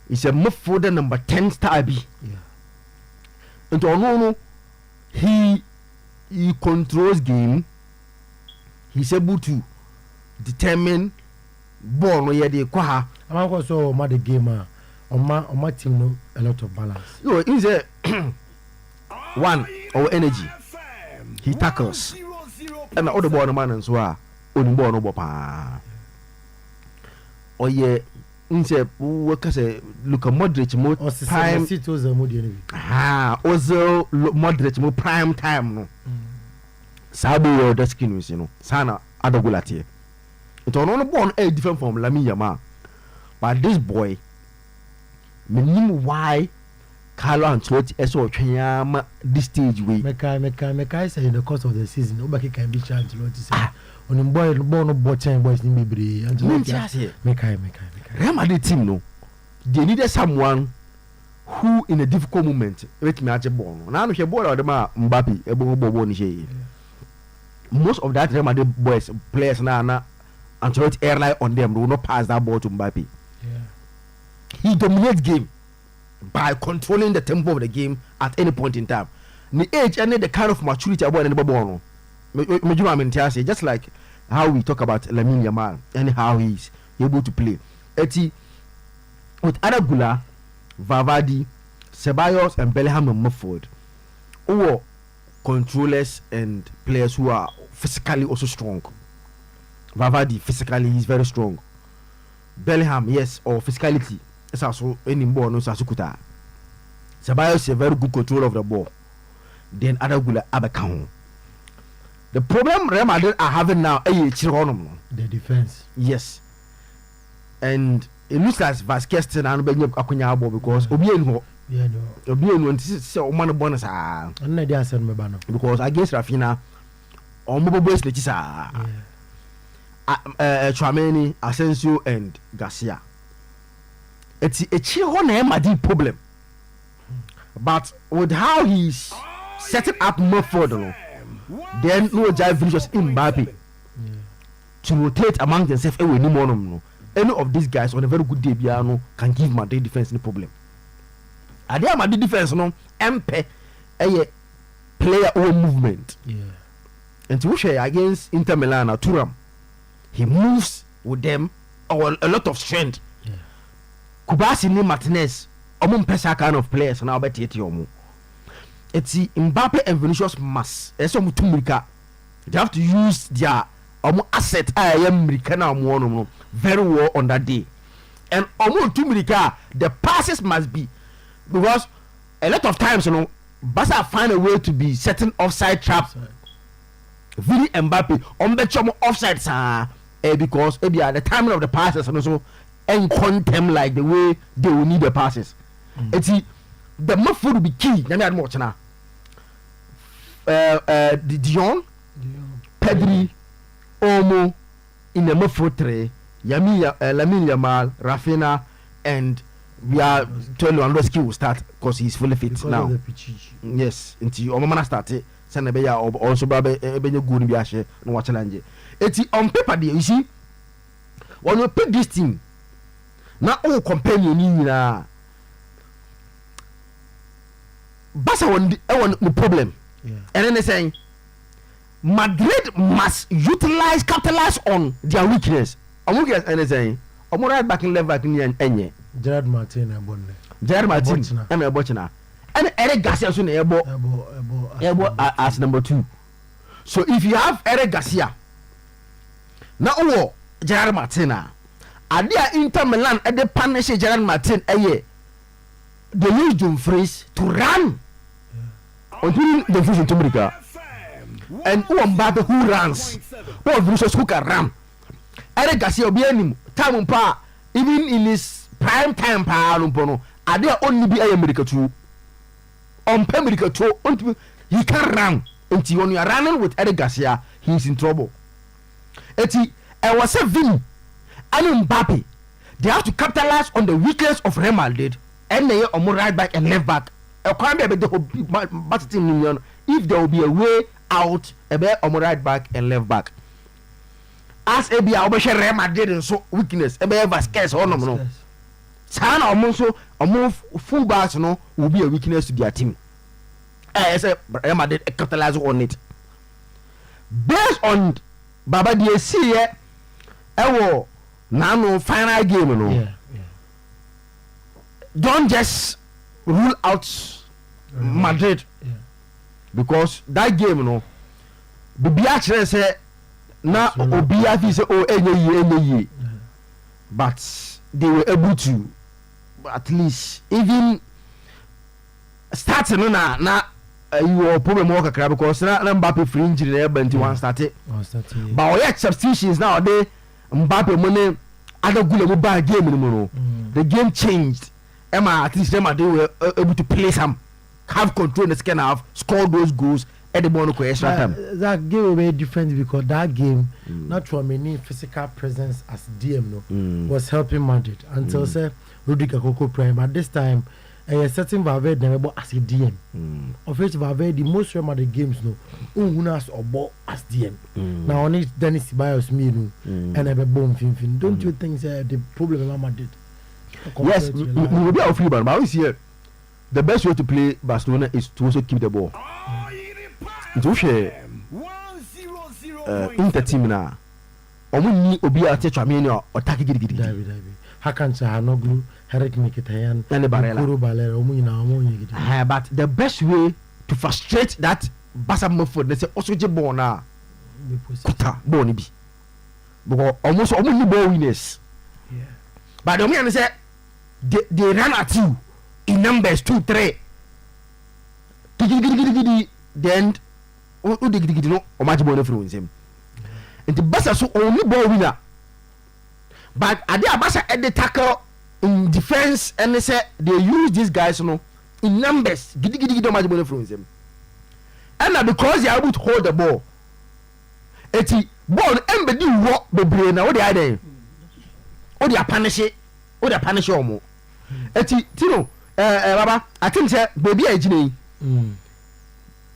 is a midfielder number 10 star B. And he controls game. He's able to determine ball where they kwa. I'm also the game. On my team no a lot of balance. No, he's a one or energy. He tackles. And all the ball man and so on ball no bopa. Oh yeah. Inse work as a look a moderate more prime. Also moderate more prime time no. Sabi your deskins, Sana Adagulati. It on born a different from Lamine Yamal. But this boy, why Carlo and Swat so this stage we Mekai say in the course of the season, nobody can be chance to say on the boy born of bottom boys in Mibri and Mekai. Real Madrid team no, they needed someone who in a difficult moment make me at a ball. Now we ball or the Mbappe, most of that Real Madrid boys players now Ancelotti airline on them. They will not pass that ball to Mbappe. He dominates game by controlling the tempo of the game at any point in time. The age and the kind of maturity about any ball. Just like how we talk about Lamine Yamal and how he's able to play. With Aragula, Vavadi, Ceballos, and Bellingham and Mumford, who controllers and players who are physically also strong. Vavadi, physically, he's very strong. Bellingham, yes, or physicality. It's also any ball, no Sasukuta. Ceballos is a very good control of the ball. Then Aragula Abakang. The problem Real Madrid are having now is the defense. Yes. And it looks like Vasquez and Benjamin Akunyabo because Obieno. Yeah, no. Obieno is a man bonus. Because against Rafinha, on mobile boys, Chouameni, Asensio, and Garcia. It's a chill problem. But with how he's setting up more further, then no jive Vinicius Mbappe to rotate among themselves. Any of these guys on a very good day can give Madrid defense no problem. At the Madrid defense, MP a player own movement. And to share against Inter Milan or Turam, he moves with them or a lot of strength. Kubasi ni Martinez, pesa kind of players now bet it yomu. It's Mbappe and Vinicius must. They have to use their asset. I am American very well on that day. And the passes must be because a lot of times Barca find a way to be setting offside trap. Vini Mbappe offside because at the timing of the passes and also contempt like the way they will need the passes. It's the midfield will be key. Dion, Pedri, Omo in the midfield three, Lamine Yamal, Rafinha, and we are telling Lewandowski will start because he's fully fit because now. Yes, until Omamana started. Senebeya also Babe good biashe no watch challenge. It's on paper there, you see. When you pick this team, now all companion na Barca want the problem. And then they say Madrid must capitalize on their weakness. I'm going to say I'm right back in left back in Enye. Gerard Martin and Bonne. Gerard Martin and Bochina. And Eric Garcia soon able as number 2. So if you have Eric Garcia, now Gerard Martina, are there Inter Milan at the punish Gerard Martin a year? They use Dumfries to run until the fusion to America. And Mbappe who runs, or Vinicius who can run. Eric Garcia be any time pa even in his prime time pa are there only be America too. On America too, he can run. Until when you are running with Eric Garcia, he is in trouble. I was a Vini and Mbappe. They have to capitalize on the weakness of Real Madrid and they are more right back and left back. If there will be a way out, a bit on right back and left back. As a be Real Madrid and so weakness, a bit Vasquez or no. Sana also a move full backs will be a weakness to their team. As a Real Madrid capitalize on it. Based on Baba DSC, now final game, don't just rule out Madrid because that game, the Biachre say now Obiafi say but they were able to at least even starting na you are problem work because na Mbappe free injury but one started but all substitutions nowadays Mbappe money other good bad game the game changed at least them they were able to play some have control in the second half score those goals at the moment extra time. That game was very different because that game not from any physical presence as DM was helping Madrid until say Rodrigo Coco Prime. But this time a certain Valverde never as a DM. Of which Valverde most Real Madrid games no unas or ball as DM. Now only Dennis Ceballos me no and ever bomb fin. Don't you think the problem with Real Madrid? Yes, we will be out free, but I here. The best way to play Barcelona is to also keep the ball. To share Inter team now. Omuni obi ate champion or attack gidi. Hakan Chahanoglu, Herek Mkhitaryan, and Barella. But the best way to frustrate that Barca Moford, they say also Jebona Kuta Bonibi. Because almost all the ball winners. But the man say they ran at you in numbers 2-3. Then o digidi no o match ball from him. And the Barca so only ball winner. But at the Barca at the tackle in defense and they say they use these guys no in numbers. Gidi don't match ball from him. And because they are able to hold the ball. Eti ball embedi wo bebre na what they are there. O they punish omo. Eti tino baba I think say baby agine.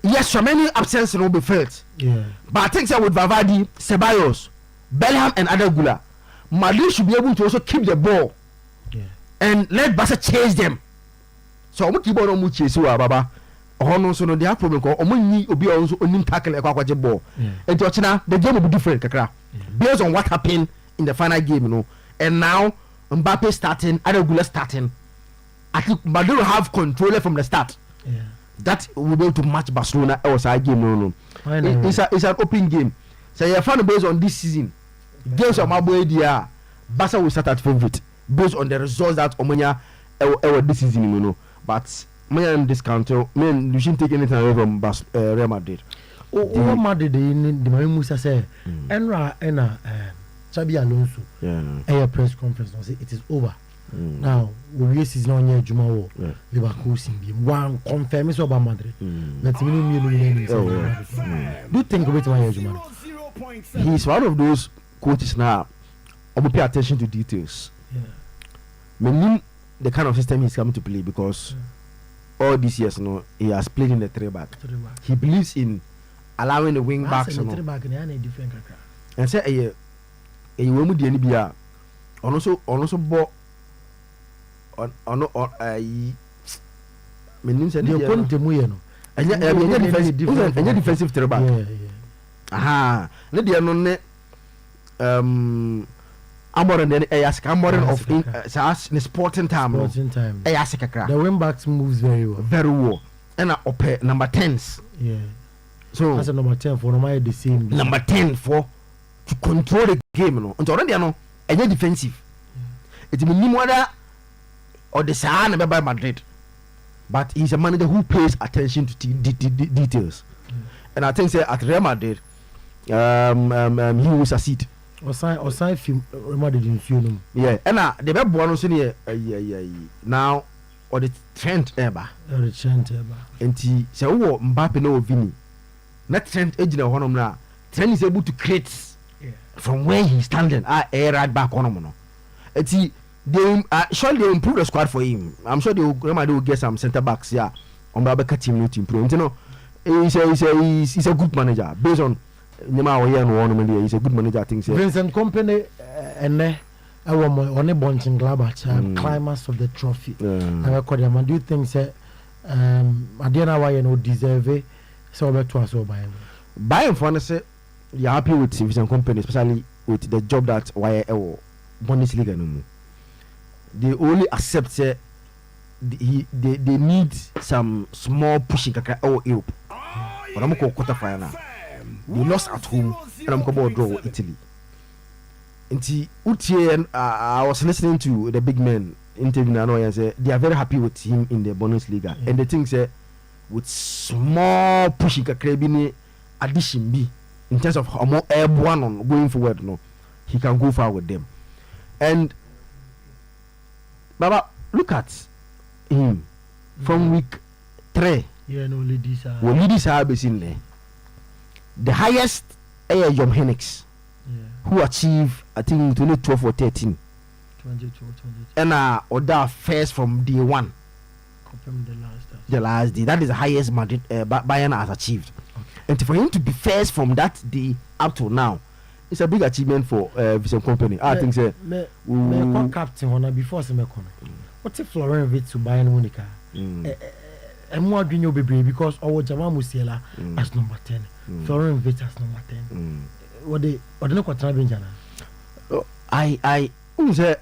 Yes, so many absences will be felt. Yeah. But I think that with Valverde, Ceballos, Bellingham and Adegula, Madrid should be able to also keep the ball. Yeah. And let Barca chase them. So we keep on chase baba. No, so they have problem called Omuni Obi also onim tackle a quack ball. And the game will be different, kakra. Based on what happened in the final game, you know. And now Mbappe starting, Adegula starting. I think Madrid will have control from the start. Yeah. That will be able to match Barcelona outside game. No. It's an open game. So you're fan based on this season. Games of Mabo Edia, Barca will start at favorite based on the results that Omonia this season. You know. But man discount. Man, you shouldn't take anything away from Real Madrid. Real Madrid, the Musa say, Enra Xabi Alonso. A press conference. It is over. Now we season on here Jumawo Liverpool Simbi one confirm is over Madrid. That's me. Do you think about my Juma? He's one of those coaches now. I will pay attention to details. Meaning the kind of system he's coming to play because all these years, he has played in the 3-back. He believes in allowing the wing backs. And say a woman the NBA also bought. On meaning say the point no anya defensive three-back. Aha ne dia no ne Amorin then Amorin of SAS in sporting time the wing backs moves very well and up number 10s so that's a number 10 for normal the same number 10 for to control the game no and already no anya defensive it mean whether or the Sahara by Madrid, but he's a manager who pays attention to details, and I think say at Real Madrid, he will succeed. Or sign film Real Madrid in film. Yeah, and the best one also here. Now, or the Trent Eba. And he say, "Oh, Mbappe no Vini." Not Trent Ejina one now. Trent is able to create from where he's standing. Right back on him. And he. They surely they improve the squad for him. I'm sure they will get some centre backs. Yeah, on Babaka team to improve. You know, he's a good manager based on he's a good manager. I think. Vincent Kompany and on a bunch in Gladbach climax of the trophy. Do you think say Adriana Wayne deserve it? So back to us or Bayern for say you're happy with Vincent Kompany, especially with the job that Bundesliga no. They only accept they need some small pushing or Europe. But I'm going quarter final. They lost at home and I'm going to draw with Italy. And I was listening to the big man interview and say they are very happy with him in the Bundesliga. And the thing say with small pushing addition B in terms of how more airborne on going forward, he can go far with them. And Baba, look at him from week 3. Ladies are in there. The highest John Henix, who achieved I think 12 or 13. 22. And Oda first from day one. the last day. That is the highest Madrid Bayern has achieved. And for him to be first from that day up to now, it's a big achievement for Vision Company. I think so. Me captain before what's if Florian Wirtz to Bayern Munich? And more Guinea baby because our Jamal Musiala as number 10, Florian Wirtz as number 10. What they know what I say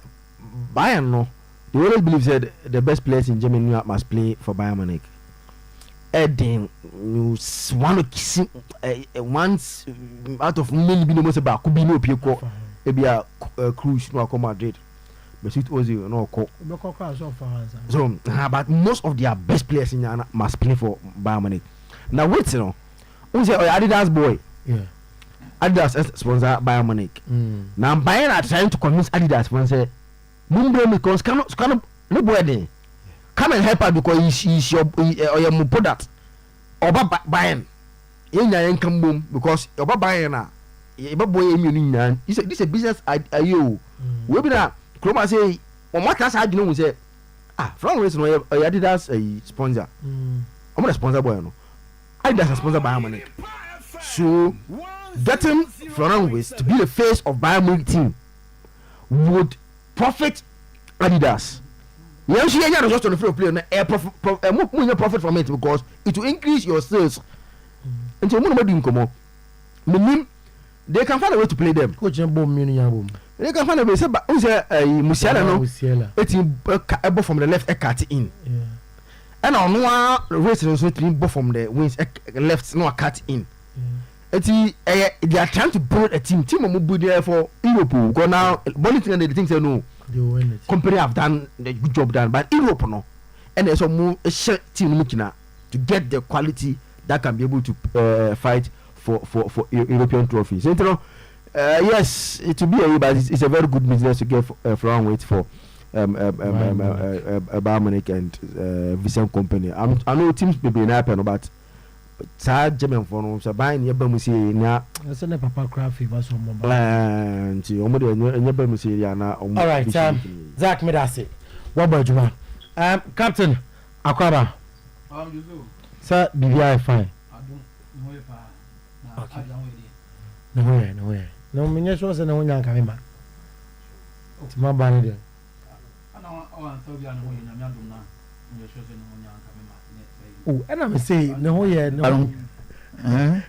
Bayern no. They always believe that the best players in Germany must play for Bayern Munich. Then once out of many most about could be no people maybe a cruise no come Madrid. But it was no so but most of their best players in Ghana must play for Bayern Munich. Now wait you know who say Adidas boy. Yeah. Adidas sponsor Bayern Munich. Now Bayern are trying to convince Adidas sponsor Mumbre because cannot no boy there. Come and help her because he's your product. Oba Bayern. Yenya income boom because Oba Bayern na. Eba boy emi this is a business idea. We be na Kroma say on what class I know say from reason no Adidas a sponsor. I'm not a sponsor boy no. Adidas a sponsor Bayern Munich. So getting Florian Wirtz to be the face of Bayern Munich team would profit Adidas. Yes, you are just on the free player. More profit from it because it will increase your sales. And so, they can find a way to play them. They can find a way. Say, Musiala no, it's from the left, cut in. And on one race, also both from the wings left, no cut in. They are trying to build a team. Team will be there for Liverpool. Because now, one thing they think they know. Company have done the good job done, but Europe no, and there's a more team looking at to get the quality that can be able to fight for European trophies. So, you know, yes, it will be a but it's a very good business to get Florian Wirtz for Bayern Munich and Vision Company. I know teams may be happen, but sad German for no so buying your bamusi na so na papa craft favor so mo ba nti omo de enye bamusi ya na omo. All right, Zach Medase what about you? Captain Akwaba sir BVI fine okay no me nyeso se na wonya nka me ma ti ma ba ne de ana o an so bia na wo nya nya dum na nyeso se na wonya nka me ma. Oh, and I'm saying no, yeah, no.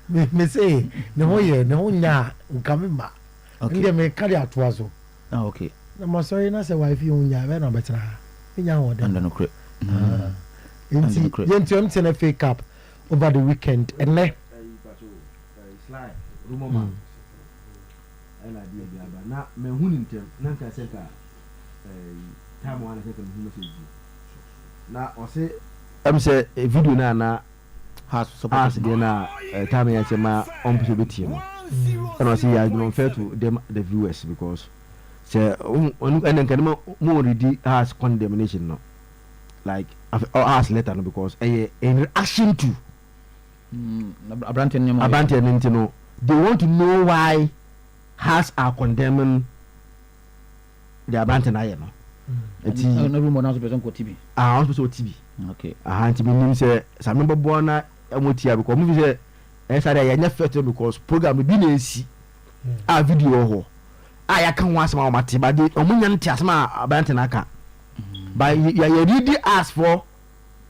Me say no, yeah, no, nya, coming back. Okay, me carry out was so. Okay. No more sorry, na say wife you nya, we no better. Nya order. And no crap. Yentum ten FA Cup over the weekend, and ne. Slide, rumoma. Ela dia dia ba na me hunim na ka se ka time one take me message. Na o say say a video na has support na time ya ma on people team and I say I don't fair to them the viewers because say and can more already has condemnation no like has letter no because in reaction to Abranten no they want to know why has are condemning the Abranten no no room on person ko TV TV okay nti menim say some member bona emotia because me say ensare ya nya first because program bi na esi a video ho a ya kan wasema o mate ba de omunya nti asema Abranten aka but you really ask for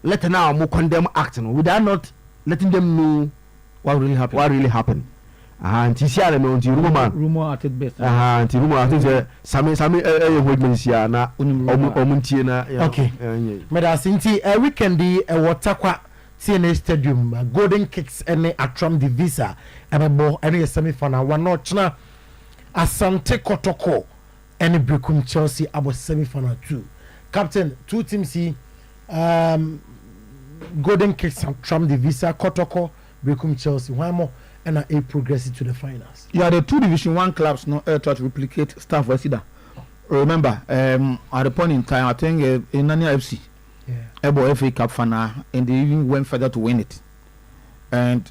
let now mo condemn act no without not letting them know what really happened nti sia le no nti rumor at best nti rumor I think say same hold sia na omuntie na okay me da sinti weekend e watakwa TNA Stadium Golden Kicks ene atram divisa ebebo ene semi final one no chna Asante Kotoko ene Brekum Chelsea abo semi final 2 captain two teams Golden Kicks atram divisa Kotoko Brekum Chelsea one more and a progress to the finals. Yeah, the two Division 1 clubs no try to replicate staff Wasida. Remember, at the point in time, I think in Nanya FC, Ebo FA Cup final, and they even went further to win it. And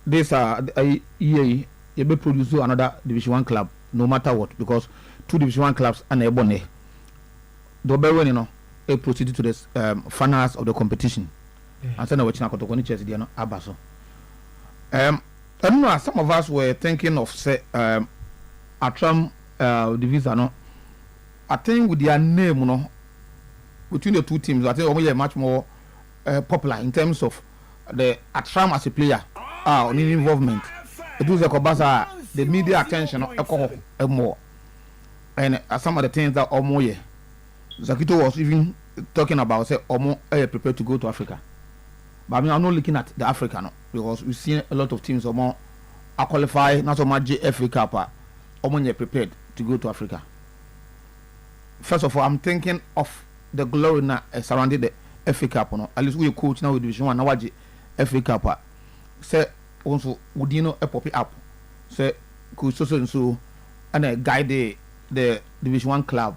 this year, you be produce another Division 1 club, no matter what, because two Division 1 clubs and Ebo ne. The be winning, proceed to the finals of the competition. And then we're going to Chelsea, they are not Abaso. I don't know. Some of us were thinking of say Acheampong division. No, I think with their name, you know, between the two teams, I think we are much more popular in terms of the Acheampong as a player, on involvement. It was the media attention, more, and some of the things that Omo Zakito was even talking about, say Omo prepared to go to Africa. But I mean, I'm not looking at the Africa no, because we've seen a lot of teams Omo are qualified, not so much FA Cup, Omo prepared to go to Africa. First of all, I'm thinking of the glory now surrounding the FA Cup. No? At least we coach now with Division 1, now FA Cup. Say also Udino a pop up. Say coach so and guide the Division 1 club.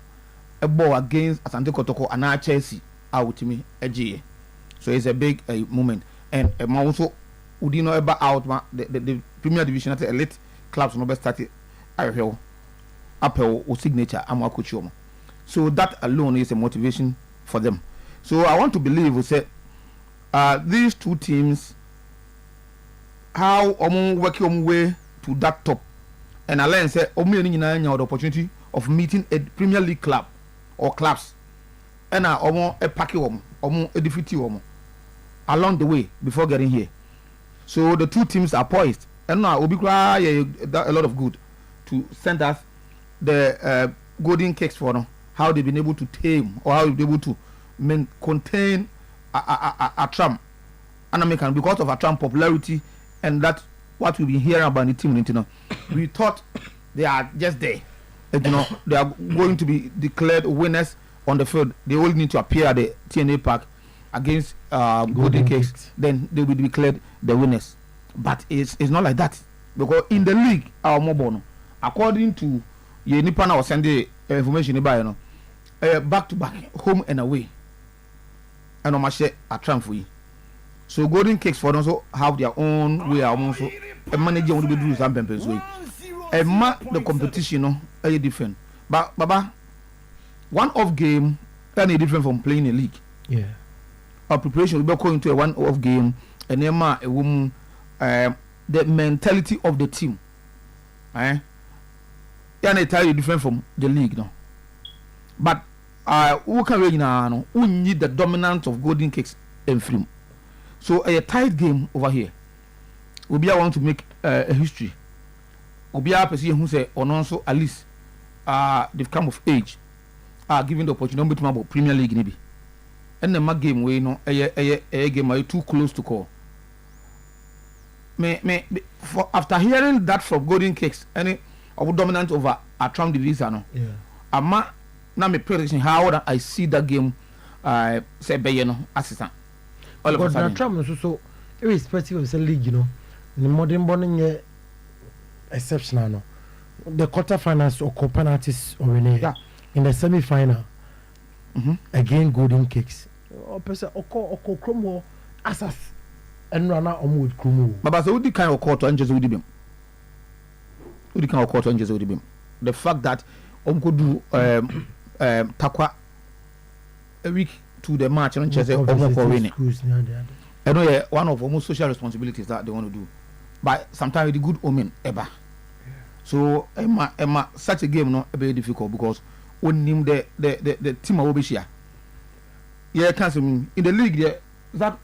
A ball against Asante Kotoko and Chelsea out to me a G. So it's a big moment. And also Udino ever out the Premier Division at the elite clubs no best started Apple or signature Amakuchomo. So that alone is a motivation for them. So I want to believe we say these two teams how working way to that top. And I learned say the opportunity of meeting a Premier League club or clubs. And I a packy a defeat along the way before getting here. So the two teams are poised. And now Obi a lot of good to send us the golden cakes for them. How they've been able to tame or how they've been able to contain Acheampong and because of Acheampong popularity and that what we've been hearing about the team, you know, we thought they are just there. You know, they are going to be declared winners on the field. They only need to appear at the TNA Park against Golden Cakes. Then they will be declared the winners. But it's not like that because in the league, our mobile, according to Yenipana was sending information about you know, back to back, home and away, and on my share Acheampong for you. So Golden Cakes for them also have their own way. Also, a manager will be doing something way. The competition, you know, different. But Baba, one off game, any different from playing a league. Yeah. Our preparation will be going to a one off game, and then a woman, the mentality of the team. Yeah, entirely different from the league, no. But who can really now? Who need the dominance of Golden Cakes and film? So a tight game over here. Obia want to make a history. Obia person who say on also at least they've come of age, given the opportunity to about Premier League maybe. And the game we know a game are too close to call. After hearing that from Golden Cakes, any of dominant over Acheampong division, no. Yeah. Ama na me prediction how I see that game say be no assistant. All of a sudden. Acheampong so irrespective of the league, you know, the modern bonding exceptional, no. The quarterfinals or penalties or in the semi-final, again Golden Cakes. Or person or Cromo Asas and Rana or Mood Cromo. But so the kind of quarter inches with him. The kind of quarter inches with him. The fact that could do Takwa a week to the match and just over for winning. I know one of almost social responsibilities that they want to do. But sometimes it's a good omen ever. So Emma such a game not very difficult because when him the team will be here. Yeah, in the league there that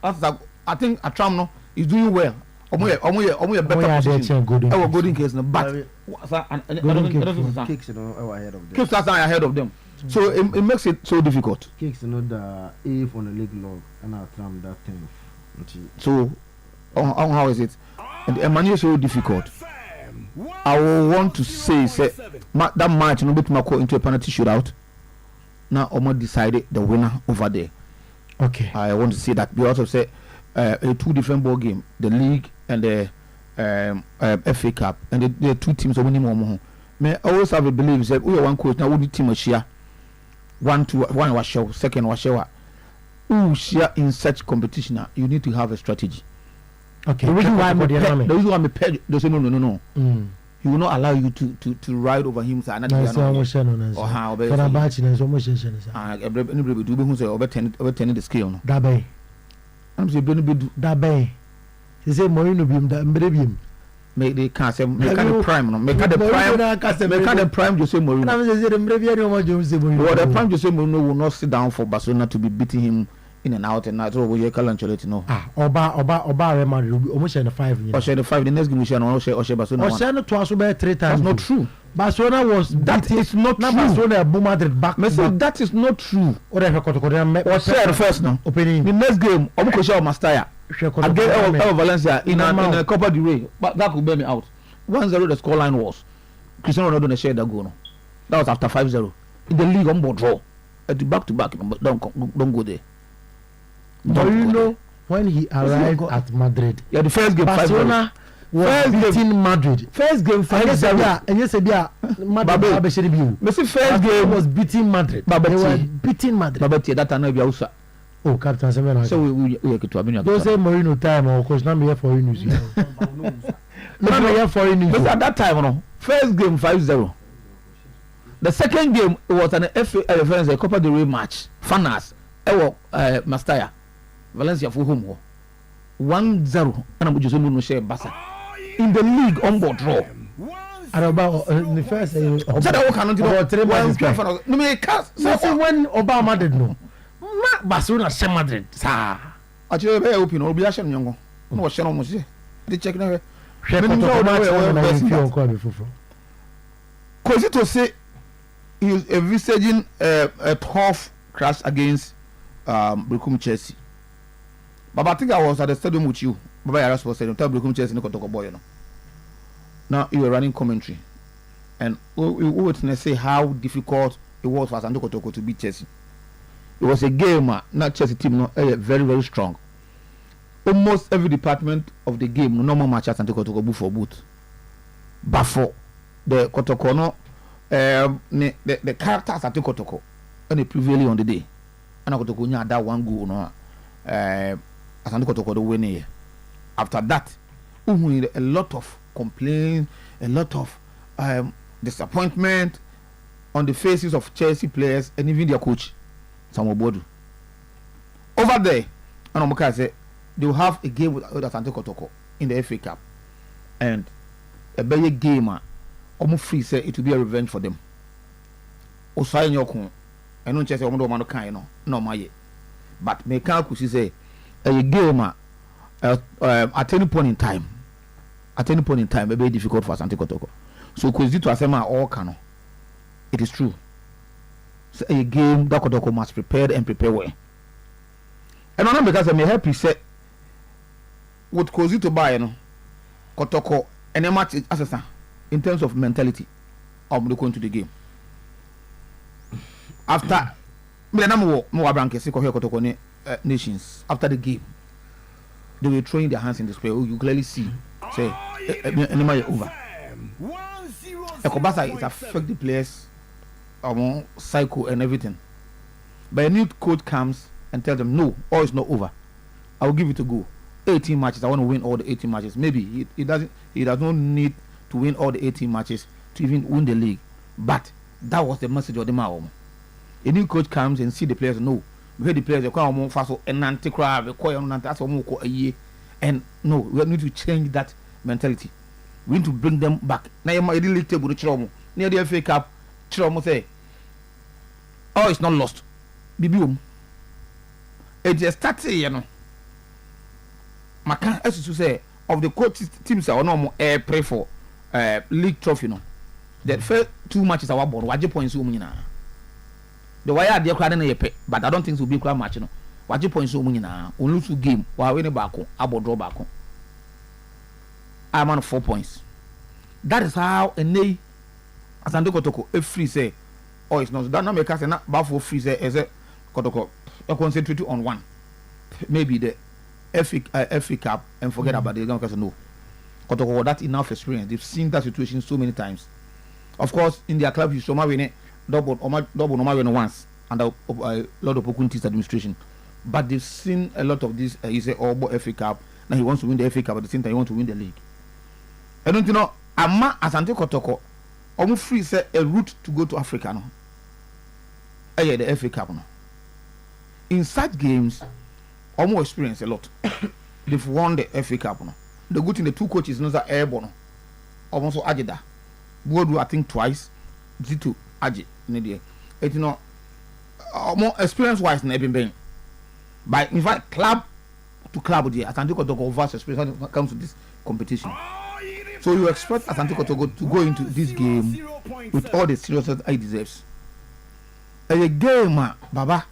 I think Acheampong is doing well. Omo better position. Golden Cakes no, but Cakes ahead of them. Cakes are ahead of them. So it makes it so difficult. Cakes the 8th on the league log and Acheampong that 10th. So how is it? And the Emmanuel is so difficult. I will want to say that match no bit Mako into a penalty shootout. Now Omo decided the winner over there. Okay. I want to say that we also say a two different ball game, the league and the FA Cup, and the two teams are winning more. May always have a belief that we are one coach now. We team share one was show, second was show. Who share in such competition? Now you need to have a strategy. Okay. The reason why I'm paid, they say no. he will not allow you to ride over him. Sir, not or how for a batch in some motion. Anybody do who say over 10 the scale. No, that bay. I'm saying, that bay. He said, Morino beam, that beam. Make the cancer, make the prime, make the prime, you say Morino. The prime, you say Morino will not sit down for Barcelona to be beating him in and out, and that's all we can let you know. Oba Real almost in the 5. Or share the 5. The next game we share Barcelona. Or share twice over 3 times. That's not true. Barcelona was that is not true. Barcelona Boom Madrid back. That is not true. Or share first now. Opening the next game. Obuko Mastaya against Valencia in a Copa del Rey. But that could bear me out. 1-0 the scoreline was. Cristiano Ronaldo shared that goal. That was after 5-0 in the league on board draw. At the back to back, don't go there. Mourinho, when he arrived at Madrid, the first game Barcelona was beating Madrid. First game 5-0. And yes, Messi first game was beating Madrid. They were beating Madrid. Babati, that time we also. Oh, Captain Semen. So we get to don't say Mourinho time or course now here for news. Now here for news. But at that time, no. First game 5-0. The second game was an FA Copa del Rey match. Fanas, Mastaya. Valencia for home 1-0 and I'm just no share Barca in the league on board draw. And about the first when Obama did no Barcelona share Madrid sir actually very open or be a shame young no share almost they check now because it to say he is envisaging a tough crash against Brooklyn Chelsea. But I think I was at the stadium with you. Baba Yara was saying, "Tell Brooklyn Chelsea no kotoko boy, you know." Now you were running commentary, and we would say how difficult it was for Asante Kotoko to beat Chelsea. It was a game, not Chelsea team, no, very very strong. Almost every department of the game, no more match Asante Kotoko boot for boot. But for the Kotoko, no, the characters Asante Kotoko, and they prevail on the day. And Kotoko nya that one goal, no. Asante Kotoko the winning. After that, a lot of complaints, a lot of disappointment on the faces of Chelsea players and even their coach, Samuel Bodu. Over there, and say they will have a game with Asante Kotoko in the FA Cup, and a better game. Almost free say it will be a revenge for them. Osai Nyokun, I know Chelsea Omodo Mano Kaino, no my. But me can't say a game at any point in time. At any point in time, it may be difficult for Asante Kotoko. So, Kwezi to Asema all cano. It is true. So, a game that Kotoko must prepare and prepare well. And I because I may help you say what Kwezi to buy, Kotoko and a match assassin in terms of mentality of going to the game. After nations after the game, they were throwing their hands in the square. You clearly see, say, over. Ekobasa is affect the players, cycle and everything. But a new coach comes and tells them, no, all is not over. I will give it a go. 18 matches. I want to win all the 18 matches. Maybe he does not need to win all the 18 matches to even win the league. But that was the message of the man. A new coach comes and see the players. No, we heard the players they call more fast and anti-crab. We call them that's what a year. And no, we need to change that mentality. We need to bring them back. Now you might league table the Chiromo near the FA Cup. Chiromo say, "Oh, it's not lost." Bibium. It just started, you know. Makan as to say of the coach teams are no more pray for league trophy. No, the first 2 matches are born. Wajib points so many. The why are they crying a pay, but I don't think it will be a match. No, wajib points so many. Only 2 game. While winning back on, abo draw back on. I'm on 4 points. That is how a nay Asante Kotoko a free say. Oh, it's not that no make us not bad for free say as a Kotoko. I concentrate on one. Maybe the FA Cup and forget about the because no. Kotoko that enough experience. They've seen that situation so many times. Of course, in their club, you saw win double win once under a lot of Okunti's administration. But they've seen a lot of this. He say, "Oh, FA Cup." Now he wants to win the FA Cup at the same time. He wants to win the league. I don't know. Ama Asante Kotoko, almost free say a route to go to Africa no. The FA Cup no. In such games, almost experience a lot. They've won the FA Cup no. The good thing the two coaches knows that airborne. Almost so Ajida. Bodu I think twice. Zito Aji in the it you know more experience wise in everything. But in fact club to club there Asante Kotoko vast experience when it comes to this competition. So you expect Asante Kotoko to go into this game with all the seriousness it deserves. A game Baba,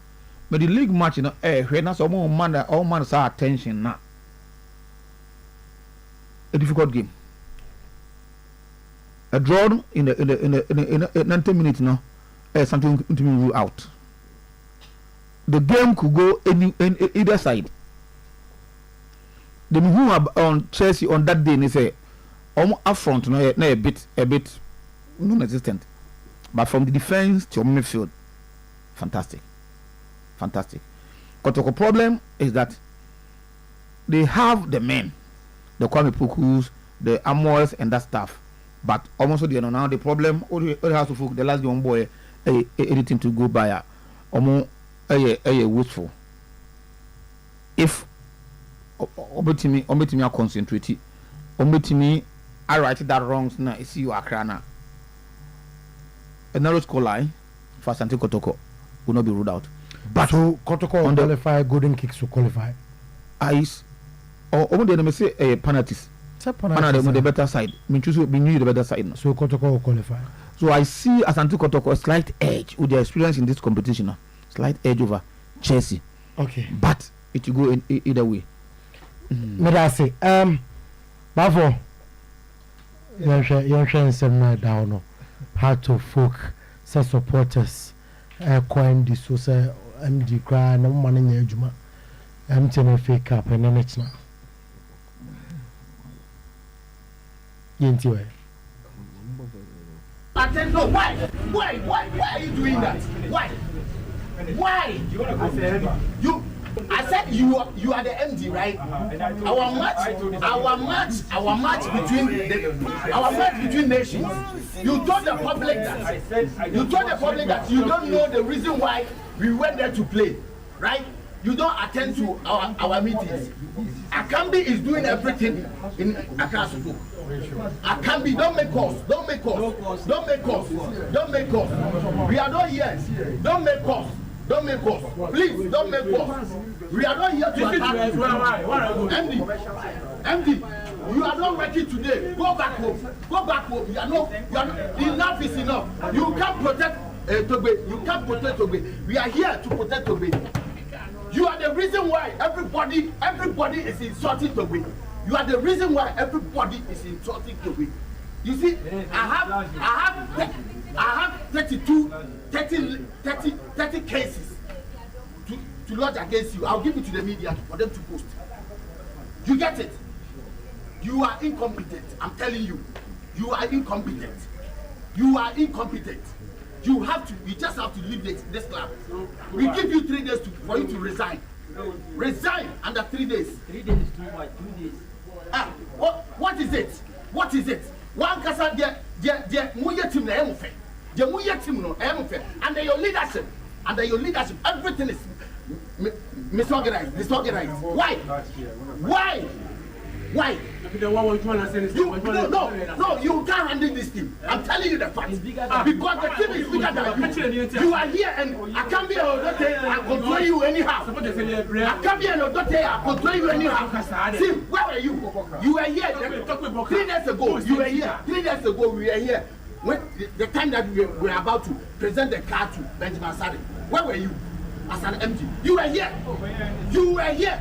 but the league match you know when that's all man say attention now. A difficult game. A draw in the 90 minutes now, something to rule out. The game could go either side. The move on Chelsea on that day, they say, almost up front, no, a bit non-existent. But from the defense to midfield, fantastic. Kotoko problem is that they have the men, the Kwame Pukus, the Amoys, and that stuff. But almost now the problem all has to focus the last young boy anything to go by almost wasteful. If ometi me concentrate ometi me I write that wrongs na see you akrana a narrow score line for Asante Kotoko will not be ruled out. But so Kotoko will qualify, golden kicks to qualify. Ice or they may say penalties. On the better side. Me choose be new the better side. So Kotoko will qualify. So I see Asante Kotoko a slight edge with their experience in this competition. Slight edge over Chelsea. Okay. But it will go in either way. May I say, Bafo, you're trying to down how to folk say supporters coin this so say MD cry no money in Juma. MTN FA Cup and then it's now. No, why are you doing that? Why? I said you are the MD, right? Our match between nations. You told the public that you don't know the reason why we went there to play, right? You don't attend to our meetings. Akambi is doing everything in Accra. Akambi, don't make us. We are not here. Don't make us. Please, don't make us. We are not here to attack you. MD, you are not working today. Go back home. You are not. Enough is enough. You can't protect Tobe. You can't protect Tobe. We are here to protect Tobe. You are the reason why everybody is insulting Tobe. You are the reason why everybody is insulting Tobe. You see, I have 30 cases to lodge against you. I'll give it to the media for them to post. You get it? You are incompetent. I'm telling you. You are incompetent. You just have to leave this club. We give you 3 days for you to resign. Resign under 3 days. 3 days is too much. 2 days. What is it? One kasa the muye team na emufe. The muye team no emufe. Under your leadership, everything is misorganized. Why? No, you can't handle this team. I'm telling you the fact. Because the team is bigger than you. You are here and I can't be I control you anyhow. I can't be I control you anyhow. See, where were you? You were here 3 days ago. You were here. 3 days ago, we were here. When the time that we were about to present the card to Benjamin Sari, where were you? As an MD, you were here. It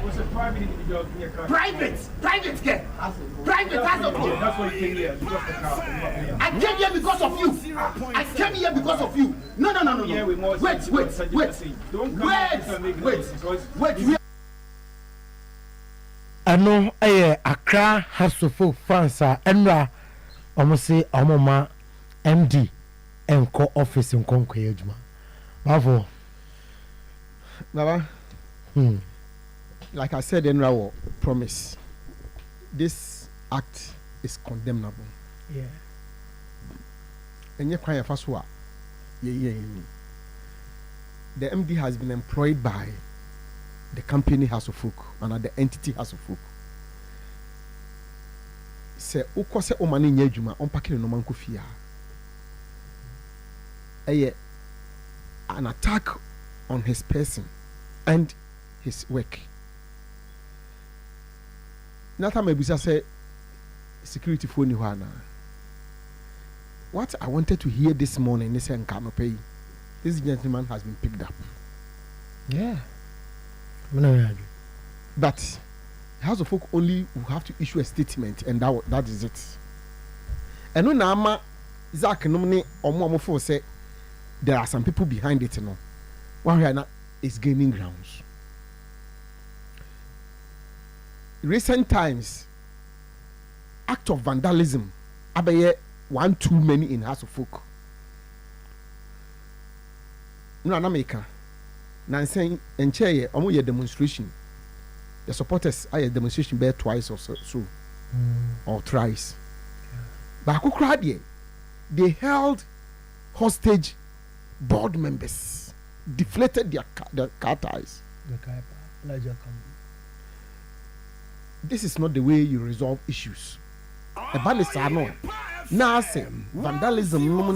was a private individual. Private care. Private as of you. That's why you came here. I came here because of you. No. Wait. I know Accra has to full fans and almost say Omoma MD and co-office in Conquerjuma. Bravo. Baba, like I said in our promise, this act is condemnable. Yeah. And you cry first one. Yeah. The MD has been employed by the company House of Folk and the entity House of Folk. Say ukose o mani nya adwuma on pakere no manko fia. An attack on his person and his work. Nata mebusa say security phone ni hwana. What I wanted to hear this morning is saying Kanope. This gentleman has been picked up. Yeah. But House of Folk only will have to issue a statement, and that is it. And when Nama Zach Nomine or Momofo say there are some people behind it, no. One is gaining grounds. Recent times, act of vandalism, abaye one too many in House of Folk. No, America. Now saying and chair omo ye demonstration. The supporters are demonstration bear twice or so or thrice. But they held hostage board members, deflated their car tires. This is not the way you resolve issues. Now say vandalism no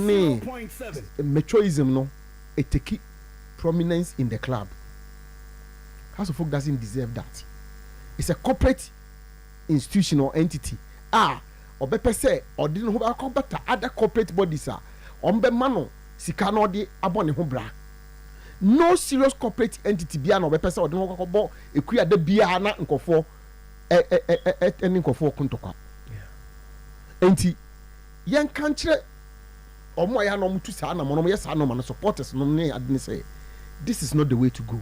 metroism no it take prominence in the club. House of Folk doesn't deserve that. It's a corporate institution or entity. Or better say, or didn't have better other corporate bodies are. Mano, Sikano de Aboni Hombra. No serious corporate entity beyond or better say, or don't go about a queer de Biana and Kofo and Kofo Kuntoka. Enti, young country or Moyanom to Sana, Monoya Sanoman supporters no name, I didn't say. This is not the way to go.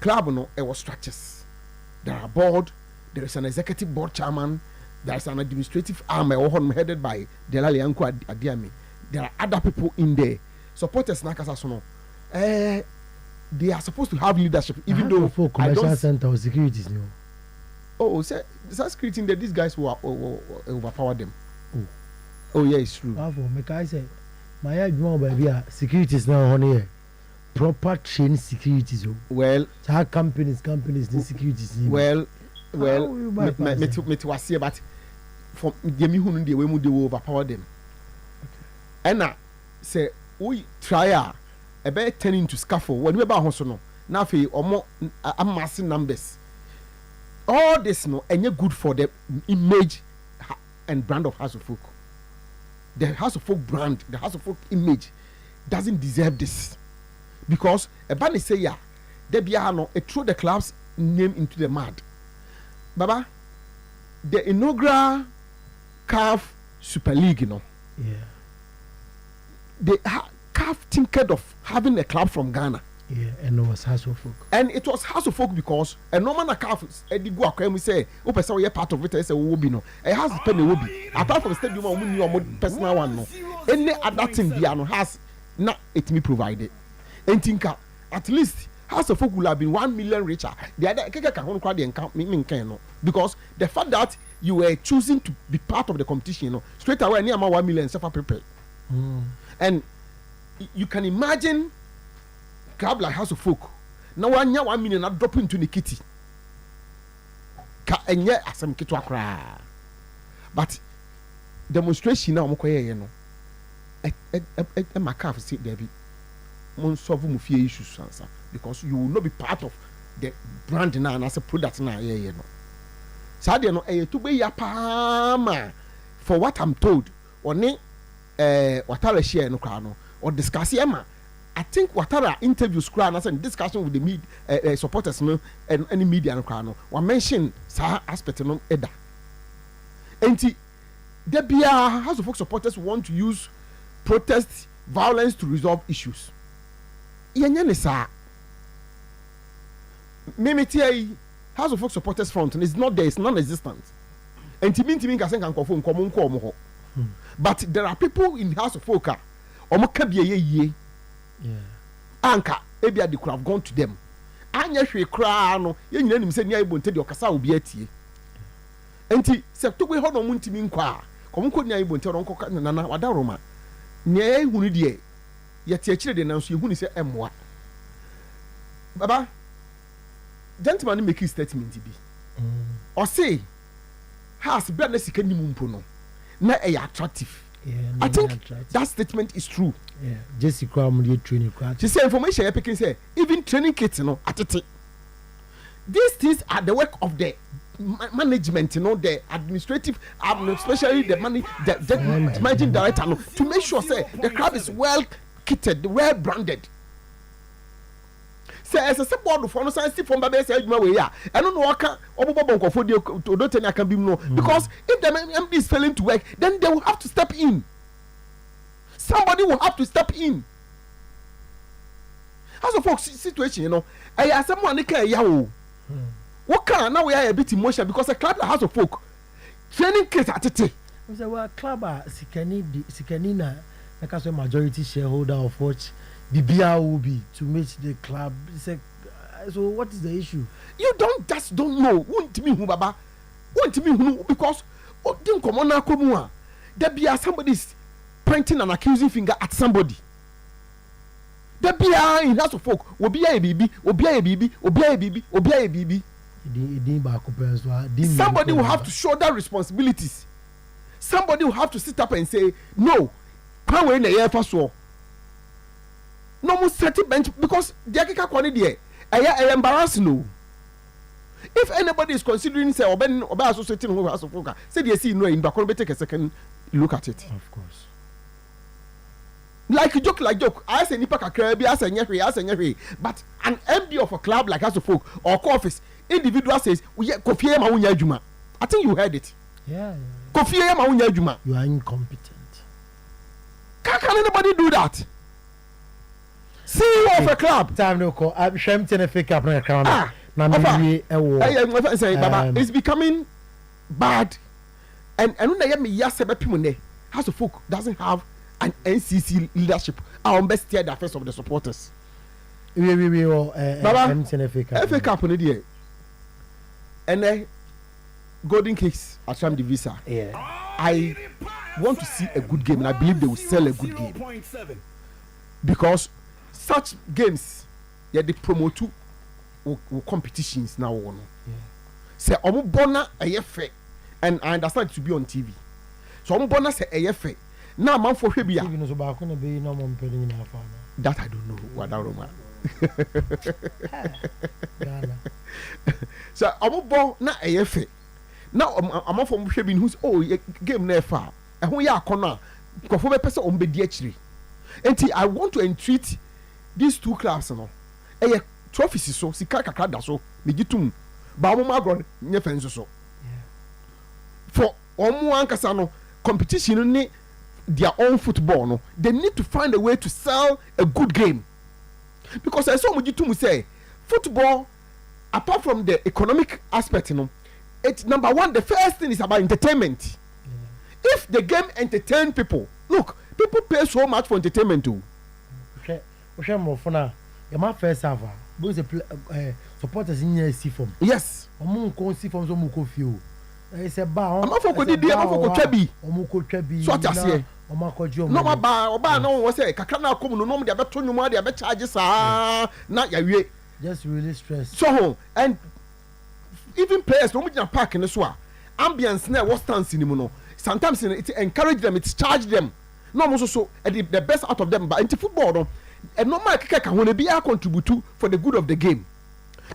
Club no, it was structures. There are board, there is an executive board chairman, there is an administrative arm headed by Delali Anko Adiami. There are other people in there. Supporters Nakasasono. They are supposed to have leadership, even though for commercial center or securities. No. Oh, say security in there, these guys who overpower them. Oh yeah, it's true. I say, my baby, securities now on here. Proper train securities. Well, how companies the securities. Well, me was here, but for me who the way they overpower them. And now say we try a better turning to scaffold when we about hosono. Now for or more amassing numbers. All this no any good for the image and brand of House of Folk. The House of Folk brand, the House of Folk image doesn't deserve this. Because a band say yeah, they be no it throw the club's name into the mud. Baba, the inaugural CAF Super League, you know. Yeah. The CAF tinkered of having a club from Ghana. Yeah, and it was House of Folk. And it was House of Folk because a normal CAF Eddie Guaco we say, oh, person we part of it as a wobi no. It has to pay a wobi. Apart from stadium or more personal one no. Any other thing Biano has not it me provided. And think at least House of Folk will have been 1 million richer. The other because the fact that you were choosing to be part of the competition, you know, straight away near 1 million suffer prepared. And you can imagine club like House of Folk. Now 1 million not drop into the kitty. And yet some kitwa cry. But demonstration now you know. My calf sit there be solve issues because you will not be part of the brand now and as a product now you know. So no to be ya palma for what I'm told oni what I share no crano or discuss Emma. I think what are interviews crowd and discussion with the media supporters no and any media no crano one mention sa aspect no eda. Enti the BR House of Folk supporters want to use protest violence to resolve issues. Yenye sa Mimitia House of Folk supporters front is not there, it's non-existent. And Timin can send confirm. But there are people in House of Folk ye. Anka ebia they could have gone to them. Anya hwe kra no ye nyina nim se nia ibonte de okasa obi atie. Enti se to we ho no muntimi nkwa omko nya ibo nte ronko nana wada roma nya ehunu de yete akire de nanso ehunu se emwa baba gentleman make his statement bi or say has brand na sika nimu mpo no na attractive. I think that statement is true. Yeah, just training. She said information I picking say even training kits, at these things are the work of the management, the administrative, especially the money, the managing director, to make sure say the club is well kitted, well branded. Say as a support for no science from Babe say way ya. I don't know what can Obo for the don't tell can be no because if the MD is failing to work, then they will have to step in. Somebody will have to step in. As a folks situation, I ask someone yawo. What can now we are a bit emotional because a club has a folk training case at it. Say well club Sikanina because a majority shareholder of what the BR will be to make the club. So what is the issue? You don't know. Won't me who baba? Won't me who because didn't come on now. There be somebody's pointing an accusing finger at somebody. There be in house of folk. Obi a bibi. Somebody will have to shoulder responsibilities. Somebody will have to sit up and say no. How in the year first war? No more set bench because the Akika quality I embarrassing no. If anybody is considering say or associating with House of Folk, say they see no in Bakon, take a second look at it. Of course. Like joke. I say Nipa Kakrebi, I say Nyeri, but an MD of a club like House of Folk or office, individual says, Kofi Maunya Juma. I think you heard it. Yeah. Kofi Maunya Juma. You are incompetent. Can anybody do that? CEO of a club. Time no call. I'm shempting a fake up on account. It's becoming bad. And when I me yes Pimone, House of Folk doesn't have an NCC leadership. Our best steer the affairs of the supporters. FA Cup on the and then Golden Cakes at Sham Divisa. Yeah. I want to see a good game and I believe they will sell a good game. Because such games, they promote competitions now. Say, bona a fair, and I understand it to be on TV. So, bona say a fair. Now, man for Hebia. That I don't know. What so, bona a fair. Now, I'm from Hebin who's game near far. And who ya corner, Kofobe person on Bediachri. And I want to entreat these two clubs a trophies so sika kakra da so megitum ba mo magro nye fenso so for omo ankasa no competition ni their own football no they need to find a way to sell a good game because I saw megitum say football apart from the economic aspect it's number one the first thing is about entertainment. If the game entertain people, look, people pay so much for entertainment too. Okay, more for now. Your my first server, boys supporters in your sea form. Yes. Omo ko sea form so mo ko fi o. E se ba on. Ama foko didi, ama foko trebi. Omo ko trebi. So atiase. Omo ko jo. No oba no wo say kakra na akom no no de abeto nwuma de abecharge saa na ya wie. Just really stress. So and even players no mo gina park ne so a ambience na what stance ni mo no. Sometimes it encourage them, it charge them. No more so the best out of them. But into football, no, and no matter can when be a contribute for the good of the game.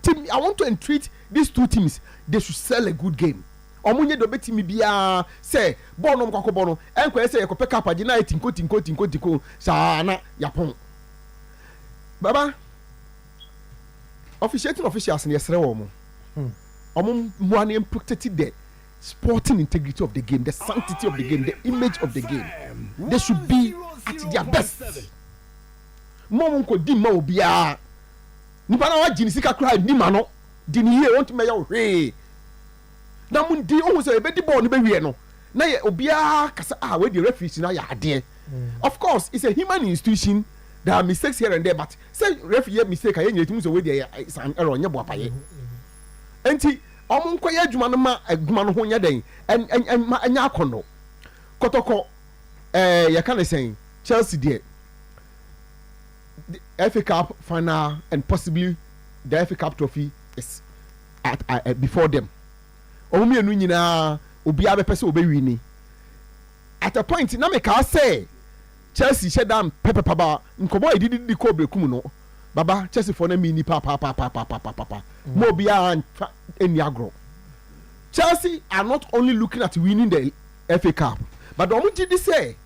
Team, I want to entreat these two teams. They should sell a good game. Omunye do beti mi bia say bono mkwako bono. Enko say yako peka pa jina tinko sa na yapon. Baba, officiating officials ni yesre wo mo. Omo muane protected there. Sporting integrity of the game, the sanctity of the game, the image of the game. They should be at their best. Mom ko di ma obia. Nipa na wa jini sika kra di ma no. Di ni ye want me ya hwe. Na mun di o say be di ball ni be wie no. Na ye obia kasa we the referee na ya ade. Of course, it's a human institution. There are mistakes here and there, but say referee mistake aye nyetum so we there is an error nya bo apaye. Enti omo nkoye adwuma no ma adwuma no ho nya den en anya akono Kotoko you can say Chelsea there the FA Cup final and possibly the FA Cup trophy is at before them. Omo enu nyina obi abepese obewini. At a point na make say Chelsea shed down Pepe Paba nkomo edidi ko bekum no. Baba Chelsea for na mi ni pa. Mo bia eni agro. Chelsea are not only looking at winning the FA Cup, but omo gidi say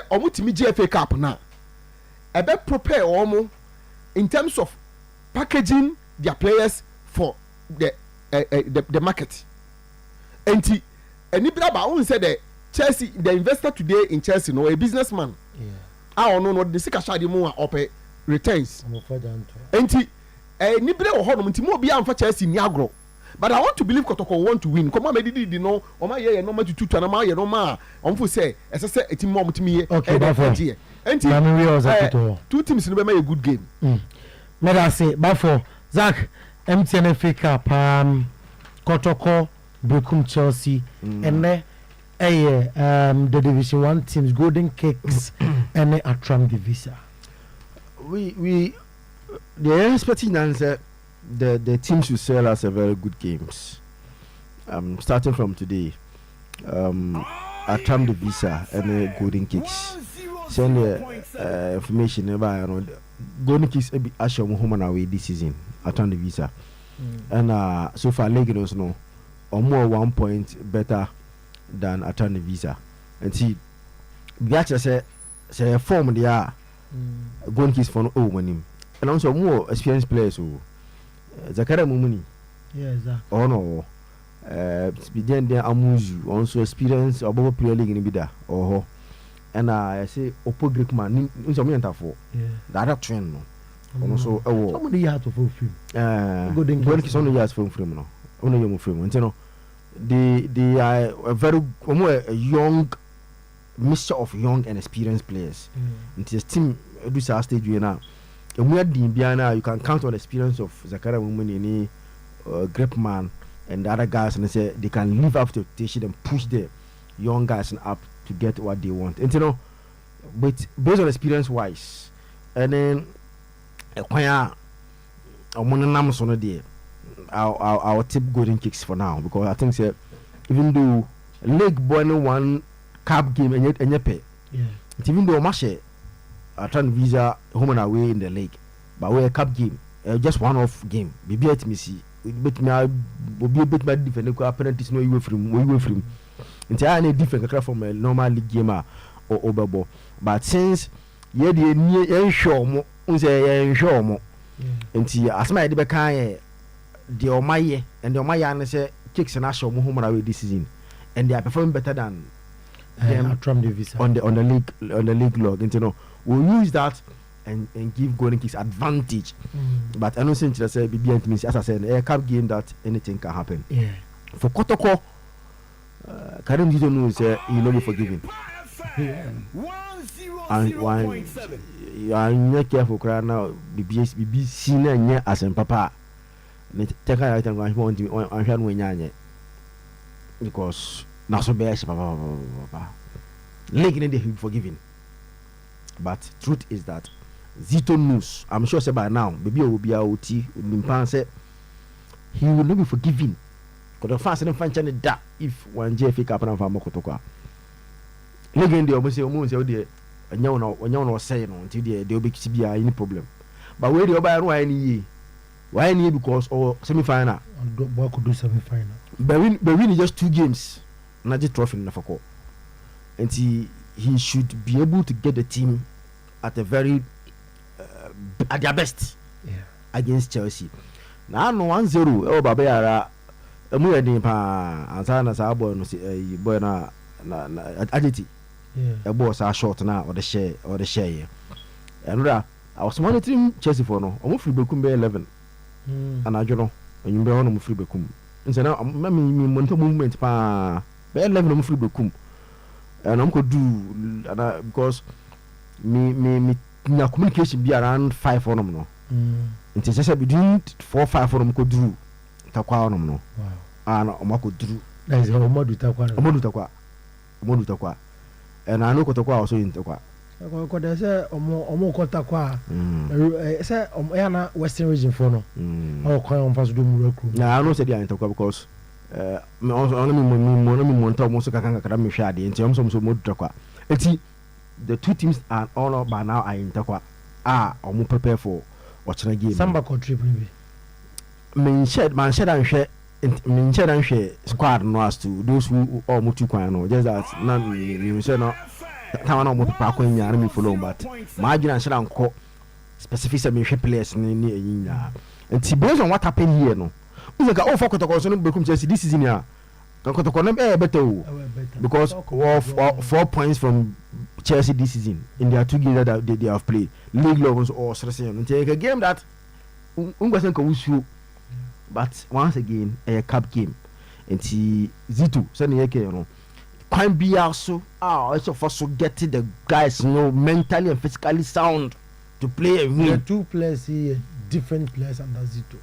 omo timi G FA Cup na. Ebe prepare omo in terms of packaging their players for the market. Enti anybody about say the Chelsea, the investor today in Chelsea, no, a businessman. Yeah. I don't know the sika shadi mo ope returns. Enti anybody or hold nti mo bia am for Chelsea ni agro. But I want to believe Kotoko want to win. Come on, me did no. O ma ye no ma tutu na ma ye no ma. On fu say say a team more team ye. Okay, therefore. Enti two teams no be make a good game. Let us say, but for Zach, MTN FA Cup, Kotoko, Bekum Chelsea, and the Division 1 teams, Golden Cakes, and Atram Divisa. We expecting answer the teams will sell us a very good games. Starting from today, Atram Divisa and Golden Cakes. Send the information about Golden Cakes Acheampong home and away this season. Atram Divisa. And so far Liga no or more 1 point better than Atran Visa. And see we actually say form they are going kiss for winning. And also more experienced players who Zakara Mumuni. Yes, oh no. Then Amuzu also experience above Premier League in Bida. Oh, and I say Opo Greek man in some for that trend no. Also, somebody had to fulfill. Golden Cakes only has film no. Only you film. And you know, they are a very a young mixture of young and experienced players. It is team do say stage you now. And we are Biana, you can count on the experience of Zakara Mumuni, Gripman, and the other guys, and they say they can live up to expectation and push the young guys up to get what they want. And you know, but based on experience wise, and then I'll tip Golden Cakes for now because I think say even though League won one cup game and yet pay, even though Mashe Atran Visa home and away in the league, but we a cup game, just one off game. Maybe at me see, but me will be a bit bad different. Apparently, no you from. Until I need different from a normal league gamer or overball. But since ye the near show mo. Show mo nti asma de beka the omaye and the omaye and say kicks and show mo home away this season and they are performing better than them on the league log. And you know we'll use that and give Golden Cakes advantage. But I don't think to say BBN means as I said a cup game that anything can happen. For Kotoko Karim you don't know say he will be forgiven. And one you are not careful now BBC na as in papa take out and want to because now so best papa league in the forgiving. But truth is that Zito knows, I'm sure say by now baby will be out say he will not be forgiven because the fast and function that if one JFA Cup and Fama Kotoko league in the almost say when you know say no until they will be any problem. But where the other why any because or semi-final could do semi-final. But win just 2 games, not the trophy in the and he should be able to get the team at a very at their best against Chelsea. Now no 1-0 oh Babera mu edin pa ansana sa boy no boy na agility. A boss are short now or the share. And I was monitoring Chelsea for no, I'm free become 11. And I don't know when you be on free become. And so now I'm monitor movement pa 11 free become. And I'm could do because me communication be around 5 for them no. It is just between 4-5 for them could do takwa no. And I'm could do. That is how Modu takwa. Modu takwa. and I know Kotoko also in Tokwa. They say Omo Kotakwa, say Oyana Western region for no. Oh, quite on fast do miracle. Now I know said in Tokwa because only Monta Mosaka Academy Shadi and Thompson so much Tokwa. The two teams are all by now are in Tokwa. Or more prepare for watching a game. Samba contribute. Man shed and share squad was to those who are Mutuquano, just as none you say no. Town of Park in Yarmy for long, but margin and Shadow call specific submission players in and see based on what happened here. No, we got all focus on become Chelsea this season. Yeah, better because of 4 points from Chelsea this season in their 2 games that they have played. League levels or and take a game that but once again a cup game and see Zito sending a you can be also also for so getting the guys mentally and physically sound to play a win. The 2 players here, different players under Zito.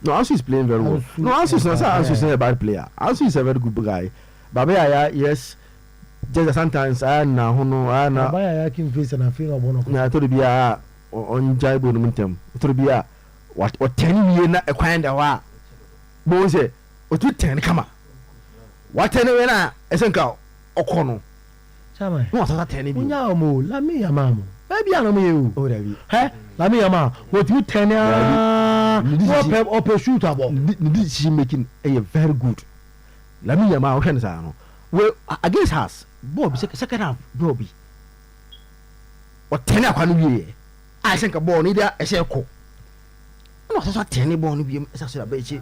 No, Ansu is playing very well. No, Ansu is not. Ansu is not a bad player. Ansu is a very good guy. Babaya, yes, just sometimes I know Babaya can face and I feel one of them. I told you on Jaibo momentum. I told you what 10 years not acquired a while. Boys, what 10 come on. What 10 when I Esenka Okono. Chama. What are 10 Unyamo, la me yamamu. Maybe I know you. Oh, David. Hey, la me yama. What you 10 up a shooter ball. This she making a very good. La me yama, Oshensano. Well, against us, Bob, second half, Bobby. What 10 up on you? I think a ball neither a circle. Not as a 10 ball be a bitch.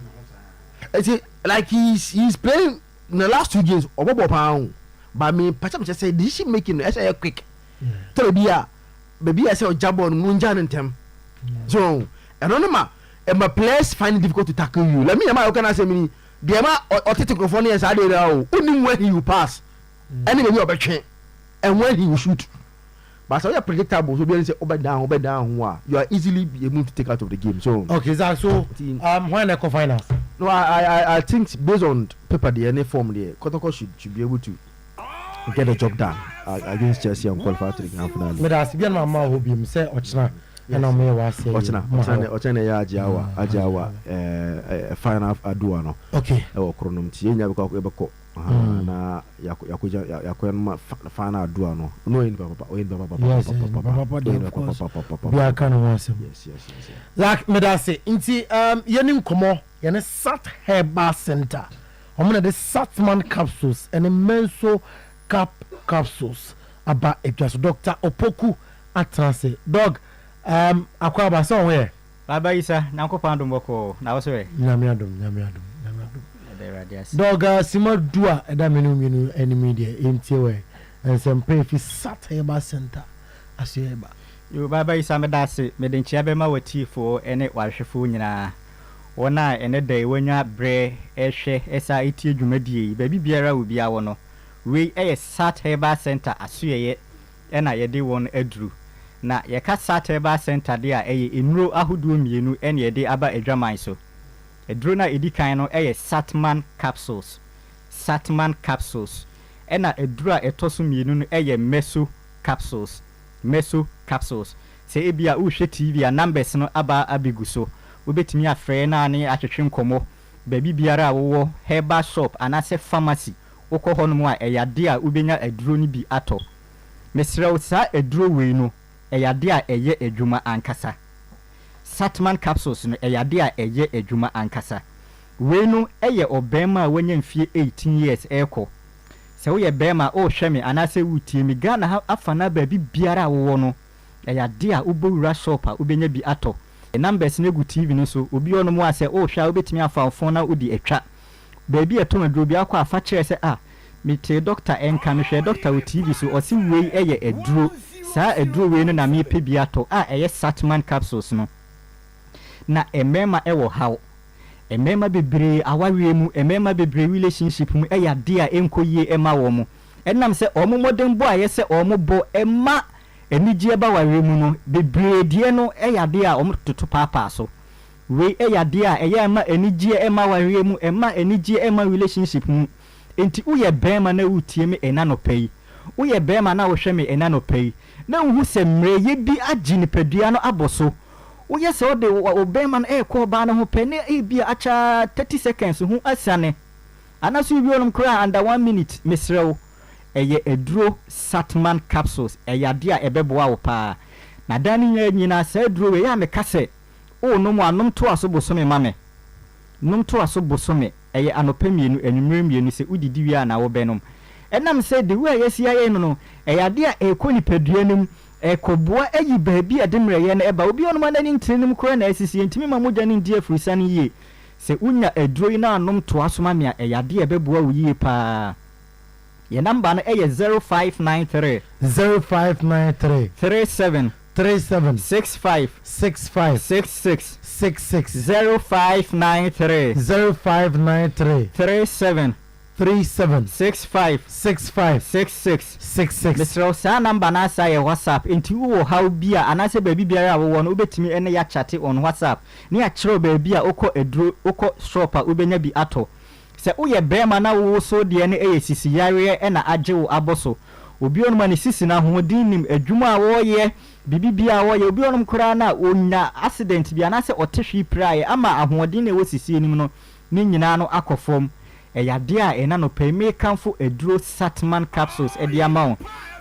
Like he's playing. In the last 2 games, Obo Pound, but me, perhaps just say this is making as a quick. Tell me, baby, I say jump on Munjan and Tem. So, I don't know, and my players find it difficult to tackle you. Let me, how can I say, me, the amount of technical funny as I did now, only when he will pass, anyway, you're better, and when he will shoot. But so you're predictable, so be able to say, over down, you are easily be able to take out of the game. So, okay, Zach, so, when I finals. No, I think based on paper, the any form there, Kotoko should be able to get the job done against Chelsea and qualify to the grand finale. But as bien mama who be say Ochna and I may was say Ochna ya ajawa final adua no. Okay. E chronom tie nya beko na yakoya final adua no. No in papa we are kind of awesome. Yes. Like me da say nti yenim komo yene Sat Herbal Center. Omuna the Satman capsules and Menso cap capsules about a Dr. Opoku Acheampong. Dog akwaba somewhere. Baba Isa na ko pando mboko na wo so nyame adom dog sima dua eda menu enemy there ntiwe and some pray fi Sat Herbal Center asieba yo Baba Isa me da se me den chia be ma watifo ene wahwefo nyina wona ene dai wanya bre ehwe esa etie dwumadie baby biara wo bia wo no we Sat Herbal Center asuye ena yede won aduru na yeka Sat Herbal Center de a enuro ahodo mienu ene yede aba adwaman so eduro na edikan no Satman capsules ena eduro a etoso mienu no meso capsules se ebia wo hwe TV a numbers no aba abiguso obetimi afre na ne atwetwe nkomo baby biara wo herbal shop anase pharmacy okọ mu a eyade a ubenya aduro ni bi ato mesrew sa aduro we no eyade a eye adwuma ankasa Satman capsules no eyade a eye adwuma ankasa we no eye obema a wanya mfie 18 years eko se wo ye bema o hweme anase wutie mi Ghana afana baby biara wo no eyade a ubowura shop a ubenya bi ato numbers ne gu TV no so obi ono mu ase o hwa obetimi afa phone na odi etwa baby eto maduro bi akwa afa kire se mete doctor enka me hwe doctor wo TV so o si wei eye eduro sa eduro wei no na me pe bi ato eye Satman capsules no na emema ewo hawo emema bebre awawe mu emema bebre relationship mu eya de a enkoyie ema wo mu enam se omo modern bo aye se omo bo ema enije ba wawe mu no bebre die no eya de a omo toto papa so we eya de a eya ema enije ema wawe mu ema enije ema relationship mu enti uye bema na utie me enano pei woyɛ bɛrima na wohwɛ me ɛna no pɛyi na wohu sɛ mmerɛyɛ bi agye nipadua no abɔ so woyɛ sɛ wode ɔbɛrima no ɛɛkɔ ɔbaa no ho pɛ ne ɛbi akya 30 seconds ho asiane anaso wobi onom koraa under 1 minute mesrɛ wo ɛyɛ aduro Sometymer capsules ɛyɛ ade a ɛbɛboa wo paa na da no nyinaa saa aduro wei yɛ a meka sɛ wonom anom to aso bosome ma me nom to aso bosome ɛyɛ anɔpa mmienu anwummerɛ mmienu sɛ wodidi wie a na wobɛnom ɛnam sɛ de wo a yɛsi ayɛ no ɛyɛ ade a ɛkɔ nipadua no mu ɛkɔboa ayi baabi a de mmerɛyɛ no ɛba obi ɔnom anani ntiri no mu koraa na ɛsisi ntimi ma mogya no ndi afurisa no yie sɛ wonya aduro yi na anom to aso ma me a ɛyɛ ade a ɛbɛboa wo yie paa yɛ namba no ɛyɛ 0593 37 65 66 0593 37 65 66 Mr. Saa namba na asa yɛ WhatsApp enti wo how bia anase baabi biara a wo no wobetimi ene ya chat on WhatsApp ne ya kyerɛ baabi a okɔ eduro okɔ shop a wobenya bi ato sɛ woyɛ bɛrima na wo so de ne ɛyɛ sisi yare ɛna agye wo aboso obi onum ani sisi na hoɔden nim adwuma a wɔyɛ bibibia wɔyɛ obi onum koraa na onya accident bi anase ɔtehwe prae ama ahoɔden na ɛwɔ sisi nim no ne nyinaa no akɔfom ɛyade a ɛna no pɛ me kanfo aduro Sometymer capsules ɛde ama wo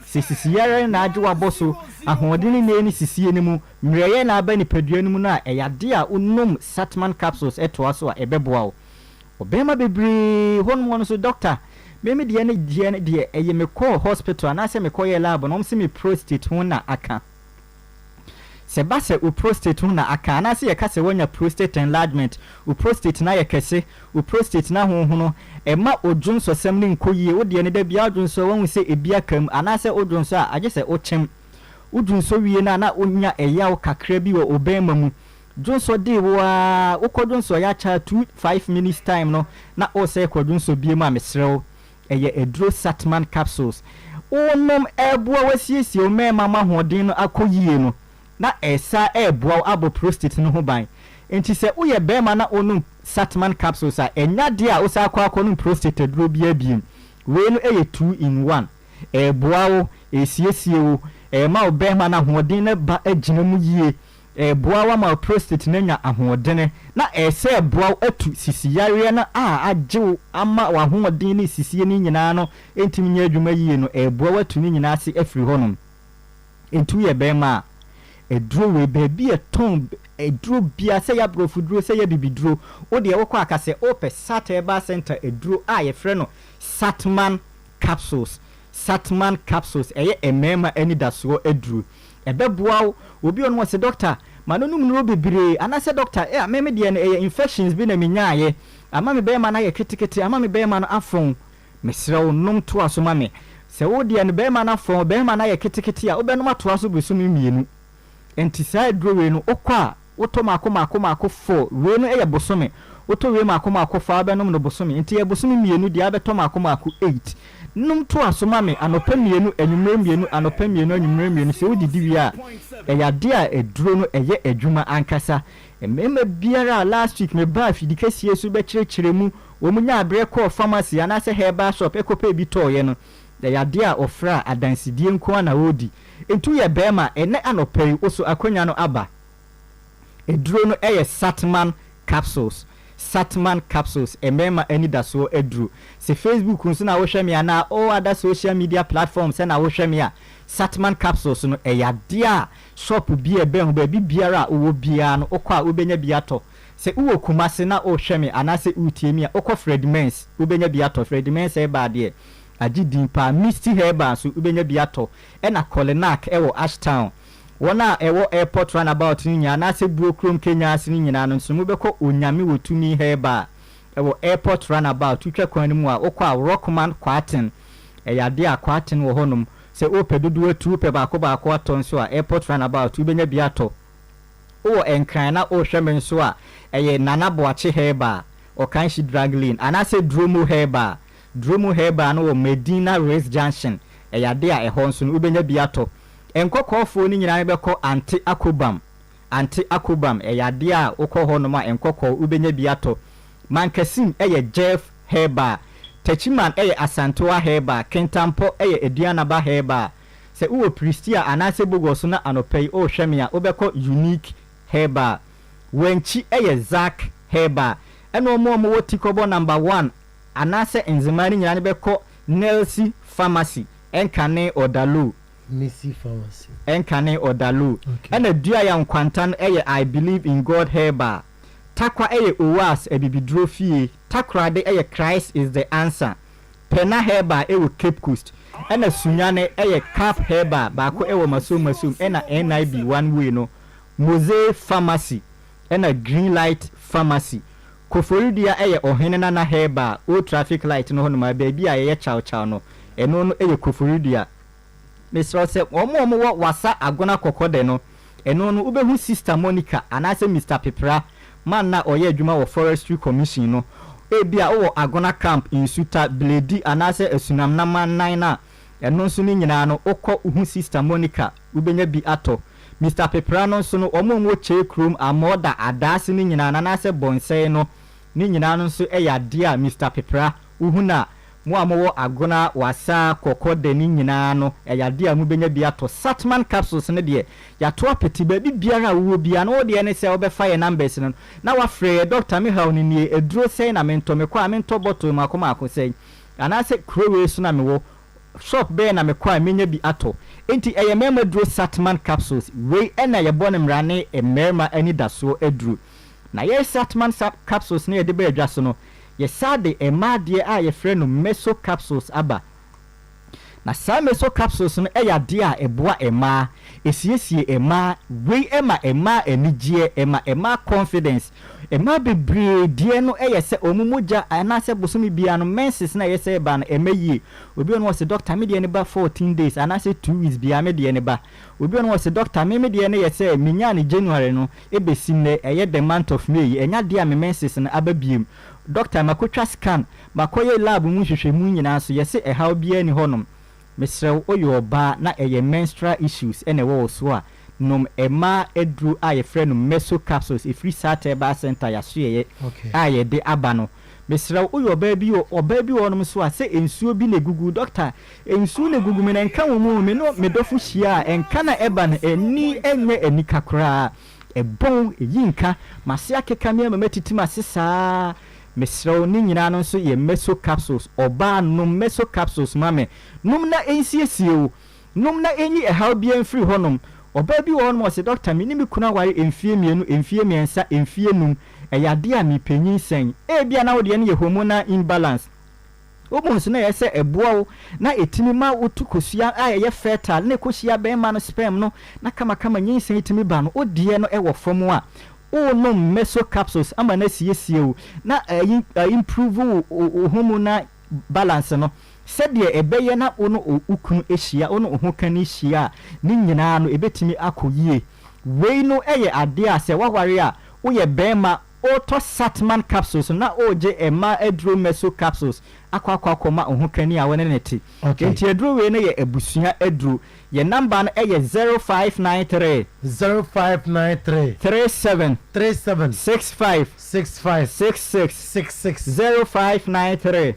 sisi yare na agye wo aboso ahoɔden ne ne sisi ne mu mmerɛyɛ na aba nipadua ne mu na ɛyade a unom Sometymer capsules ɛtoa so a ɛbɛboa wo obema bebre honmo no so doctor me de ne de eye me call hospital na se me call ye lab no se me prostate ho na aka se ba se o prostate ho na aka na se ye ka se wonya prostate enlargement o prostate na ye kese o prostate na ho no e ma odwunso sem ne nkoyie wo de ne da bia odwunso won se ebia kam ana se odwunso a age se o chem odwunso wie na onya eyaw kakra bi wo obema mu Jonso de wa ukodunso ya cha 5 minutes time no na o say kodunso bie ma mesrew eye eduro Sometymer capsules onom eboa wasiesie o mema ma hoden no akoyie no na esa eboa abo prostate no ho ban enti se uye bema na onum Sometymer capsules a enya de a usa akwa prostate eduro bia biem we no eye 2 in 1 eboa wo esiesie wo ma o bema na hoden na ba agina mu yie boa wa ma prostate nanya ahoɔdene na ɛsɛ boa atu sisiyare na agyew ama wa ahoɔden ne sisiye ne nyinaa no entimi nya adwuma yie no boa watu ne nyinaa se afiri hɔnom entu yɛ bɛma eduro we baabi eton eduro bia sɛ ya brofuduro sɛ ya bibiduro wo de wɔkɔ akase ope Sometymer center eduro a yɛfrɛ no Sometymer capsules ɛyɛ emema ani daso eduro ɛbɛboa obi on was a doctor manonum no bebre anase doctor me de ne infections bi na menyaaye ama me bɛma na yɛ ketekete ama me bɛma no afon mesrew nom to aso ma me sɛ wo de ne bɛma na afon bɛma na yɛ ketekete a wobɛnom ato aso beso me mienu enti sai drowe no okwa woto mako fo we no bosome woto we mako fa bɛnom no bosome enti yɛ bosome mienu de abeto mako 8 num to asoma me anopa mienu anwumre mienu anopa mienu anwumre mienu se wodidi wi a ɛyade a eduro no ɛyɛ adwuma ankasa emema biara last week me ba fidikesie so bɛkyerɛkyerɛ mu wo munya abrɛ kɔ pharmacy anase herbal shop ekopa bi tɔɔyɛ no ɛyade a ofra adansidie nko na wodi entu yɛ bɛma ene anopa yi oso akonya no aba eduro no ɛyɛ Sometymer capsules emema ani daso eduro se Facebook nso na wo hwɛ me ana all other social media platforms na wo hwɛ me a Sometymer capsules no ɛyade a shop bi ebe ho ba biara wo bia no okɔ a wobenya bi ato se wo kumase na wo hwɛ me ana se utie mi a okɔ Fred Mens wobenya bi ato Fred Mens e ba de agidi pa Misty Herbal so wobenya bi ato na Colenac ewo Ashtown wona ewo airport runabout ni nya na se buokrom Kenya asini nyina no nso mobekɔ onyame wotumi Herbal ewo airport runabout twetwa kwan mu a okɔ a Rockman Quarten ɛyade a Quarten wo honum se opedudu atu pe baako aton so a airport runabout ubenya bi ato wo enkran na o hweme nso a ɛyɛ Nana Boache Herbal o kanshi Draglin anase Dromo Herbal no wo Medina Race Junction ɛyade a ɛhɔ nso no ubenya bi ato enkokofo ni nyina bɛkɔ anti akobam ɛyade a wokɔ hɔ no ma enkokɔ ubenya bi ato Mankasim ɛyɛ Jeff Herbal Techiman asantoa heba kentampo edianaba heba se uwo pristia anase bogoso na anopei o hwemia obeko unique heba wenchi Zack heba eno omo woti kobo number 1 anase enzimani nyane beko Nelsi Pharmacy enkane odalu Nisi Pharmacy enkane odalu ena dua ya nkwantan I believe in God heba takwa owas ebibidro fie takrade Christ is the answer pena heba Cape Coast ena sunyane cap heba baako masum ena NIB one way no Mose Pharmacy ena Green Light Pharmacy Koforidia ohene na heba o traffic light no hono ma baby a chow no eno no Koforidia Mr. Se omo wasa agona kokode no eno no ubehu Sister Monica anase Mr. Pepra man na oye adwuma wo Forestry Commission no ebia wo agona camp in Suta Bledi anase esunam na man nan na eno nso ni nyina no okọ uhu Sister Monica ubenya bi ato Mr. Pepra no nso no omo che krom amoda adase ni nyina na anase bonsai no ni nyina no nso ade a Mr. Pepra uhu na mo amowo agona wasa kokode ni nyina no ade a mu benya bi ato Satman capsules ne de ya to apeti ba bi biara wo bia no de ne se obefa ye numbers no na wa frɛ Dr. Mihal ni eduro sei na mento me kwa mento bottle makoma akosei anase krowe so na mewo shop be na mekwa menya bi ato enti mema duro Satman capsules we ena ye bone mrane mema ani daso eduro na ye Satman capsules ne de be adwaso no ye sade emade a ye frɛ no meso capsules aba na sa meso capsules no de a eboa ema esiesie ema we ema enigye ema confidence ema bebre die no se omumuja anase bosomi bia no menses na se ba no emayi obi no was doctor me de ne ba 14 days anase 2 weeks bia me de ne ba obi no was doctor me de ne se minya ne January no ebesim ne the month of May enya de a me menses na ababiem doctor makotwa scan makoye lab mu hwehwemu nyina so yese how bia ni honom Mr. Oyerepa na menstrual issues ene wo so a nom ema edru a ye frɛ no meso capsules free Sometymer center ya so ye a ye de aba no Mr. Oyerepa bi oba bi wonom so a se ensuo bi na gugu doctor ensuo na gugu me na nka wo mu me no me dofo hia enka na eba na eni enye enika kra ebon eyinka mase akeka me matitima sesa Mr. ni nyina no so ye meso capsules oba no meso capsules mame num na ensiesie num na enyi how bia free honom oba bi won mo se doctor mi ni mi kuna ware enfie mienu enfie miensa enfie num eyade a mi panyin sen bia na wo de ne ye hormonal imbalance obunso na yese eboa na etimi ma wotukosua a ye fertile na ekosia be ma no sperm no na kama nyinsen etimi ba no odie no ewo fom a no meso capsules ama na siesie na improve hormonal balance no said ye ebeye na ono ukunu ehia ono ohokani hia ni nyina no ebetimi akoyie we no ade a se waware a wo ye bema auto Satman capsules na oje ema edro meso capsules akwa ohokani a wone neti enti edro we na ye ebusua edro ye number na 0593 37 65 0593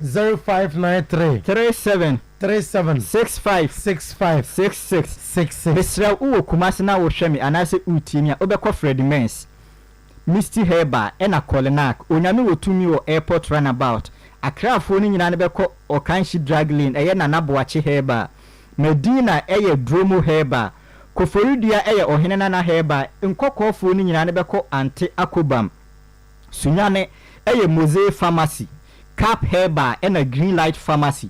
37 65 Mr. Uwo kumasi na wo hwemi anase utimi a obekọ Fred Mens Misty Heba ena Kolenak onyame wotumi wo airport runabout akrafo ni nyina ne beko Okanshi drag lane na Naboache Heba Medina Dromo Heba Koforidia ohene na Heba nkokofo ni nyina ne beko Ante Akobam Sunyane Mose Pharmacy Cap Heba ena Green Light Pharmacy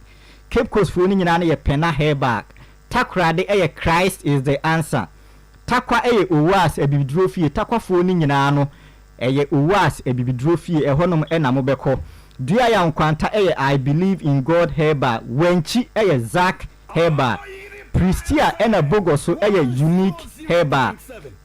Cape Coast fo ni nyina ne Pena Heba Takrade Christ is the answer Takwa Owas ebibidro fie takwa fo ni nyina no Owas ebibidro fie ehonom na mobeko dua ya nkwanta I believe in God Heba wenchi Zack Heba Pristia ena bogoso unique Heba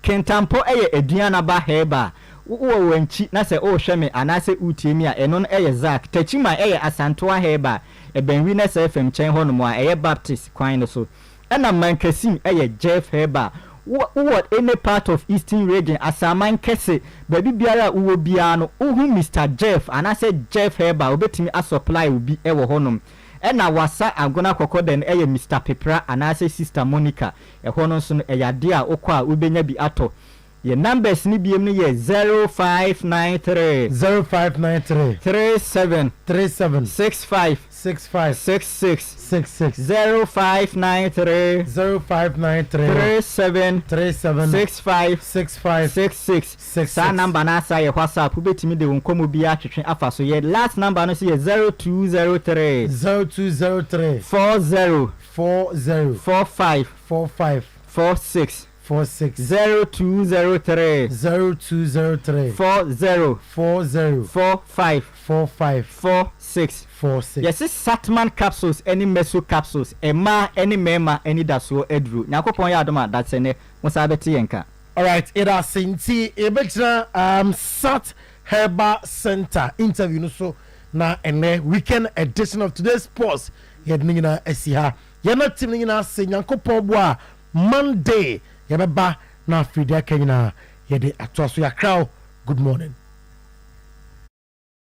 kentampo eduanaba Heba wo wenchi na se o hweme anase utiemi a eno no Zack tachima asantoa Heba ebenwi na se FM chen honom a Baptist kwan no so ena mankasim Jeff Heba what any part of Eastern region asaman kese baby biara uwo bia no uhu Mr. Jeff and I said Jeff Heba obetimi a supply ubi ewo honom ena wasa agona kokoden eye Mr. Pepra and I say Sister Monica e hono so no eyade a okwa ubenya bi ato ye numbers ni biem ni ye 0593 37 65 66 0593 37 65 sa number na sa ye WhatsApp ubetimi de wonkomo bi atwetwe afa so ye last number no so ye 0203 40 45 46 0203 40 45 46 yes Satman capsules any meso capsules ema any mema any daso edru nyakopon ya adoma that's ene musa beti yenka. All right, it has sinti ebetra Sat Herba Center interview no so na ene weekend edition of today's sports yednina esiha yana timnina se nyakopon boa Monday yabeba na Frida Kenya yede atwaso ya crowd. Good morning.